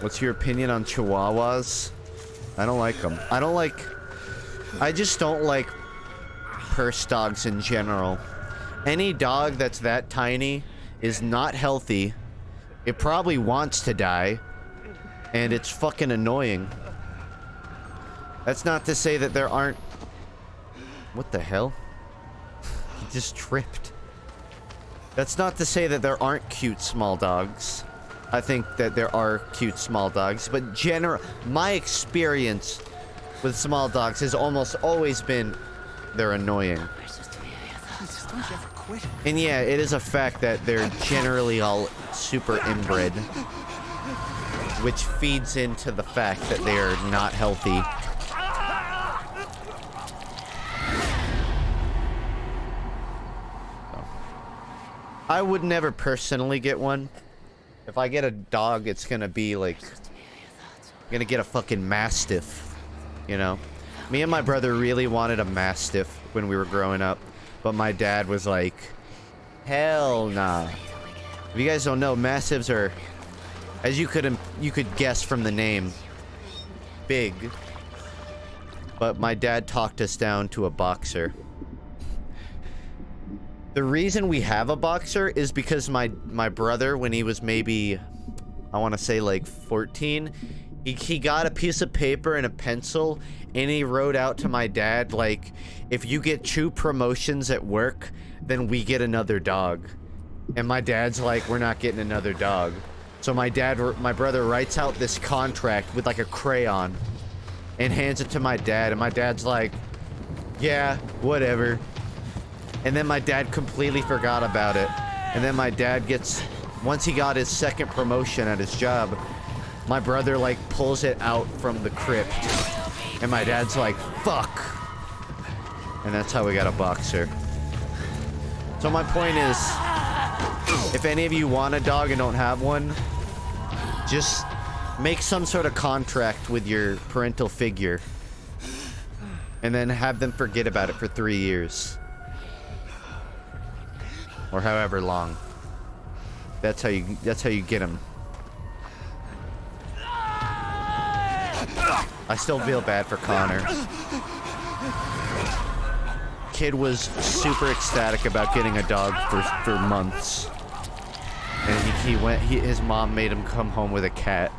What's your opinion on Chihuahuas? I don't like them. I just don't like purse dogs in general. Any dog that's that tiny is not healthy. It probably wants to die. And it's fucking annoying. That's not to say that there aren't... What the hell? He just tripped. That's not to say that there aren't cute small dogs. I think that there are cute small dogs, but my experience with small dogs has almost always been they're annoying. And yeah, it is a fact that they're generally all super inbred. which feeds into the fact that they are not healthy. I would never personally get one. If I get a dog, it's gonna be like... I'm gonna get a fucking Mastiff, you know? Me and my brother really wanted a Mastiff when we were growing up, but my dad was like, hell nah. If you guys don't know, Mastiffs are, as you could guess from the name, big. But my dad talked us down to a boxer. The reason we have a boxer is because my brother, when he was maybe, I want to say like 14, he got a piece of paper and a pencil, and he wrote out to my dad, like, if you get 2 promotions at work, then we get another dog. And my dad's like, we're not getting another dog. So my brother writes out this contract with like a crayon and hands it to my dad, and my dad's like, yeah, whatever. And then my dad completely forgot about it. And then my dad once he got his 2nd promotion at his job, my brother like pulls it out from the crypt. And my dad's like, fuck. And that's how we got a boxer. So my point is, if any of you want a dog and don't have one, just make some sort of contract with your parental figure. And then have them forget about it for 3 years. Or however long. That's how you get them. I still feel bad for Connor. Kid was super ecstatic about getting a dog for months. And his mom made him come home with a cat.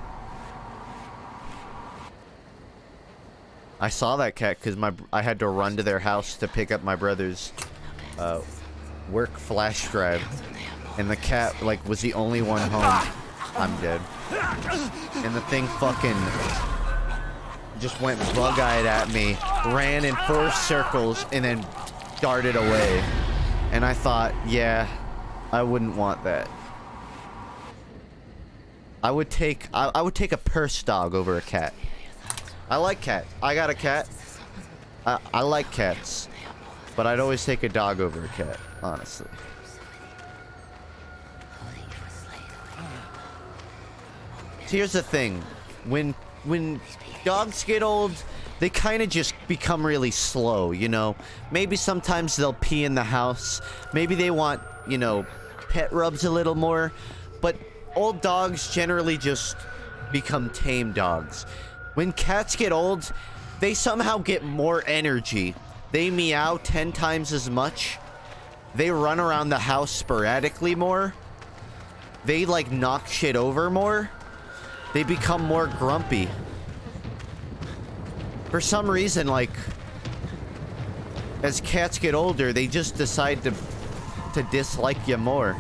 I saw that cat because I had to run to their house to pick up my brother's work flash drive, and the cat like was the only one home. I'm dead. And the thing fucking just went bug-eyed at me, ran in 4 circles, and then darted away. And I thought, yeah, I wouldn't want that. I would take a purse dog over a cat. I like cats. I got a cat. I like cats, but I'd always take a dog over a cat, honestly. So here's the thing. When dogs get old, they kind of just become really slow, you know? Maybe sometimes they'll pee in the house. Maybe they want, you know, pet rubs a little more. But old dogs generally just become tame dogs. When cats get old, they somehow get more energy. They meow 10 times as much. They run around the house sporadically more. They, like, knock shit over more. They become more grumpy. For some reason, like, as cats get older, they just decide to dislike you more.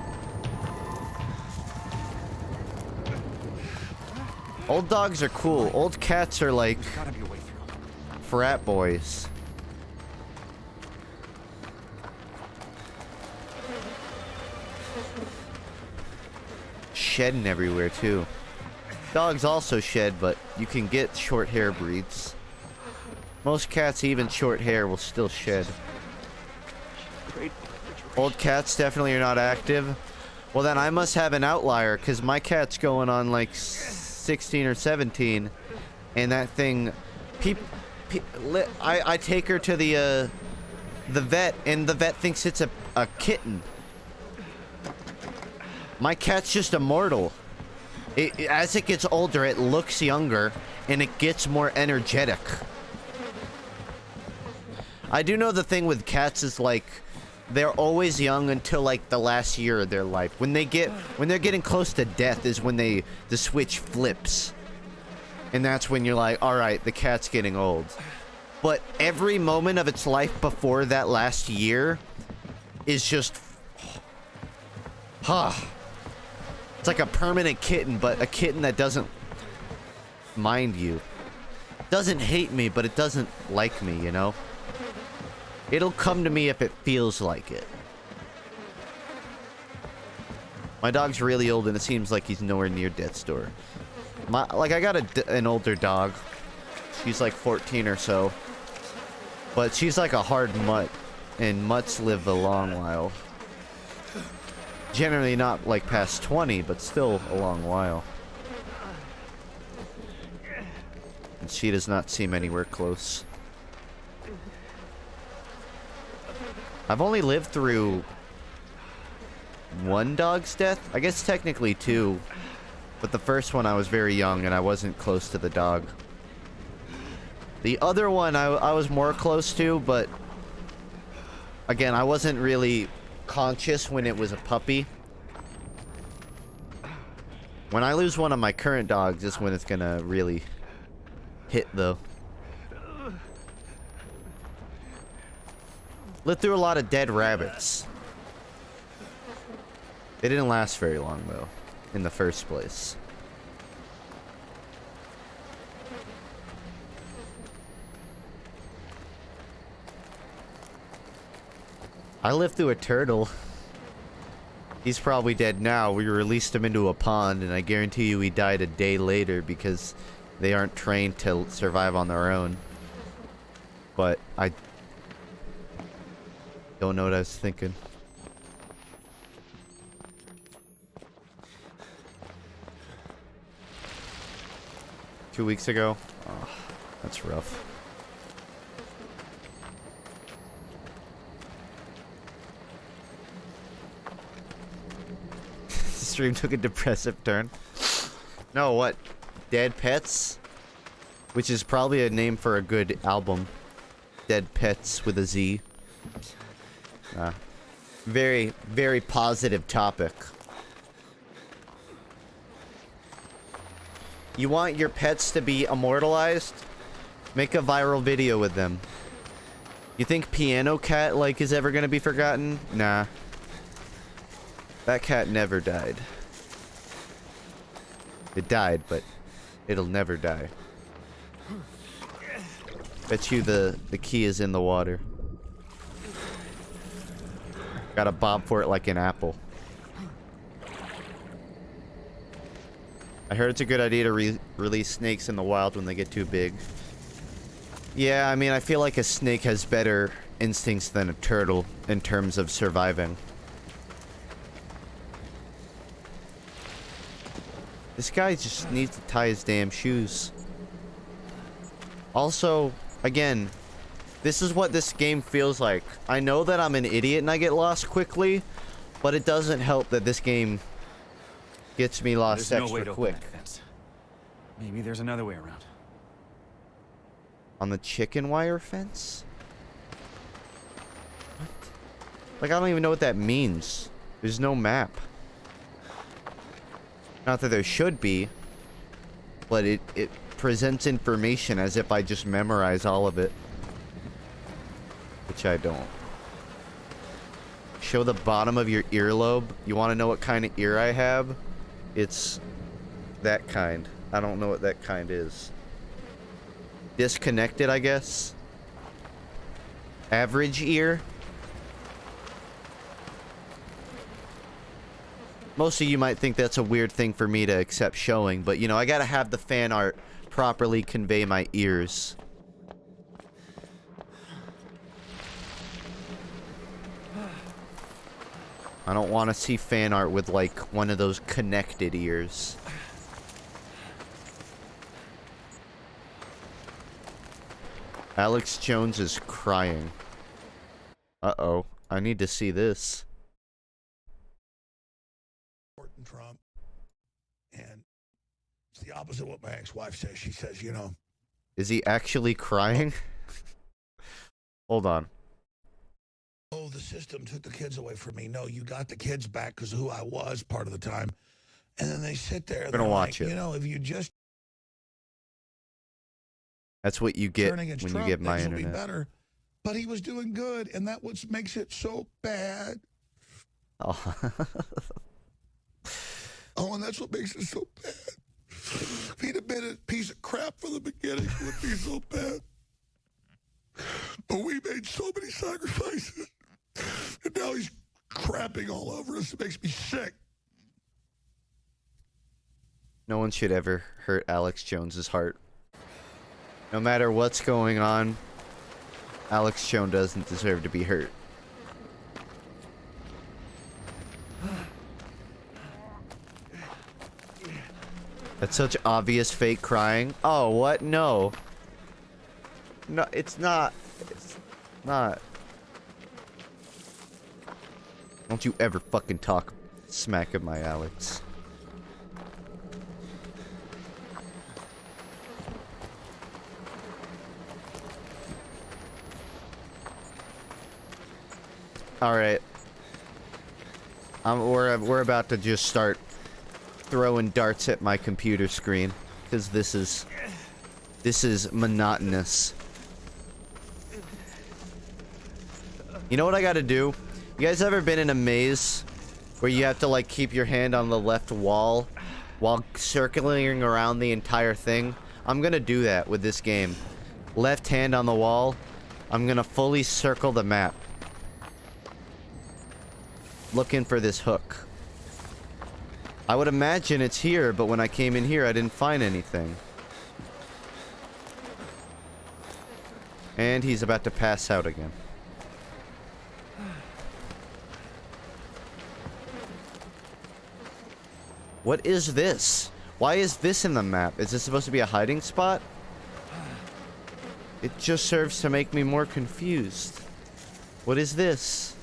Old dogs are cool. Old cats are like frat boys. Shedding everywhere too. Dogs also shed, but you can get short hair breeds. Most cats, even short hair, will still shed. Old cats definitely are not active. Well, then I must have an outlier, because my cat's going on like 16 or 17, and that thing, I take her to the vet, and the vet thinks it's a kitten. My cat's just immortal. As it gets older, it looks younger, and it gets more energetic. I do know the thing with cats is, like, they're always young until, like, the last year of their life. When they're getting close to death is when the switch flips. And that's when you're like, alright, the cat's getting old. But every moment of its life before that last year is just... It's like a permanent kitten, but a kitten that doesn't mind you. Doesn't hate me, but it doesn't like me, you know? It'll come to me if it feels like it. My dog's really old, and it seems like he's nowhere near death's door. I got an older dog. She's like 14 or so. But she's like a hard mutt. And mutts live a long while. Generally not like past 20, but still a long while. And she does not seem anywhere close. I've only lived through one dog's death. I guess technically two. But the first one I was very young and I wasn't close to the dog. The other one I was more close to, but again, I wasn't really conscious when it was a puppy. When I lose one of my current dogs is when it's gonna really hit, though. Lived through a lot of dead rabbits. They didn't last very long, though, in the first place. I lived through a turtle. He's probably dead now. We released him into a pond, and I guarantee you he died a day later because they aren't trained to survive on their own. But I don't know what I was thinking. Two weeks ago? Oh, that's rough. Stream took a depressive turn. No, what? Dead Pets? Which is probably a name for a good album. Dead Pets with a Z. Very, very positive topic. You want your pets to be immortalized? Make a viral video with them. You think Piano Cat, like, is ever gonna be forgotten? Nah. That cat never died. It died, but it'll never die. Bet you the key is in the water. Gotta bob for it like an apple. I heard it's a good idea to release snakes in the wild when they get too big. Yeah, I mean, I feel like a snake has better instincts than a turtle in terms of surviving. This guy just needs to tie his damn shoes. Also, again, this is what this game feels like. I know that I'm an idiot and I get lost quickly, but it doesn't help that this game gets me lost extra quick. Maybe there's another way around. On the chicken wire fence? What? Like, I don't even know what that means. There's no map. Not that there should be, but it presents information as if I just memorize all of it. Which I don't. Show the bottom of your earlobe. You want to know what kind of ear I have? It's that kind. I don't know what that kind is. Disconnected, I guess. Average ear. Most of you might think that's a weird thing for me to accept showing, but you know, I gotta have the fan art properly convey my ears. I don't want to see fan art with like one of those connected ears. Alex Jones is crying. Uh-oh. I need to see this. Trump, and it's the opposite of what my ex-wife says. She says, you know, is he actually crying? Hold on. Oh, the system took the kids away from me. No, you got the kids back because of who I was part of the time. And then they sit there. We're gonna watch it. You know, if you just that's what you get when Trump, you get my things will internet. be better. But he was doing good, and that what makes it so bad. Oh. Oh, and that's what makes it so bad. If he'd have been a piece of crap from the beginning, it would be so bad. But we made so many sacrifices, and now he's crapping all over us. It makes me sick. No one should ever hurt Alex Jones's heart. No matter what's going on, Alex Jones doesn't deserve to be hurt. That's such obvious fake crying. Oh, what? No. No, it's not. It's not. Don't you ever fucking talk smack of my Alex. Alright. We're about to just start throwing darts at my computer screen. Because this is monotonous. You know what I gotta do? You guys ever been in a maze where you have to like keep your hand on the left wall while circling around the entire thing? I'm gonna do that with this game. Left hand on the wall. I'm gonna fully circle the map. Looking for this hook. I would imagine it's here, but when I came in here, I didn't find anything. And he's about to pass out again. What is this? Why is this in the map? Is this supposed to be a hiding spot? It just serves to make me more confused. What is this?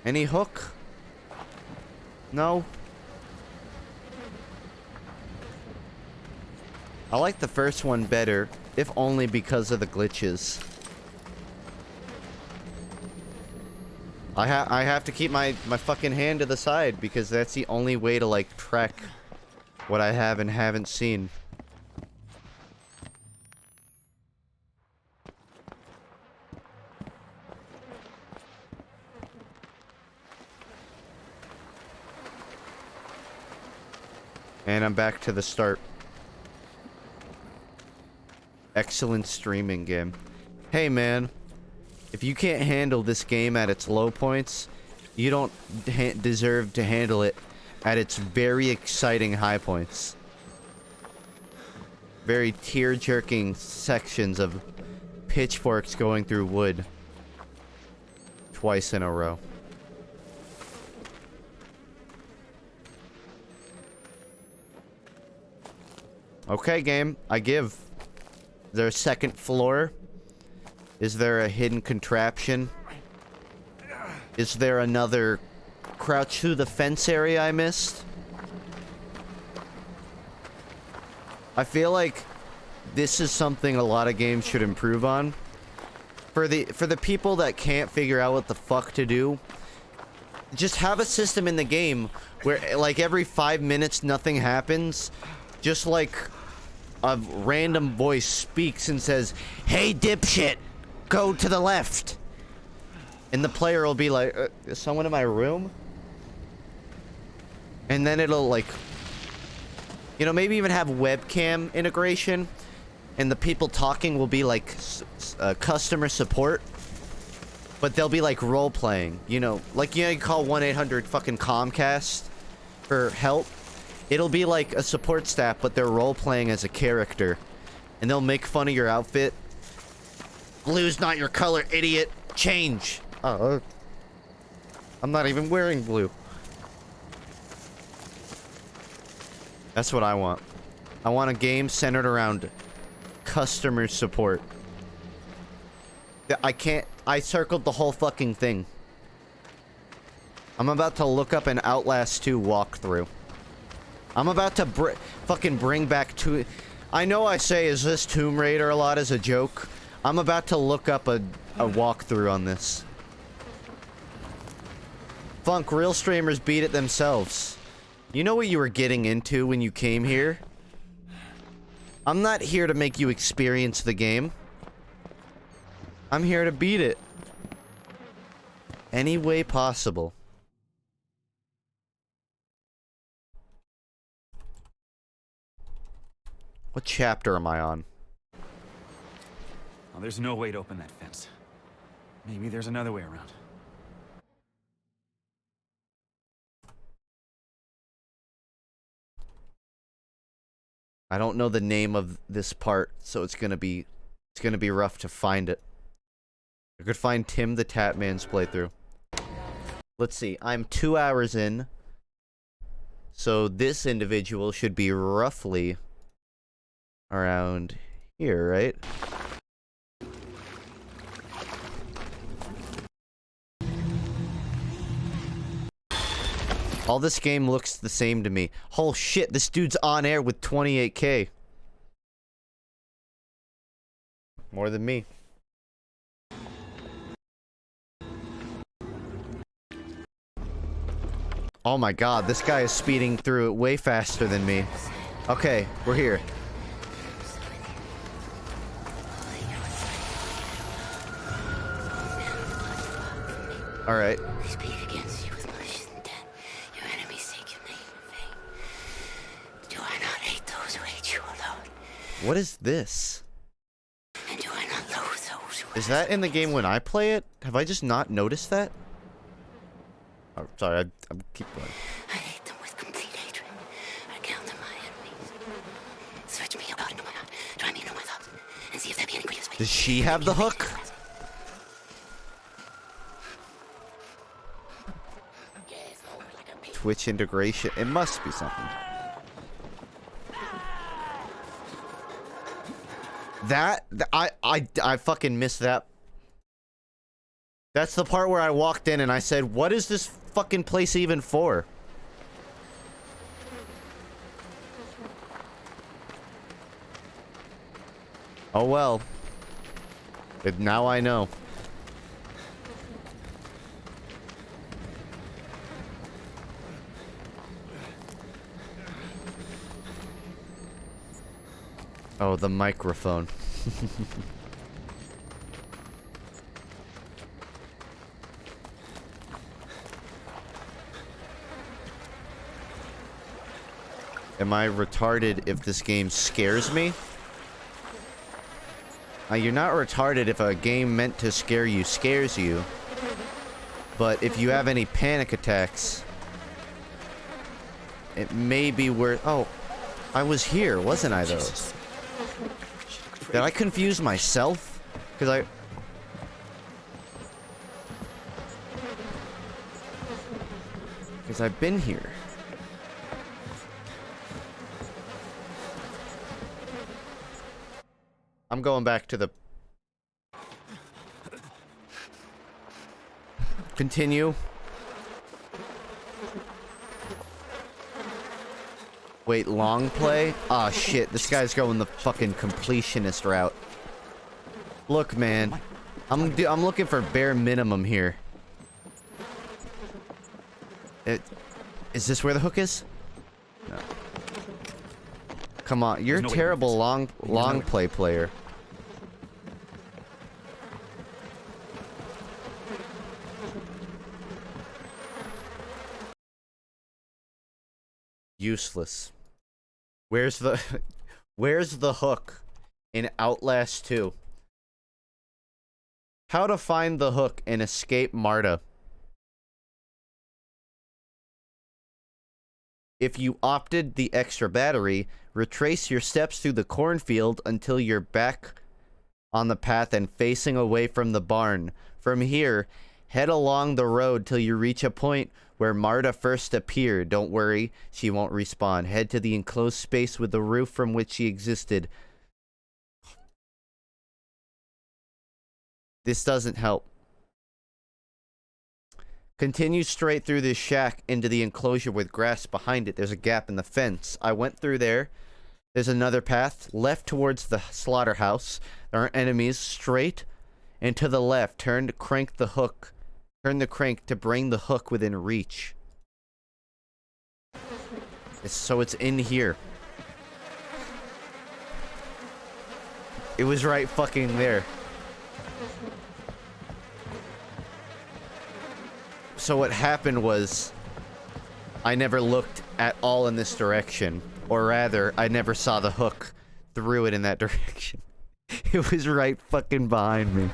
Any hook? No? I like the first one better, if only because of the glitches. I have to keep my fucking hand to the side because that's the only way to like track what I have and haven't seen. And I'm back to the start. Excellent streaming game. Hey man, if you can't handle this game at its low points, you don't deserve to handle it at its very exciting high points. Very tear-jerking sections of pitchforks going through wood. Twice in a row. Okay, game. I give. Is there a second floor? Is there a hidden contraption? Is there another crouch through the fence area I missed? I feel like this is something a lot of games should improve on. For the people that can't figure out what the fuck to do, just have a system in the game where like every 5 minutes nothing happens. Just like a random voice speaks and says, "Hey dipshit, go to the left." And the player will be like, "Is someone in my room?" And then it'll like, you know, maybe even have webcam integration. And the people talking will be like customer support. But they'll be like role-playing, you know. Like, you know, you call 1-800 fucking Comcast for help. It'll be like a support staff, but they're role-playing as a character. And they'll make fun of your outfit. "Blue's not your color, idiot. Change." Oh. I'm not even wearing blue. That's what I want. I want a game centered around customer support. I circled the whole fucking thing. I'm about to look up an Outlast 2 walkthrough. I'm about to fucking bring back I know I say, "Is this Tomb Raider?" a lot as a joke. I'm about to look up a walkthrough on this. Funk, real streamers beat it themselves. You know what you were getting into when you came here? I'm not here to make you experience the game. I'm here to beat it. Any way possible. What chapter am I on? Oh, there's no way to open that fence. Maybe there's another way around. I don't know the name of this part, so it's gonna be rough to find it. I could find Tim the Tatman's playthrough. Let's see, I'm 2 hours in. So this individual should be roughly around here, right? All this game looks the same to me. Oh shit, this dude's on air with 28K. More than me. Oh my god, this guy is speeding through it way faster than me. Okay, we're here. Alright. We speak against you with malicious intent. Your enemies take your name in vain. Do I not hate those who hate you alone? What is this? And do I not loathe those who Is that in the game when I play it? Have I just not noticed that? Oh, sorry, I'm keep going. I hate them with complete hatred. I count them my enemies. Search me, O God, into my heart. Try me into my thoughts. And see if there be any grievous way. Does she have the hook? Twitch integration. It must be something. I fucking missed that. That's the part where I walked in and I said, what is this fucking place even for? Oh well. Now I know. Oh, the microphone. Am I retarded if this game scares me? You're not retarded if a game meant to scare you scares you. But if you have any panic attacks, it may be worth... Oh, I was here, wasn't I, though? Did I confuse myself? Because I've been here. I'm going back to the... Continue. Wait, long play? Ah, shit. This guy's going the fucking completionist route. Look, man. I'm looking for bare minimum here. Is this where the hook is? No. Come on, you're a terrible long play player. Useless. Where's the hook in Outlast 2? How to find the hook and escape Marta. If you opted the extra battery, retrace your steps through the cornfield until you're back on the path and facing away from the barn. From here, head along the road till you reach a point where Marta first appeared. Don't worry, she won't respawn. Head to the enclosed space with the roof from which she existed. This doesn't help. Continue straight through this shack into the enclosure with grass behind it. There's a gap in the fence. I went through there. There's another path. Left towards the slaughterhouse. There are enemies. Straight and to the left. Turn to crank the hook. Turn the crank to bring the hook within reach. So it's in here. It was right fucking there. So what happened was, I never looked at all in this direction. Or rather, I never saw the hook, threw it in that direction. It was right fucking behind me.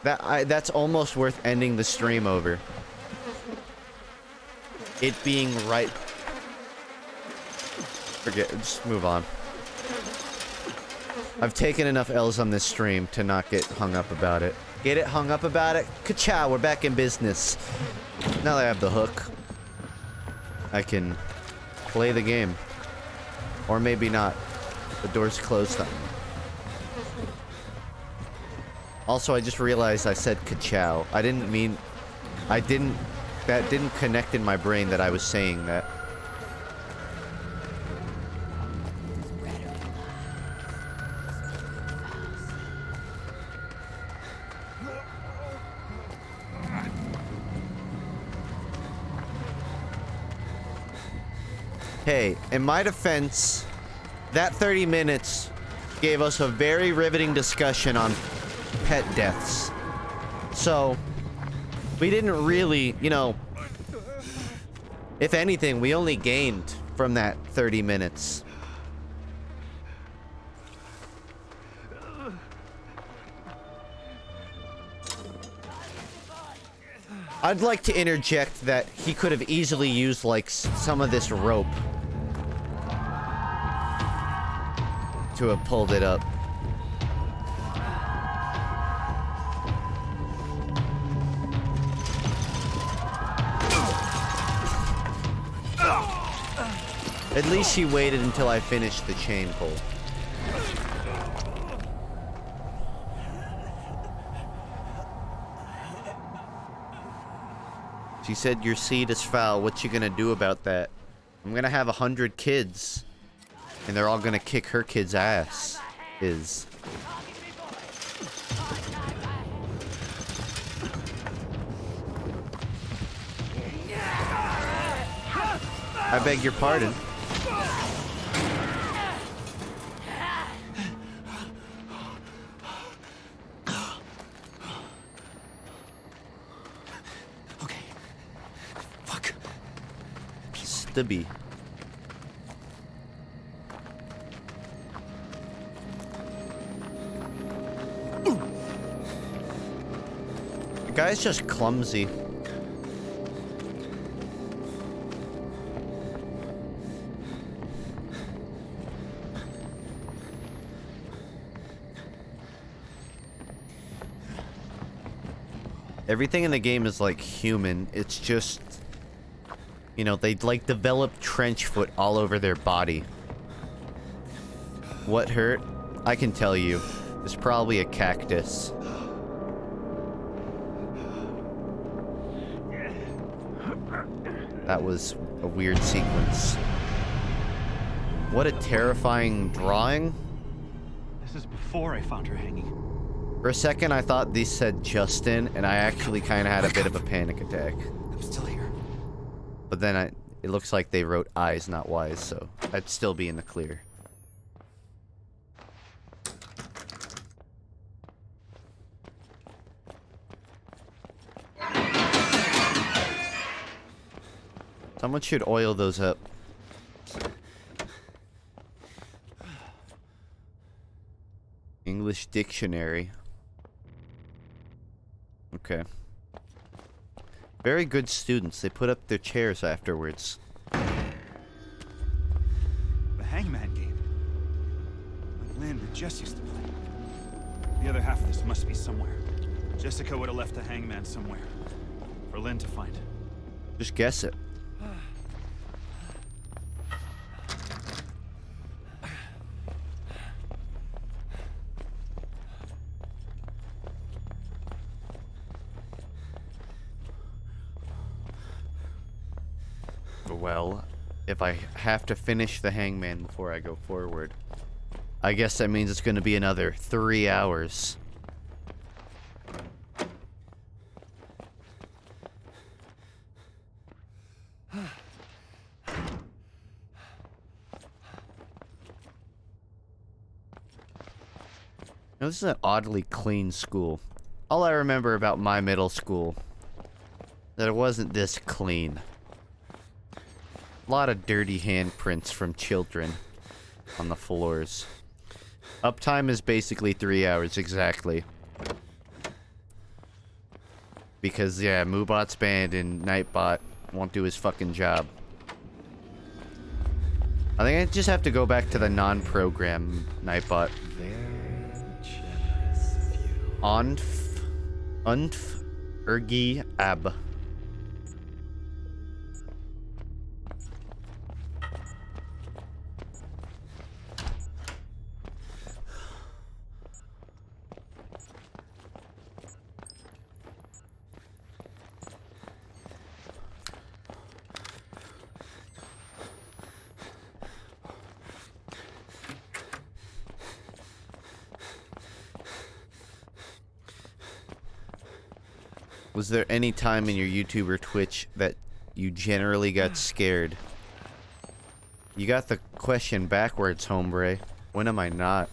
That's almost worth ending the stream over. It being right... Forget it. Just move on. I've taken enough L's on this stream to not get hung up about it. Get it? Hung up about it? Ka-chow, we're back in business. Now that I have the hook, I can play the game. Or maybe not. The door's closed on me. Also, I just realized I said ka-chow. I didn't mean... that didn't connect in my brain that I was saying that. Hey, in my defense, that 30 minutes gave us a very riveting discussion on pet deaths. So, we didn't really, you know, if anything, we only gained from that 30 minutes. I'd like to interject that he could have easily used, like, some of this rope to have pulled it up. At least he waited until I finished the chain pull. She said, your seed is foul. What you gonna do about that? I'm gonna have 100 kids. And they're all gonna kick her kid's ass. I beg your pardon. Okay. Fuck. Stubby. The guy's just clumsy. Everything in the game is like human. It's just, you know, they like develop trench foot all over their body. What hurt? I can tell you. It's probably a cactus. That was a weird sequence. What a terrifying drawing. This is before I found her hanging. For a second, I thought these said Justin, and I actually kind of had a bit of a panic attack. I'm still here. But then it looks like they wrote eyes, not wise, so I'd still be in the clear. Someone should oil those up. English dictionary. Okay. Very good students. They put up their chairs afterwards. The Hangman game. Like Lynn and Jess used to play. The other half of this must be somewhere. Jessica would have left the Hangman somewhere. For Lynn to find. Just guess it. Well, if I have to finish the Hangman before I go forward, I guess that means it's going to be another 3 hours. Now, this is an oddly clean school. All I remember about my middle school, that it wasn't this clean. A lot of dirty handprints from children on the floors. Uptime is basically 3 hours exactly. Because, yeah, Moobot's banned and Nightbot won't do his fucking job. I think I just have to go back to the non-program Nightbot. Unf Ergi Ab. Was there any time in your YouTube or Twitch that you generally got scared? You got the question backwards, hombre. When am I not?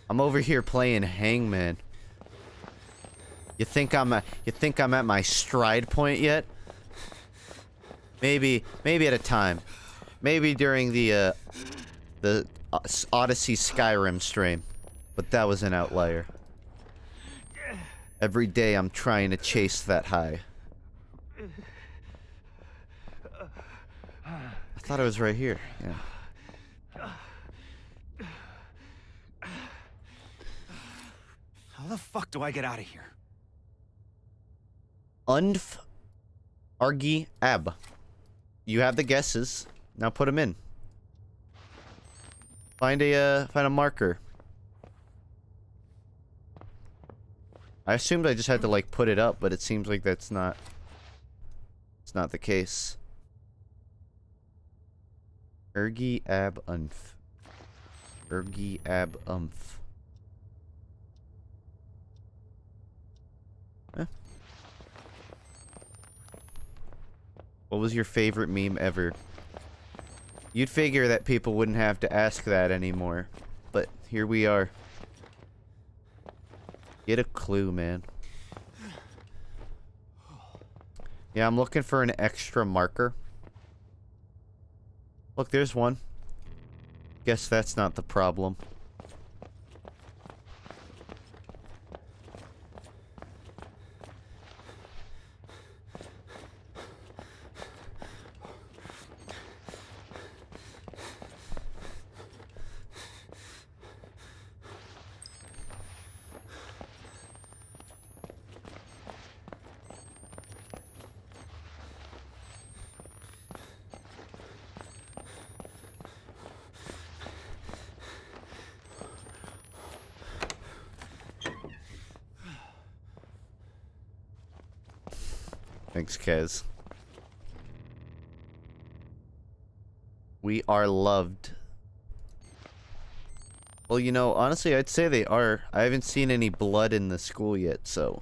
I'm over here playing Hangman. You think I'm at my stride point yet? Maybe at a time. Maybe during the Odyssey Skyrim stream. But that was an outlier. Every day I'm trying to chase that high. I thought it was right here. Yeah. How the fuck do I get out of here? Unf Argi Ab. You have the guesses. Now put them in. Find a marker. I assumed I just had to like put it up, but it seems like it's not the case. Ergi Ab Unf. Ergi Ab Umph. Eh. What was your favorite meme ever? You'd figure that people wouldn't have to ask that anymore, but here we are. Get a clue, man. Yeah, I'm looking for an extra marker. Look, there's one. Guess that's not the problem. Thanks, Kez. We are loved. Well, you know, honestly, I'd say they are. I haven't seen any blood in the school yet, so...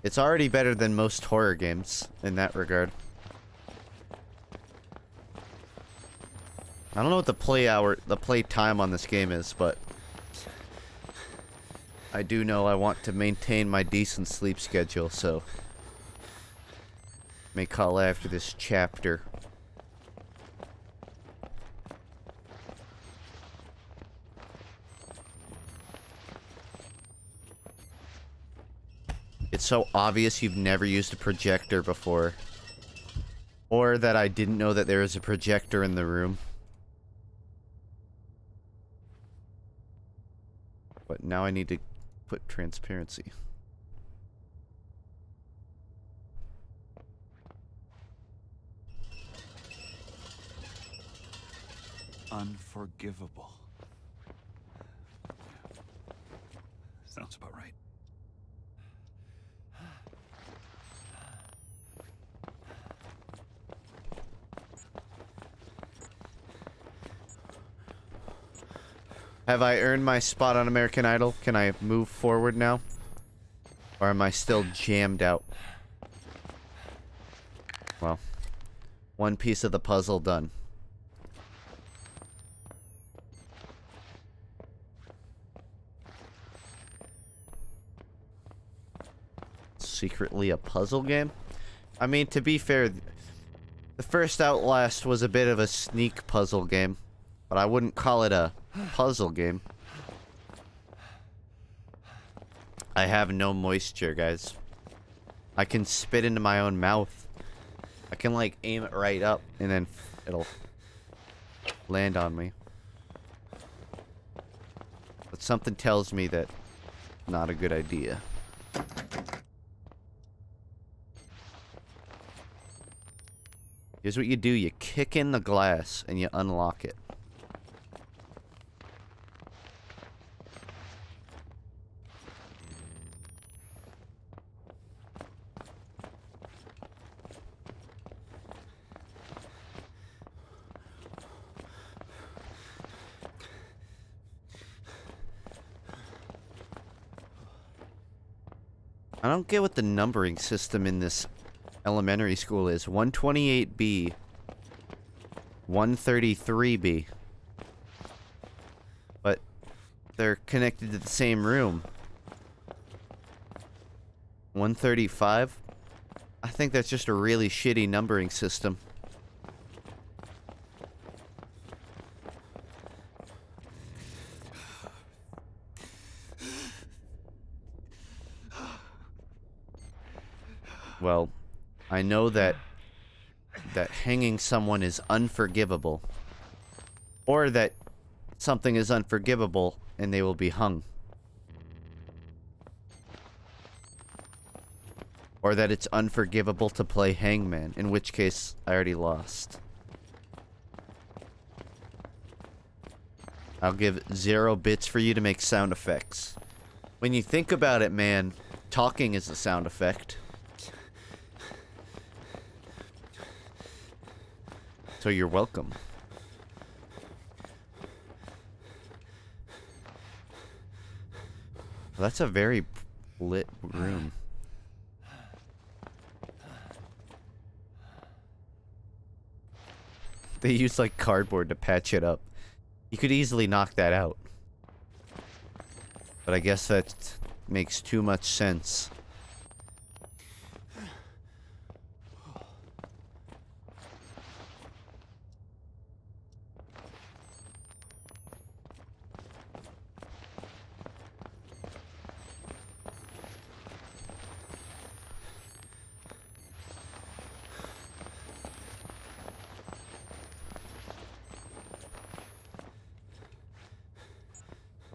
It's already better than most horror games in that regard. I don't know what the play time on this game is, but... I do know I want to maintain my decent sleep schedule, so... May call after this chapter. It's so obvious you've never used a projector before. Or that I didn't know that there was a projector in the room. But now I need to put transparency. Unforgivable. Sounds about right. Have I earned my spot on American Idol? Can I move forward now? Or am I still jammed out? Well, one piece of the puzzle done. Secretly a puzzle game? I mean, to be fair, the first Outlast was a bit of a sneak puzzle game, but I wouldn't call it a puzzle game. I have no moisture, guys. I can spit into my own mouth. I can, like, aim it right up, and then it'll land on me. But something tells me that not a good idea. Here's what you do. You kick in the glass and you unlock it. I don't get what the numbering system in this elementary school is. 128B. 133B. But they're connected to the same room. 135? I think that's just a really shitty numbering system. Well, I know that hanging someone is unforgivable. Or that something is unforgivable and they will be hung. Or that it's unforgivable to play hangman, in which case I already lost. I'll give 0 bits for you to make sound effects. When you think about it, man, talking is a sound effect. So you're welcome. Well, that's a very lit room. They used like cardboard to patch it up. You could easily knock that out. But I guess that makes too much sense.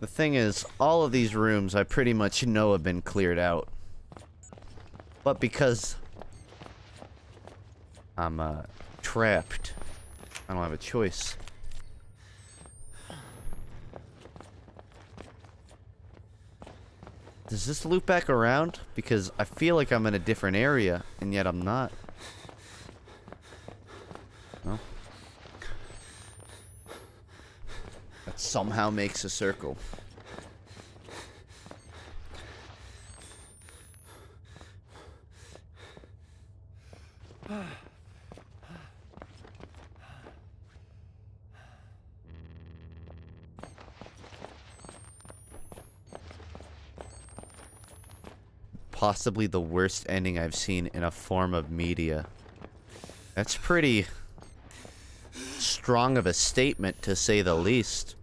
The thing is, all of these rooms I pretty much know have been cleared out. But because I'm trapped, I don't have a choice. Does this loop back around? Because I feel like I'm in a different area, and yet I'm not. No. That somehow makes a circle. Possibly the worst ending I've seen in a form of media. That's pretty strong of a statement, to say the least.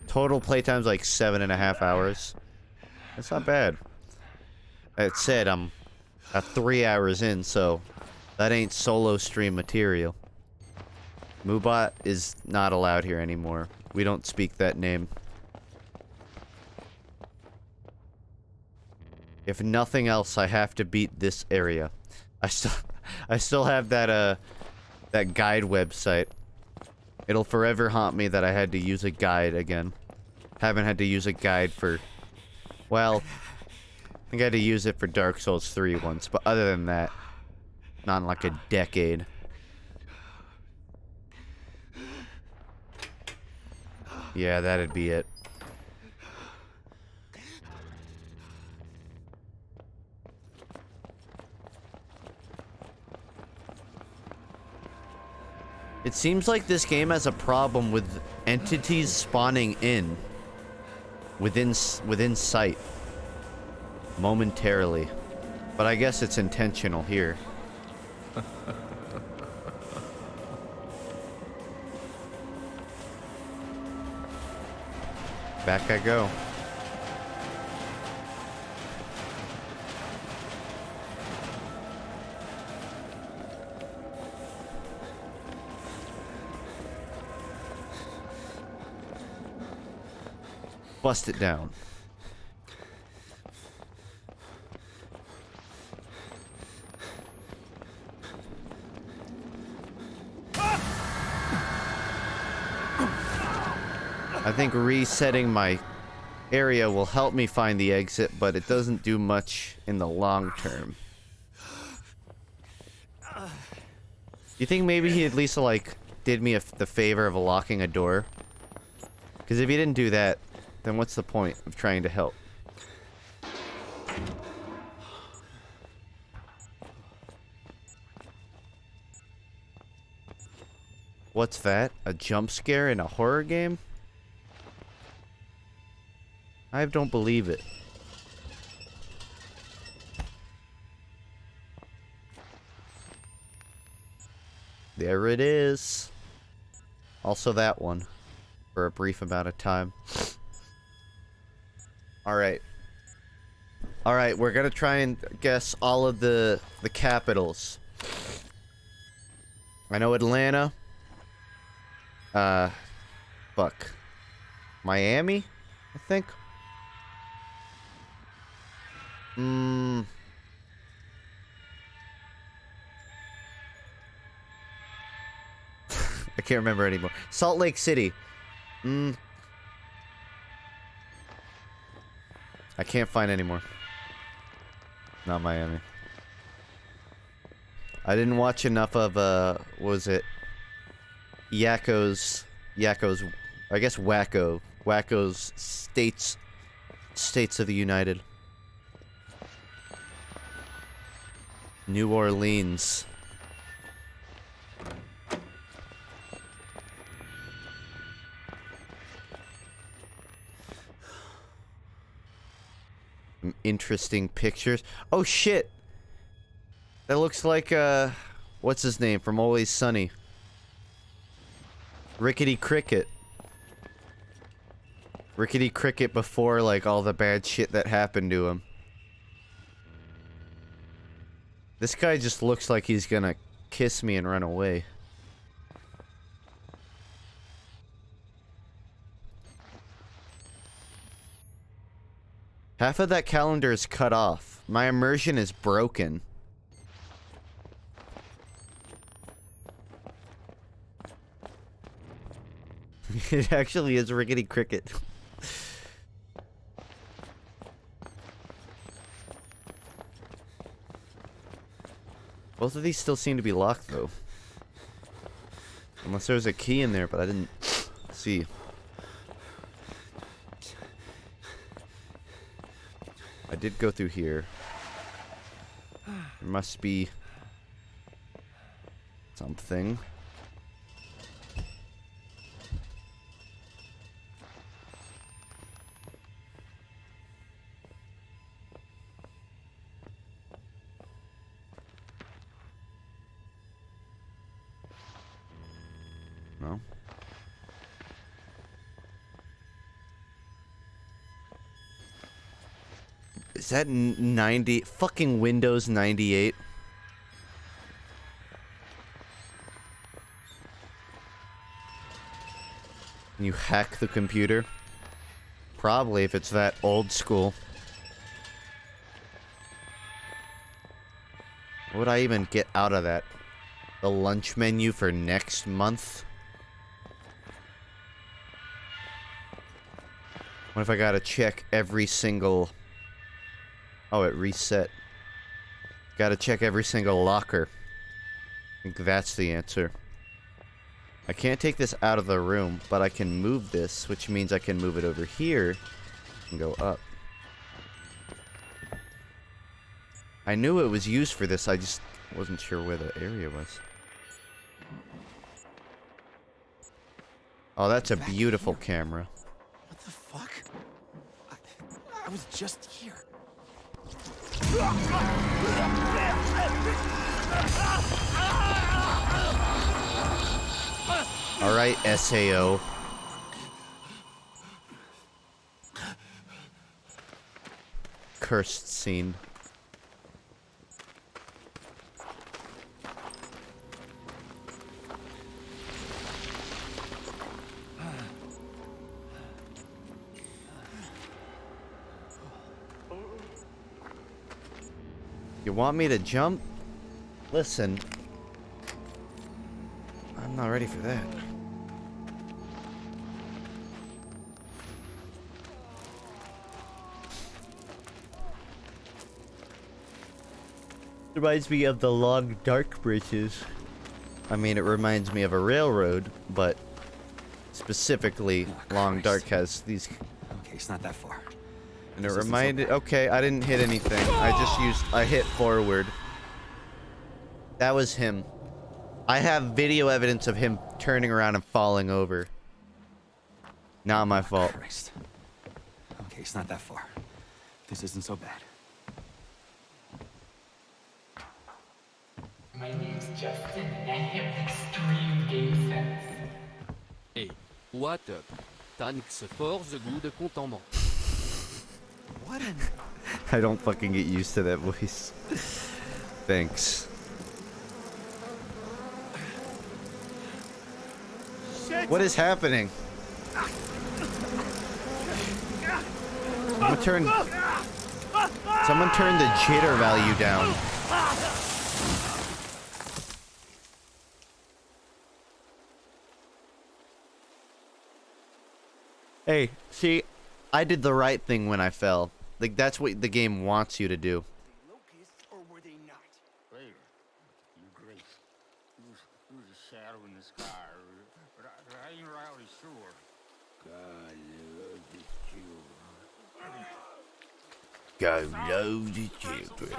Total playtime's like 7.5 hours. That's not bad. That said, I'm at 3 hours in, so that ain't solo stream material. Moobot is not allowed here anymore. We don't speak that name. If nothing else, I have to beat this area. I still have that that guide website. It'll forever haunt me that I had to use a guide again. Haven't had to use a guide for, well, I think I had to use it for Dark Souls 3 once, but other than that, not in like a decade. Yeah, that'd be it. It seems like this game has a problem with entities spawning in within sight momentarily, but I guess it's intentional here. Back I go. bust it down. I think resetting my area will help me find the exit, but it doesn't do much in the long term. You think maybe he at least, like, did me the favor of locking a door? Because if he didn't do that, then what's the point of trying to help? What's that? A jump scare in a horror game? I don't believe it. There it is. Also that one. For a brief amount of time. Alright. Alright, we're gonna try and guess all of the capitals. I know Atlanta. Fuck. Miami? I think. I can't remember anymore. Salt Lake City. I can't find any more. Not Miami. I didn't watch enough of, what was it? Yakko's, I guess Wacko's States of the United. New Orleans. Some interesting pictures. Oh shit! That looks like, what's his name from Always Sunny? Rickety Cricket. Rickety Cricket before, like, all the bad shit that happened to him. This guy just looks like he's gonna kiss me and run away. Half of that calendar is cut off. My immersion is broken. It actually is Rickety Cricket. Both of these still seem to be locked, though. Unless there was a key in there, but I didn't see. I did go through here. There must be something. No. Is that 90? Fucking Windows 98? You hack the computer? Probably, if it's that old school. What would I even get out of that? The lunch menu for next month? What if I gotta check every single... Oh, it reset. Gotta check every single locker. I think that's the answer. I can't take this out of the room, but I can move this, which means I can move it over here and go up. I knew it was used for this, I just wasn't sure where the area was. Oh, that's a beautiful camera. What the fuck? I was just here. Alright, SAO. Cursed scene. You want me to jump? Listen. I'm not ready for that. Reminds me of the long dark bridges. I mean, it reminds me of a railroad, but specifically, long dark has these. Okay, it's not that far. And it reminded. Okay, I didn't hit anything. I hit forward. That was him. I have video evidence of him turning around and falling over. Not my fault. Christ. Okay, it's not that far. This isn't so bad. My name's Justin, and I have extreme game sense. Hey, what up? Thanks for the good content. What an... I don't fucking get used to that voice. Thanks. Shit. What is happening? Someone turn the jitter value down. Hey, see, I did the right thing when I fell. Like, that's what the game wants you to do. Locusts, or were they not? Later, you great. It was a shadow in the sky, but I ain't really sure. God love the children. God love the children.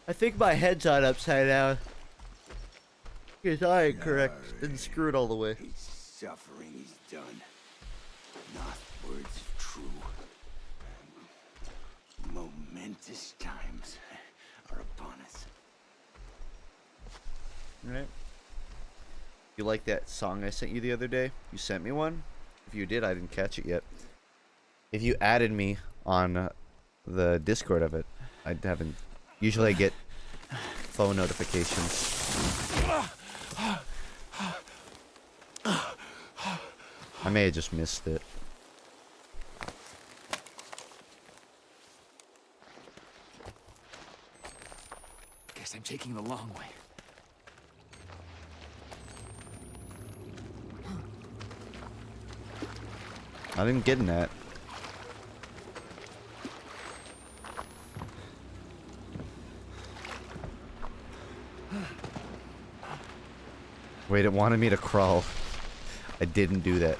I think my head's on upside down. Because I ain't correct. Didn't screw it all the way. His suffering is done. Not words of true. Momentous times are upon us. Right. You like that song I sent you the other day? You sent me one? If you did, I didn't catch it yet. If you added me on the Discord of it, I haven't. Usually I get phone notifications. I may have just missed it. Guess I'm taking the long way. I didn't get in that. Wait, it wanted me to crawl. I didn't do that.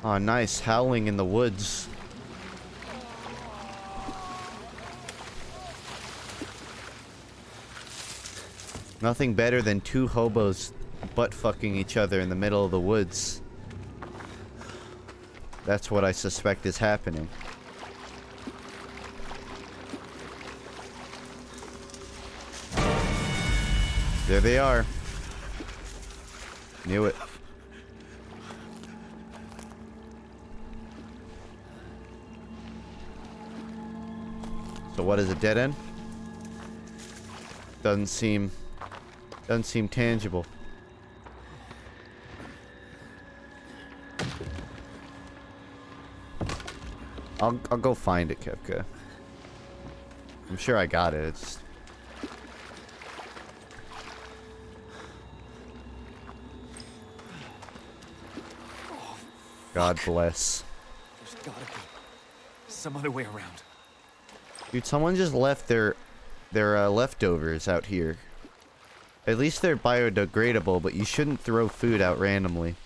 Oh, nice. Howling in the woods. Nothing better than two hobos butt-fucking each other in the middle of the woods. That's what I suspect is happening. There they are. Knew it. So what is a dead end? Doesn't seem tangible. I'll go find it, Kepka. I'm sure I got it. It's God bless. There's gotta be some other way around. Dude, someone just left their leftovers out here. At least they're biodegradable, but you shouldn't throw food out randomly.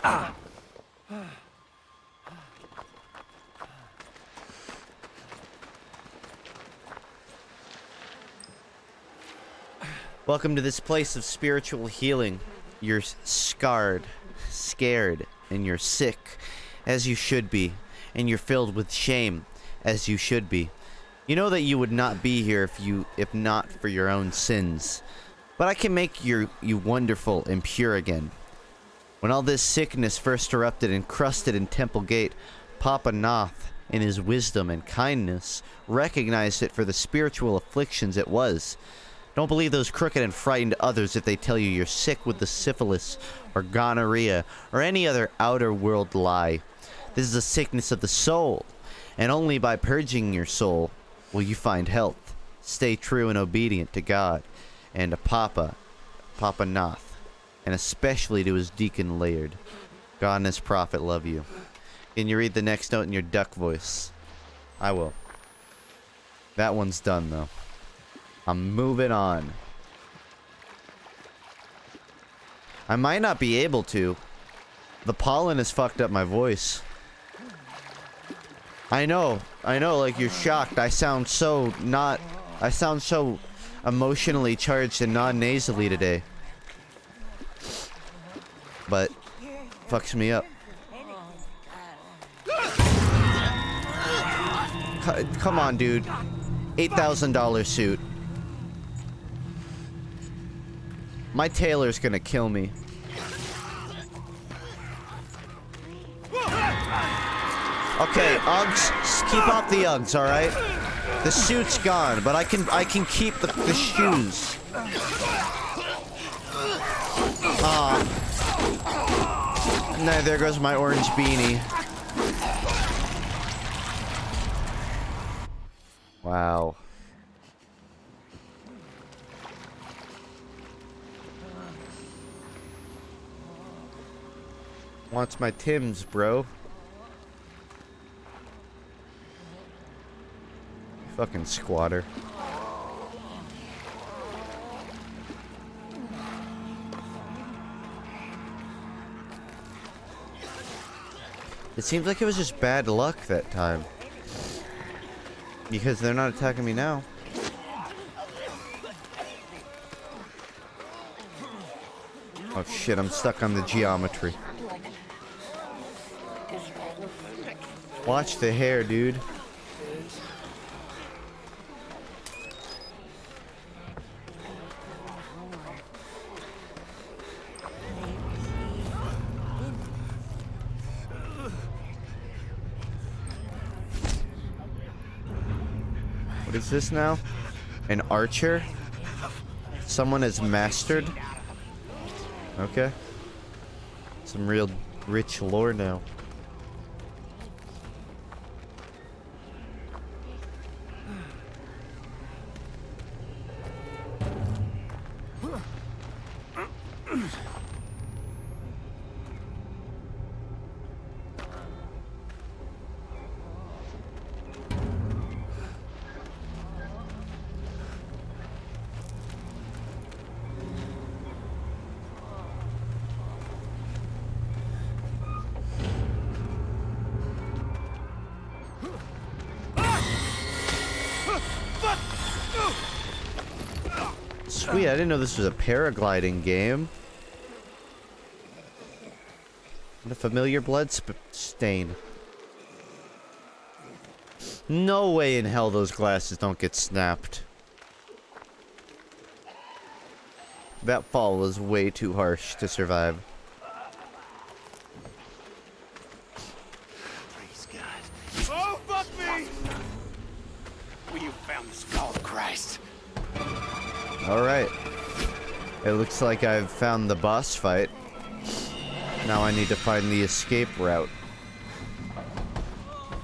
Ah. Welcome to this place of spiritual healing. You're scarred, scared, and you're sick, as you should be, and you're filled with shame, as you should be. You know that you would not be here if not for your own sins. But I can make you wonderful and pure again. When all this sickness first erupted and crusted in Temple Gate, Papa Noth in his wisdom and kindness, recognized it for the spiritual afflictions it was. Don't believe those crooked and frightened others if they tell you you're sick with the syphilis or gonorrhea or any other outer world lie. This is a sickness of the soul, and only by purging your soul will you find health. Stay true and obedient to God and to Papa Nath, and especially to his deacon Laird. God and his prophet love you. Can you read the next note in your duck voice? I will. That one's done, though. I'm moving on. I might not be able to. The pollen has fucked up my voice. I know, like you're shocked. I sound so emotionally charged and non-nasally today. But, fucks me up. Come on, dude. $8,000 suit. My tailor's gonna kill me. Okay, Uggs, keep off the Uggs, alright? The suit's gone, but I can keep the shoes. No, there goes my orange beanie. Wow. Wants my Timbs, bro. Fucking squatter. It seems like it was just bad luck that time. Because they're not attacking me now. Oh shit, I'm stuck on the geometry. Watch the hair, dude. What is this now? An archer? Someone has mastered? Okay. Some real rich lore now. Sweet, I didn't know this was a paragliding game. And a familiar blood stain. No way in hell those glasses don't get snapped. That fall was way too harsh to survive. Praise God. Oh, fuck me! We have found the skull of Christ. Alright. It looks like I've found the boss fight. Now I need to find the escape route.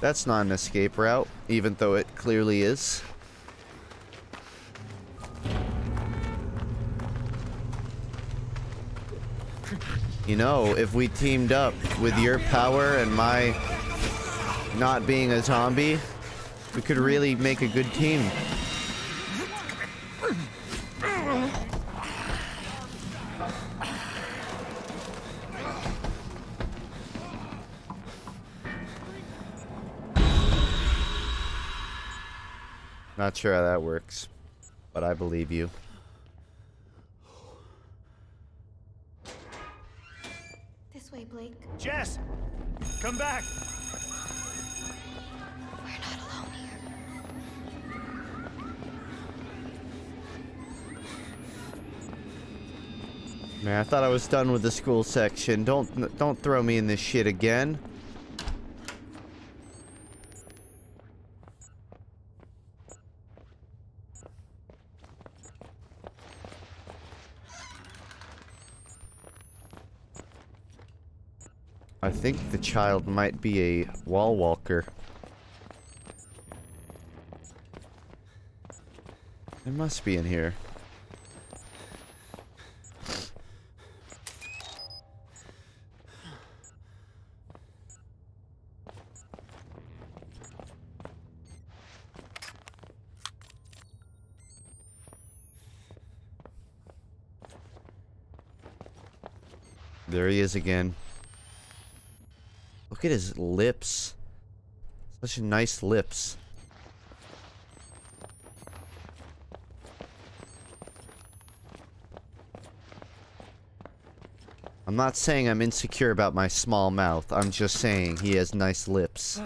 That's not an escape route, even though it clearly is. You know, if we teamed up with your power and my not being a zombie, we could really make a good team. Not sure how that works, but I believe you. This way, Blake. Jess! Come back! We're not alone here. Man, I thought I was done with the school section. Don't throw me in this shit again. I think the child might be a wall walker. It must be in here. There he is again. Look at his lips. Such nice lips. I'm not saying I'm insecure about my small mouth. I'm just saying he has nice lips.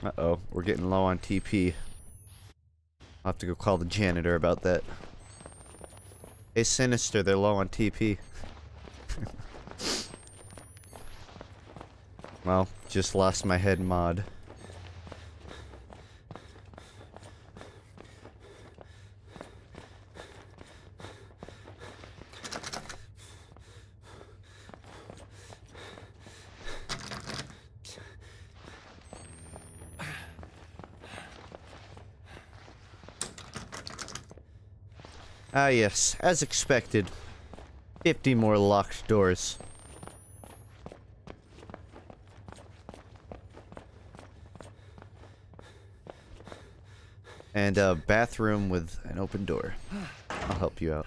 Uh-oh, we're getting low on TP. I'll have to go call the janitor about that. Hey, Sinister, they're low on TP. Well, just lost my head mod. Ah yes, as expected. 50 more locked doors. And a bathroom with an open door. I'll help you out.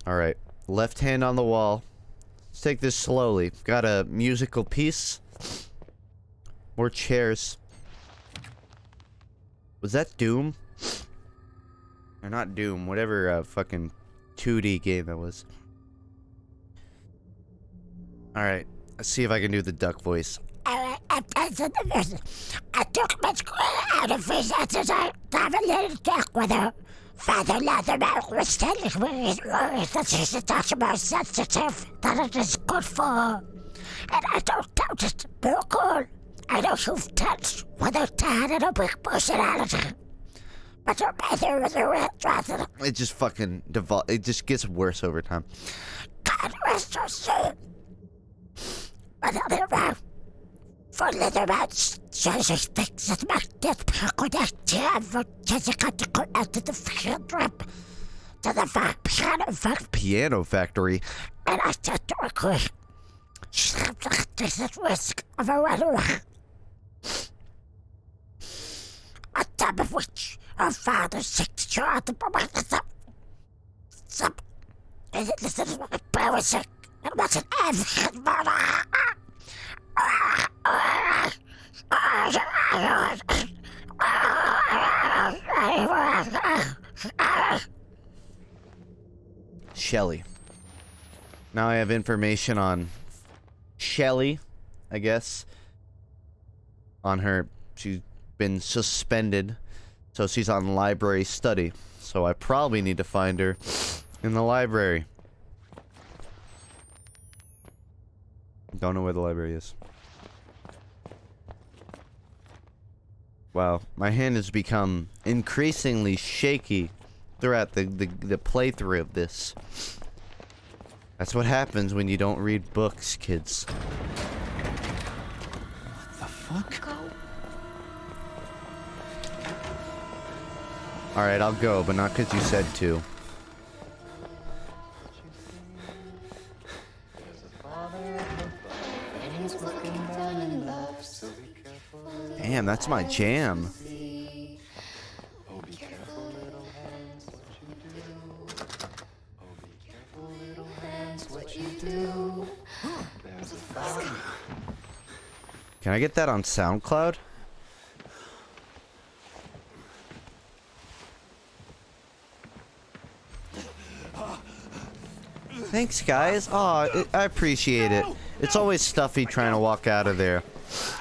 Alright. Left hand on the wall. Let's take this slowly. Got a musical piece. More chairs. Was that Doom? Or not Doom, whatever fucking 2D game that was. Alright, let's see if I can do the duck voice. I took my square out of his exercise to have a little talk with her. Father Leatherman was telling me that she's a touch more sensitive than it is good for her. And I don't doubt it. More cool. I know you've touched with a tan and a big personality. But your mother is a red rather. It just fucking it just gets worse over time. God rest her soul. But Leatherman, for Leatherman, she thinks it might get connected for Jessica to go out to the field trip to the piano factory. And I said to agree. She seems like a decent risk of a runaway. On top of which, her father's signature at the moment is some this is embarrassing. It wasn't everything, Shelly. Now I have information on Shelly, I guess. On her, she's been suspended, so she's on library study. So I probably need to find her in the library. Don't know where the library is. Wow, my hand has become increasingly shaky throughout the playthrough of this. That's what happens when you don't read books, kids. What the fuck? Alright, I'll go, but not because you said to. Damn, that's my jam. Can I get that on SoundCloud? Thanks, guys. Aw, I appreciate it. It's always stuffy trying to walk out of there.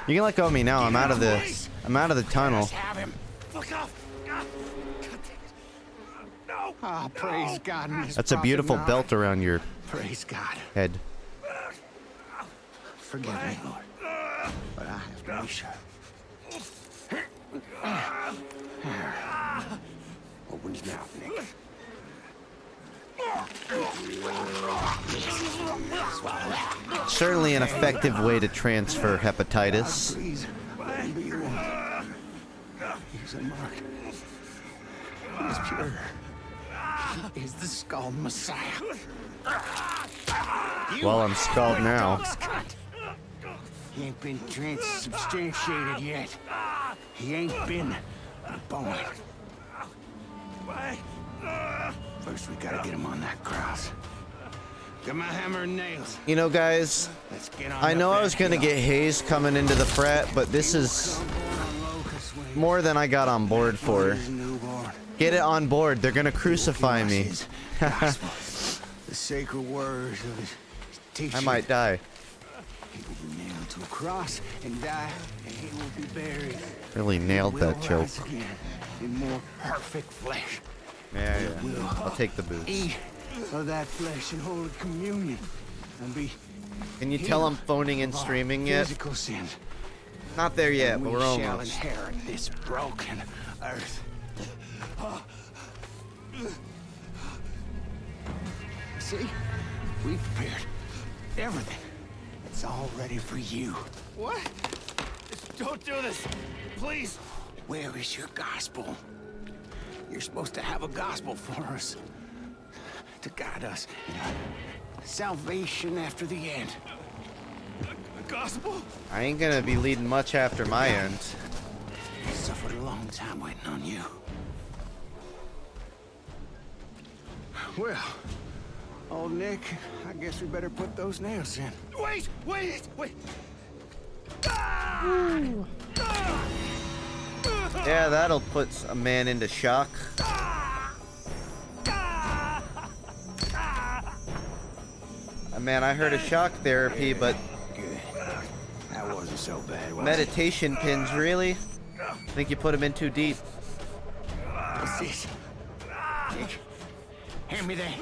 You can let go of me now. I'm out of the tunnel. Have him. Fuck off. Ah, praise God. in his That's a prophet beautiful Noah. belt around your Praise God. head. Forgive me, Lord. But I have to be sure. Open his mouth, Nick. Certainly an effective way to transfer hepatitis. Please, let him be the one. He's a mark. He is pure. He is the Skull Messiah. Well, I'm scald now. He ain't been transubstantiated yet. He ain't been born. First, we gotta get him on that cross. Get my hammer and nails. You know, guys, Let's get on I know up I was that gonna hill. get hazed coming into the frat, but this is more than I got on board for. Get it on board. They're gonna crucify me. The sacred words of his teaching. I might die. He will be nailed to a cross and die, and he will be buried. Really nailed that Will joke. rise again in more perfect flesh. Yeah, yeah. I'll take the boots. Eat of that flesh in holy communion and be. Can you tell I'm phoning and streaming yet? Physical sins. Not there yet, And but we we're shall almost. inherit this broken earth. See, we prepared everything. It's all ready for you. What? Don't do this. Please. Where is your gospel? You're supposed to have a gospel for us. To guide us in our salvation after the end. A gospel? I ain't gonna be leading much after my end. I suffered a long time waiting on you. Well, old Nick, I guess we better put those nails in. Wait! Yeah, that'll put a man into shock. Man, I heard of shock therapy, but Good. That wasn't so bad, was it? meditation pins, really? I think you put them in too deep. What's this? Nick, hand me that.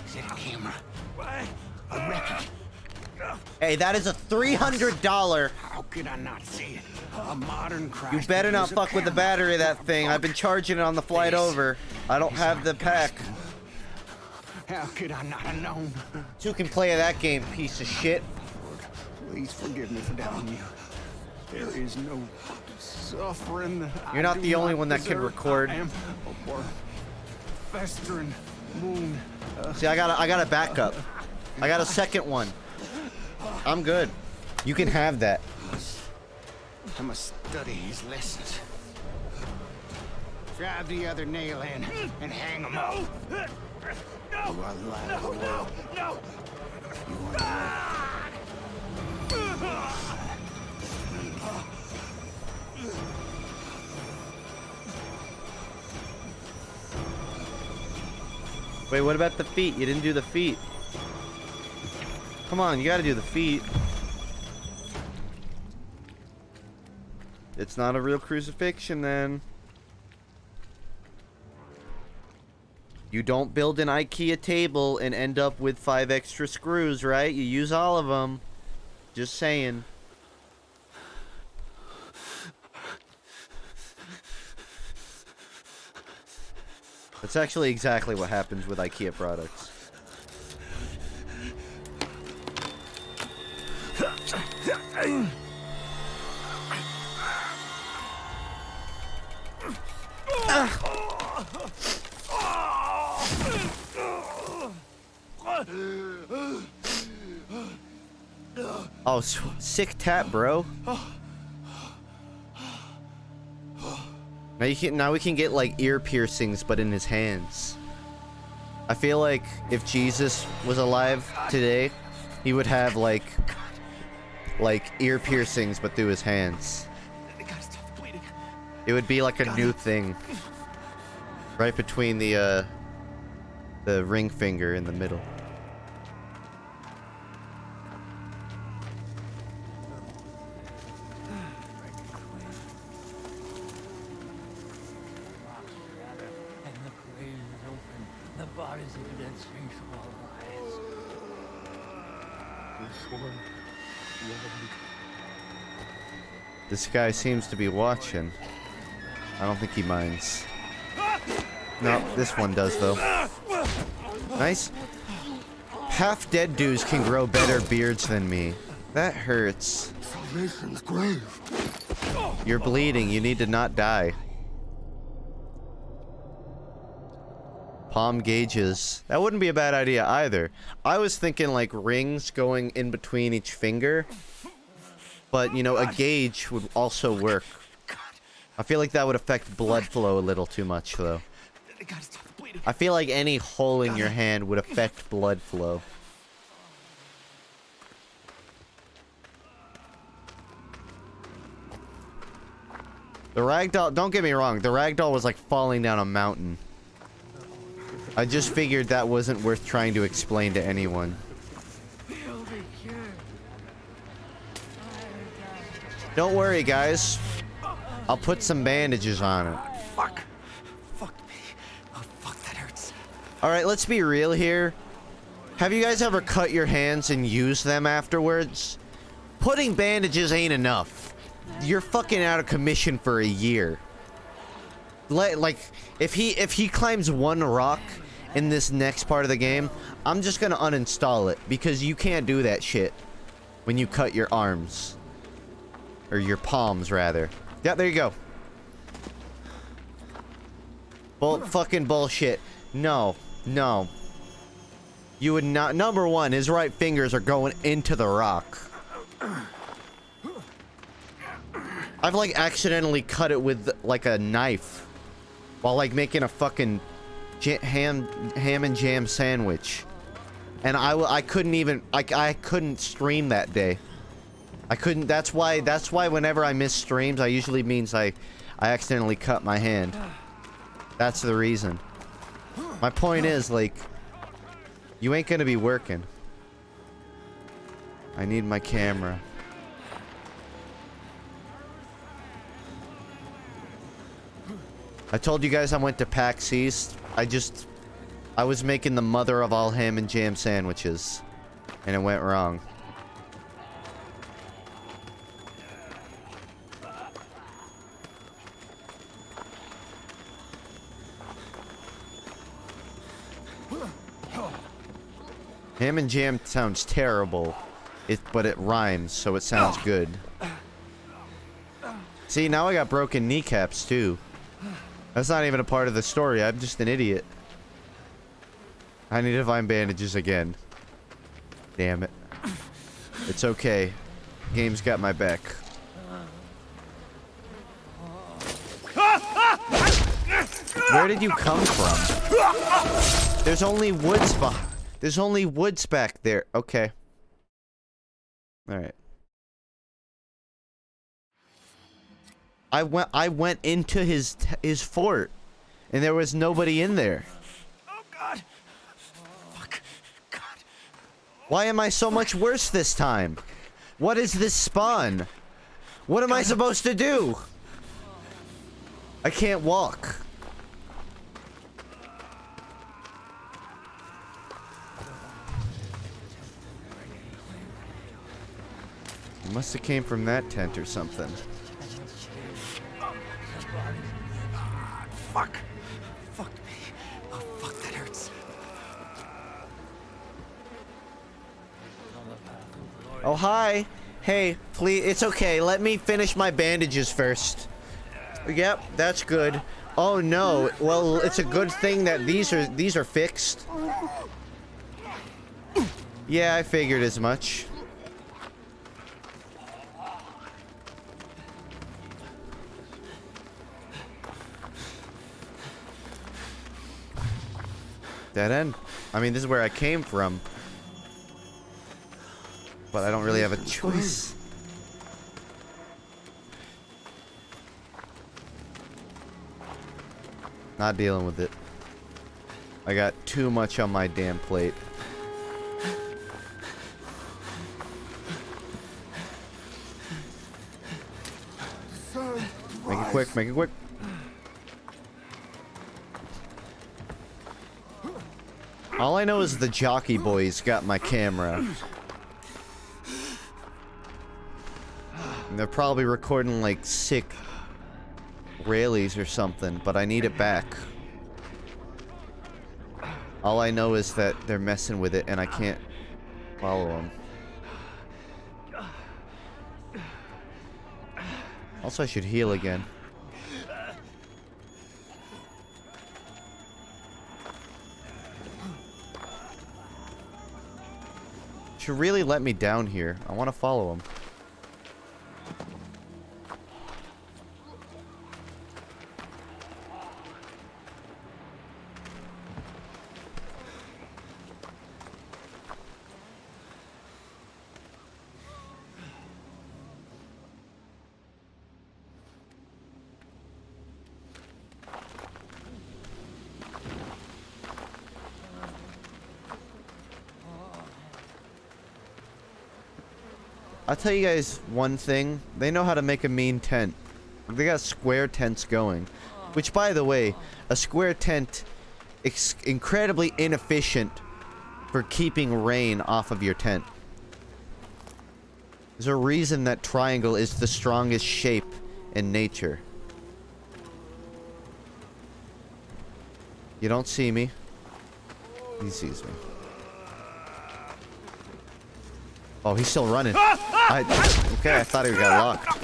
Is it a camera? A record? Hey, that is a $300. How could I not see it? A modern Christ. You better not uses a fuck with the camera. battery of that thing. I've been charging it on the flight This over. I don't is have our the pack. gospel. How could I not have known? You can play that game, piece of shit. Please forgive me for doubting you. There is no suffering that You're not the only one that can record. I am a worm, festering wound. See, I got a backup. I got a second one. I'm good. You can have that. I must study his lessons. Drive the other nail in and hang him up. You are the light of the world. You are the Wait, what about the feet? You didn't do the feet. Come on, you gotta do the feet. It's not a real crucifixion then. You don't build an IKEA table and end up with 5 extra screws, right? You use all of them. Just saying. That's actually exactly what happens with IKEA products. Oh, sick tap, bro. Now we can get like ear piercings, but in his hands. I feel like if Jesus was alive today, he would have like ear piercings, but through his hands. It would be like a new thing, right between the ring finger in the middle. bodies evidence change all eyes. This one. This guy seems to be watching. I don't think he minds. No, this one does though. Nice. Half-dead dudes can grow better beards than me. That hurts. Salvation's grave. You're bleeding. You need to not die. Palm gauges. That wouldn't be a bad idea either. I was thinking like rings going in between each finger. But, you know, a gauge would also work. I feel like that would affect blood flow a little too much, though. I feel like any hole in your hand would affect blood flow. The ragdoll, don't get me wrong, the ragdoll was like falling down a mountain. I just figured that wasn't worth trying to explain to anyone. Don't worry, guys. I'll put some bandages on it. Fuck. Fuck me. Oh, fuck, that hurts. Alright, let's be real here. Have you guys ever cut your hands and used them afterwards? Putting bandages ain't enough. You're fucking out of commission for a year. Like, if he climbs one rock in this next part of the game, I'm just gonna uninstall it. Because you can't do that shit when you cut your arms. Or your palms, rather. Yeah, there you go. Fucking bullshit. No. No. You would not... Number one, his right fingers are going into the rock. I've, like, accidentally cut it with, like, a knife. While, like, making a fucking ham and jam sandwich. And I couldn't even... I couldn't stream that day. I couldn't, that's why whenever I miss streams, I usually means I accidentally cut my hand. That's the reason. My point is, like, you ain't gonna be working. I need my camera. I told you guys I went to PAX East. I was making the mother of all ham and jam sandwiches. And it went wrong. Ham and jam sounds terrible, but it rhymes, so it sounds good. See, now I got broken kneecaps, too. That's not even a part of the story, I'm just an idiot. I need to find bandages again. Damn it. It's okay. Game's got my back. Where did you come from? There's only woods behind. There's only woods back there. Okay. Alright. I went into his fort, and there was nobody in there. Oh, God. Fuck. God. Why am I so much worse this time? What is this spawn? What am I supposed to do? I can't walk. It must have came from that tent or something. Fuck. Fuck me. Oh, fuck, that hurts. Oh, hi. Hey, please, it's okay. Let me finish my bandages first. Yep, that's good. Oh no. Well, it's a good thing that these are fixed. Yeah, I figured as much. Dead end. I mean, this is where I came from. But I don't really have a choice. Not dealing with it. I got too much on my damn plate. Make it quick, make it quick. All I know is the jockey boys got my camera. And they're probably recording like sick rallies or something, but I need it back. All I know is that they're messing with it and I can't follow them. Also, I should heal again. Should really let me down here. I want to follow him. I'll tell you guys one thing. They know how to make a mean tent. They got square tents going. Which, by the way, a square tent is incredibly inefficient for keeping rain off of your tent. There's a reason that triangle is the strongest shape in nature. You don't see me. He sees me. Oh, he's still running. Okay, I thought he got locked.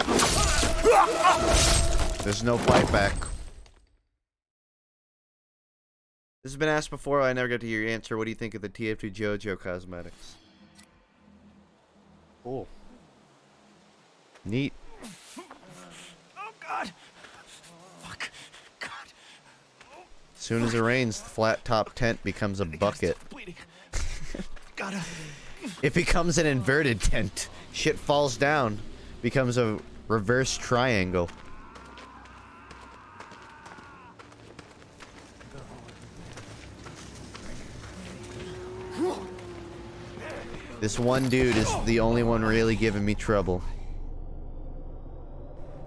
There's no fight back. This has been asked before. I never got to hear your answer. What do you think of the TF2 JoJo cosmetics? Cool. Neat. Oh God! Fuck! God! As soon as it rains, the flat top tent becomes a bucket. Gotta. It becomes an inverted tent. Shit falls down. Becomes a reverse triangle. This one dude is the only one really giving me trouble.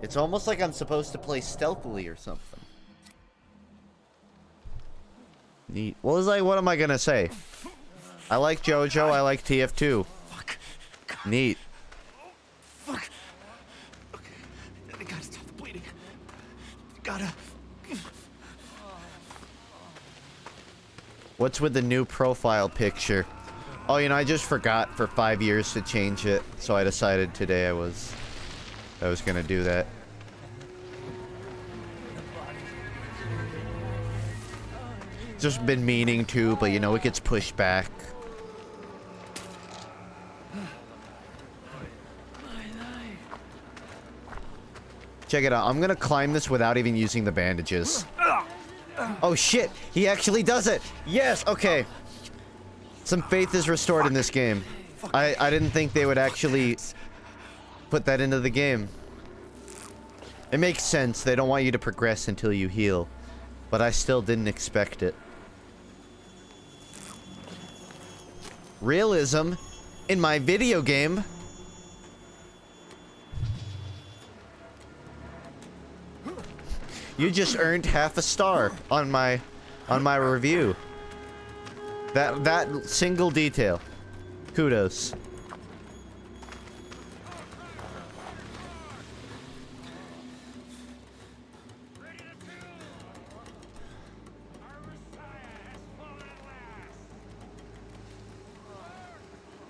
It's almost like I'm supposed to play stealthily or something. Neat. Well, it's like, what am I gonna say? I like JoJo, I like TF2. Fuck. Neat. Fuck. Okay. I gotta stop the bleeding. Gotta. What's with the new profile picture? Oh, you know, I just forgot for 5 years to change it, so I decided today I was gonna do that. Just been meaning to, but you know, it gets pushed back. Check it out. I'm gonna climb this without even using the bandages. Oh shit! He actually does it! Yes! Okay. Some faith is restored in this game. I didn't think they would actually put that into the game. It makes sense. They don't want you to progress until you heal. But I still didn't expect it. Realism in my video game. You just earned half a star on my review. That single detail. Kudos.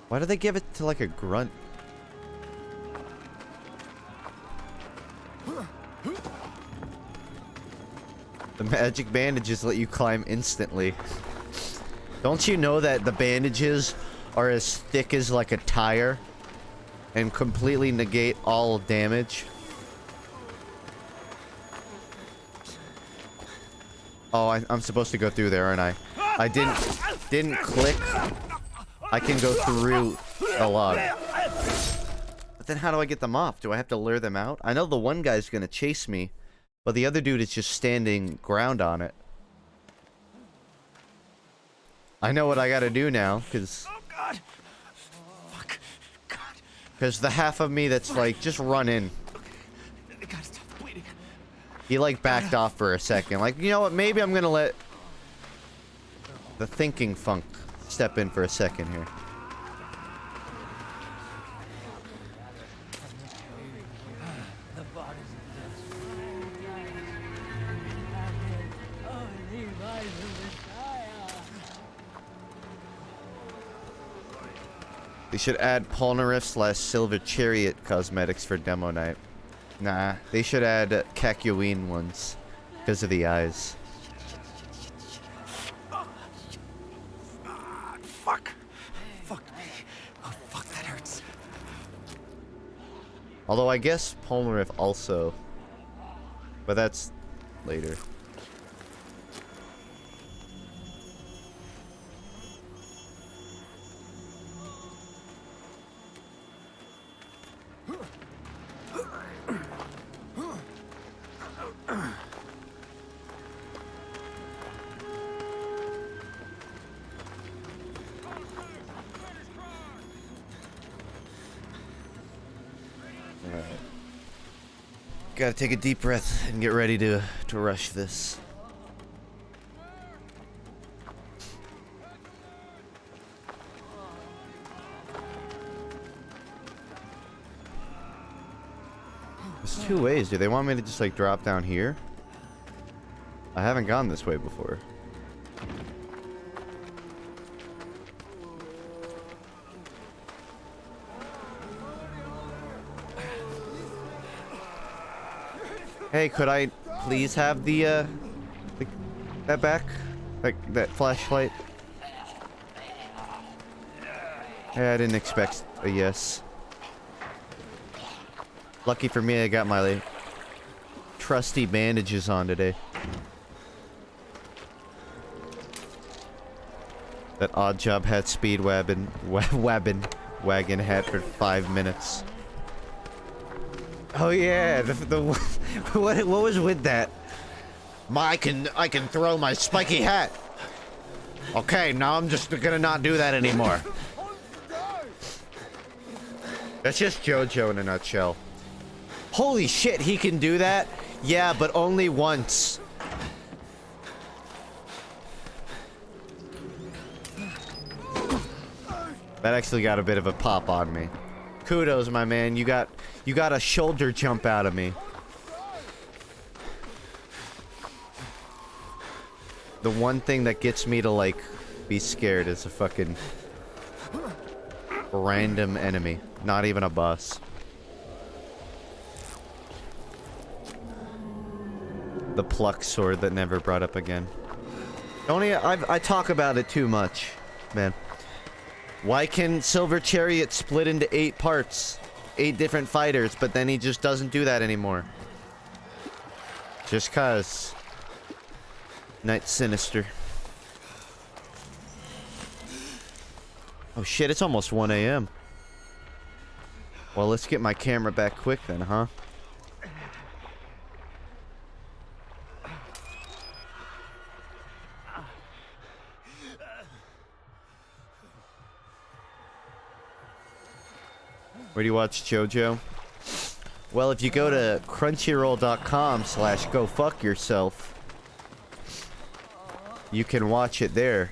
Why do they give it to like a grunt? The magic bandages let you climb instantly. Don't you know that the bandages are as thick as like a tire and completely negate all damage? Oh, I'm supposed to go through there, aren't I? I didn't click. I can go through a log. But then how do I get them off? Do I have to lure them out? I know the one guy's gonna chase me, but the other dude is just standing ground on it. I know what I gotta do now, because... Oh God! Fuck. God. Because the half of me that's like, just run in. I gotta stop the bleeding. He like backed off for a second. Like, you know what, maybe I'm gonna let... the thinking funk step in for a second here. They should add Polnareff / Silver Chariot cosmetics for demo night. Nah, they should add Kakyoin ones because of the eyes. Fuck. Fuck me. Oh, fuck, that hurts. Although I guess Polnareff also. But that's later. Gotta take a deep breath and get ready to rush this. There's two ways. Do they want me to just like drop down here? I haven't gone this way before. Hey, could I please have the that back? Like, that flashlight? Hey, I didn't expect a yes. Lucky for me, I got my like, trusty bandages on today. That odd job hat speed wagon hat for 5 minutes. Oh yeah, what was with that? I can throw my spiky hat. Okay, now I'm just gonna not do that anymore. That's just JoJo in a nutshell. Holy shit, he can do that? Yeah, but only once. That actually got a bit of a pop on me. Kudos, my man. You got a shoulder jump out of me. The one thing that gets me to like be scared is a fucking random enemy, not even a boss. The pluck sword that never brought up again. I talk about it too much, man. Why can Silver Chariot split into 8 parts? 8 different fighters, but then he just doesn't do that anymore. Just cause. Night Sinister. Oh shit, it's almost 1 AM. Well, let's get my camera back quick then, huh? Where do you watch JoJo? Well, if you go to crunchyroll.com/gofuckyourself, you can watch it there.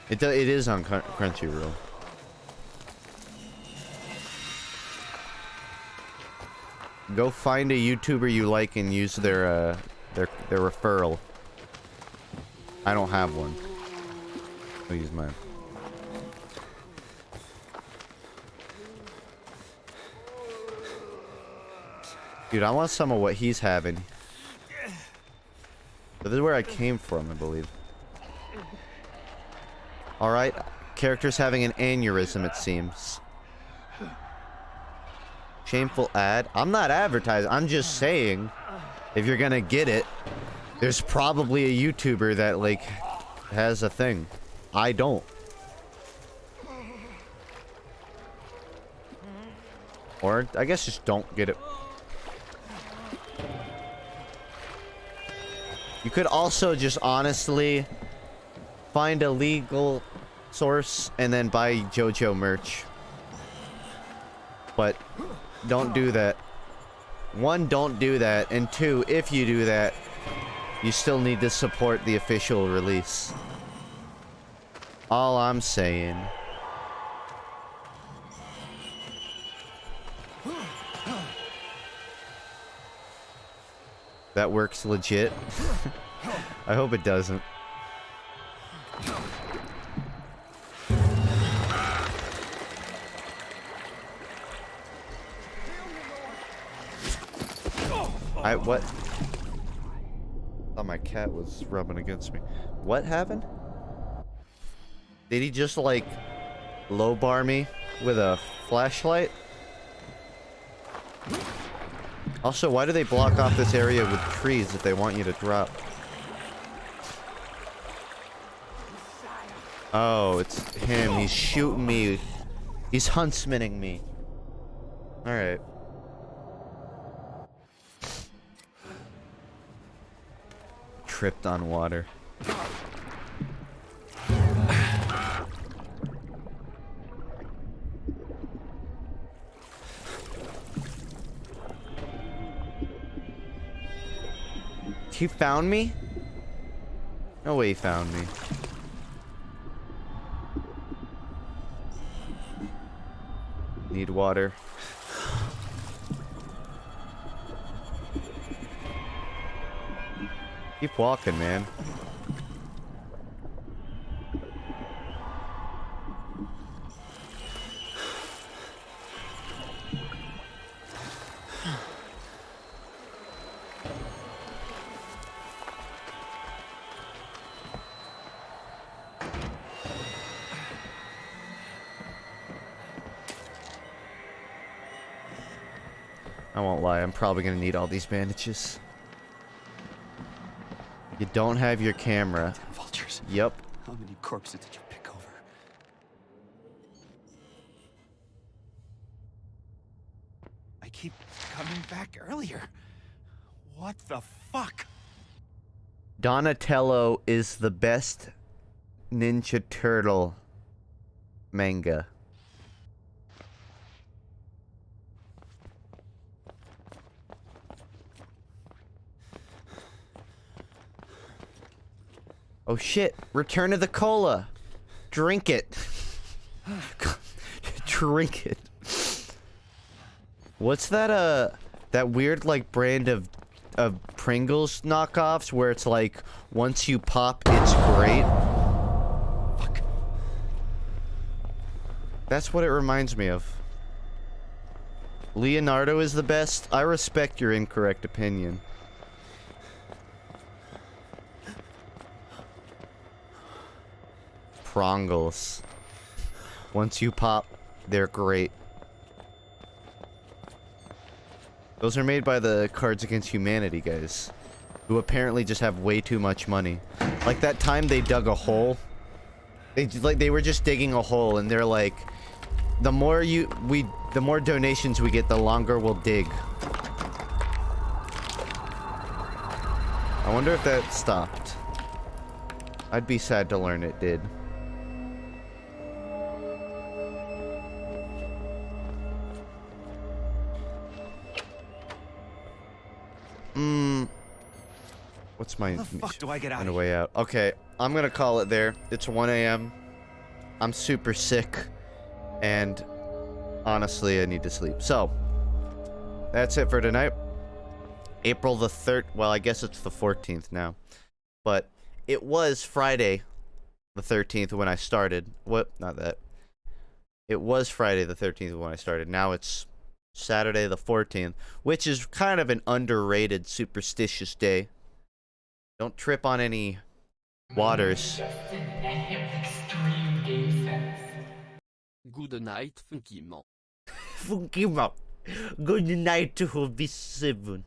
It is on Crunchyroll. Go find a YouTuber you like and use their referral. I don't have one. I'll use mine. Dude, I want some of what he's having. This is where I came from, I believe. Alright. Character's having an aneurysm, it seems. Shameful ad. I'm not advertising. I'm just saying, if you're gonna get it, there's probably a YouTuber that, like, has a thing. I don't. Or, I guess just don't get it. You could also just honestly find a legal source and then buy JoJo merch. But don't do that. 1, don't do that. And 2, if you do that, You still need to support the official release. All I'm saying. That works legit. I hope it doesn't. What? I thought my cat was rubbing against me. What happened? Did he just like low bar me with a flashlight? Also, why do they block off this area with trees if they want you to drop? Oh, it's him. He's shooting me. He's huntsmaning me. Alright. Tripped on water. He found me? No way he found me. Need water. Keep walking, man. I won't lie, I'm probably gonna need all these bandages. You don't have your camera. Vultures. Yep. How many corpses did you pick over? I keep coming back earlier. What the fuck? Donatello is the best Ninja Turtle manga. Oh shit, Return of the Cola. Drink it. Drink it. What's that that weird like brand of Pringles knockoffs where it's like once you pop it's great? Fuck. That's what it reminds me of. Leonardo is the best. I respect your incorrect opinion. Prongles. Once you pop, they're great. Those are made by the Cards Against Humanity guys, who apparently just have way too much money. Like that time they dug a hole. They were just digging a hole, and they're like, the more donations we get, the longer we'll dig. I wonder if that stopped. I'd be sad to learn it did. What's my How the fuck do I get out on the of way out? Okay, I'm gonna call it there. It's 1 a.m. I'm super sick, and honestly, I need to sleep. So, that's it for tonight. April the 3rd. Well, I guess it's the 14th now, but it was Friday the 13th when I started. What? Not that. It was Friday the 13th when I started. Now it's Saturday the 14th, which is kind of an underrated superstitious day. Don't trip on any waters. Justin and him extreme game sense. Good night, FUNKe VOD. FUNKe VOD. Good night to V7.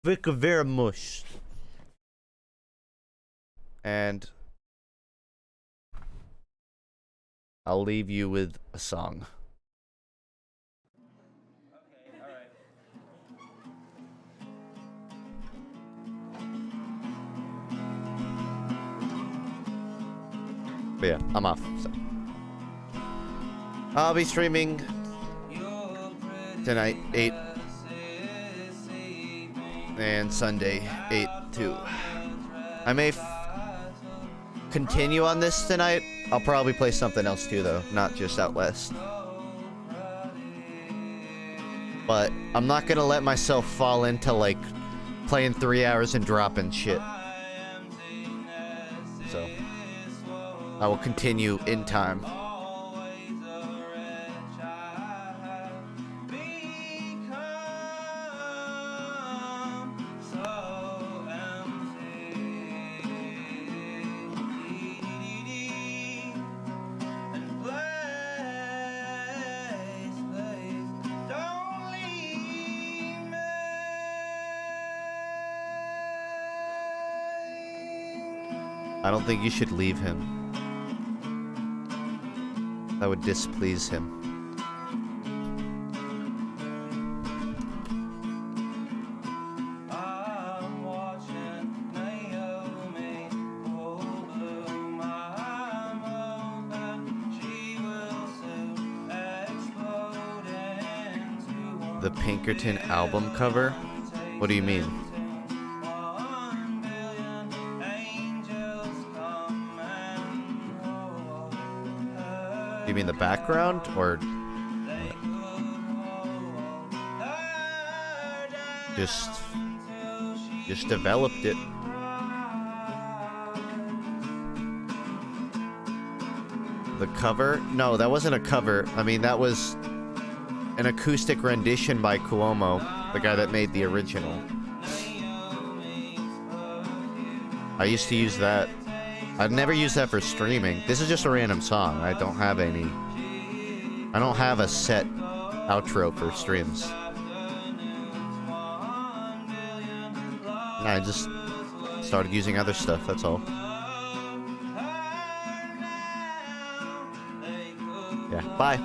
Thank you very much. And I'll leave you with a song. But yeah, I'm off. So I'll be streaming tonight, 8. And Sunday, 8-2. I may continue on this tonight. I'll probably play something else too, though. Not just Outlast. But I'm not gonna let myself fall into, like, playing 3 hours and dropping shit. So, I will continue in time. I don't think you should leave him. That would displease him. The Pinkerton album cover? What do you mean? You mean the background, or just developed it? The cover? No, that wasn't a cover. I mean, that was an acoustic rendition by Cuomo, the guy that made the original. I used to use that. I'd never use that for streaming. This is just a random song. I don't have a set outro for streams. I just started using other stuff, that's all. Yeah, bye.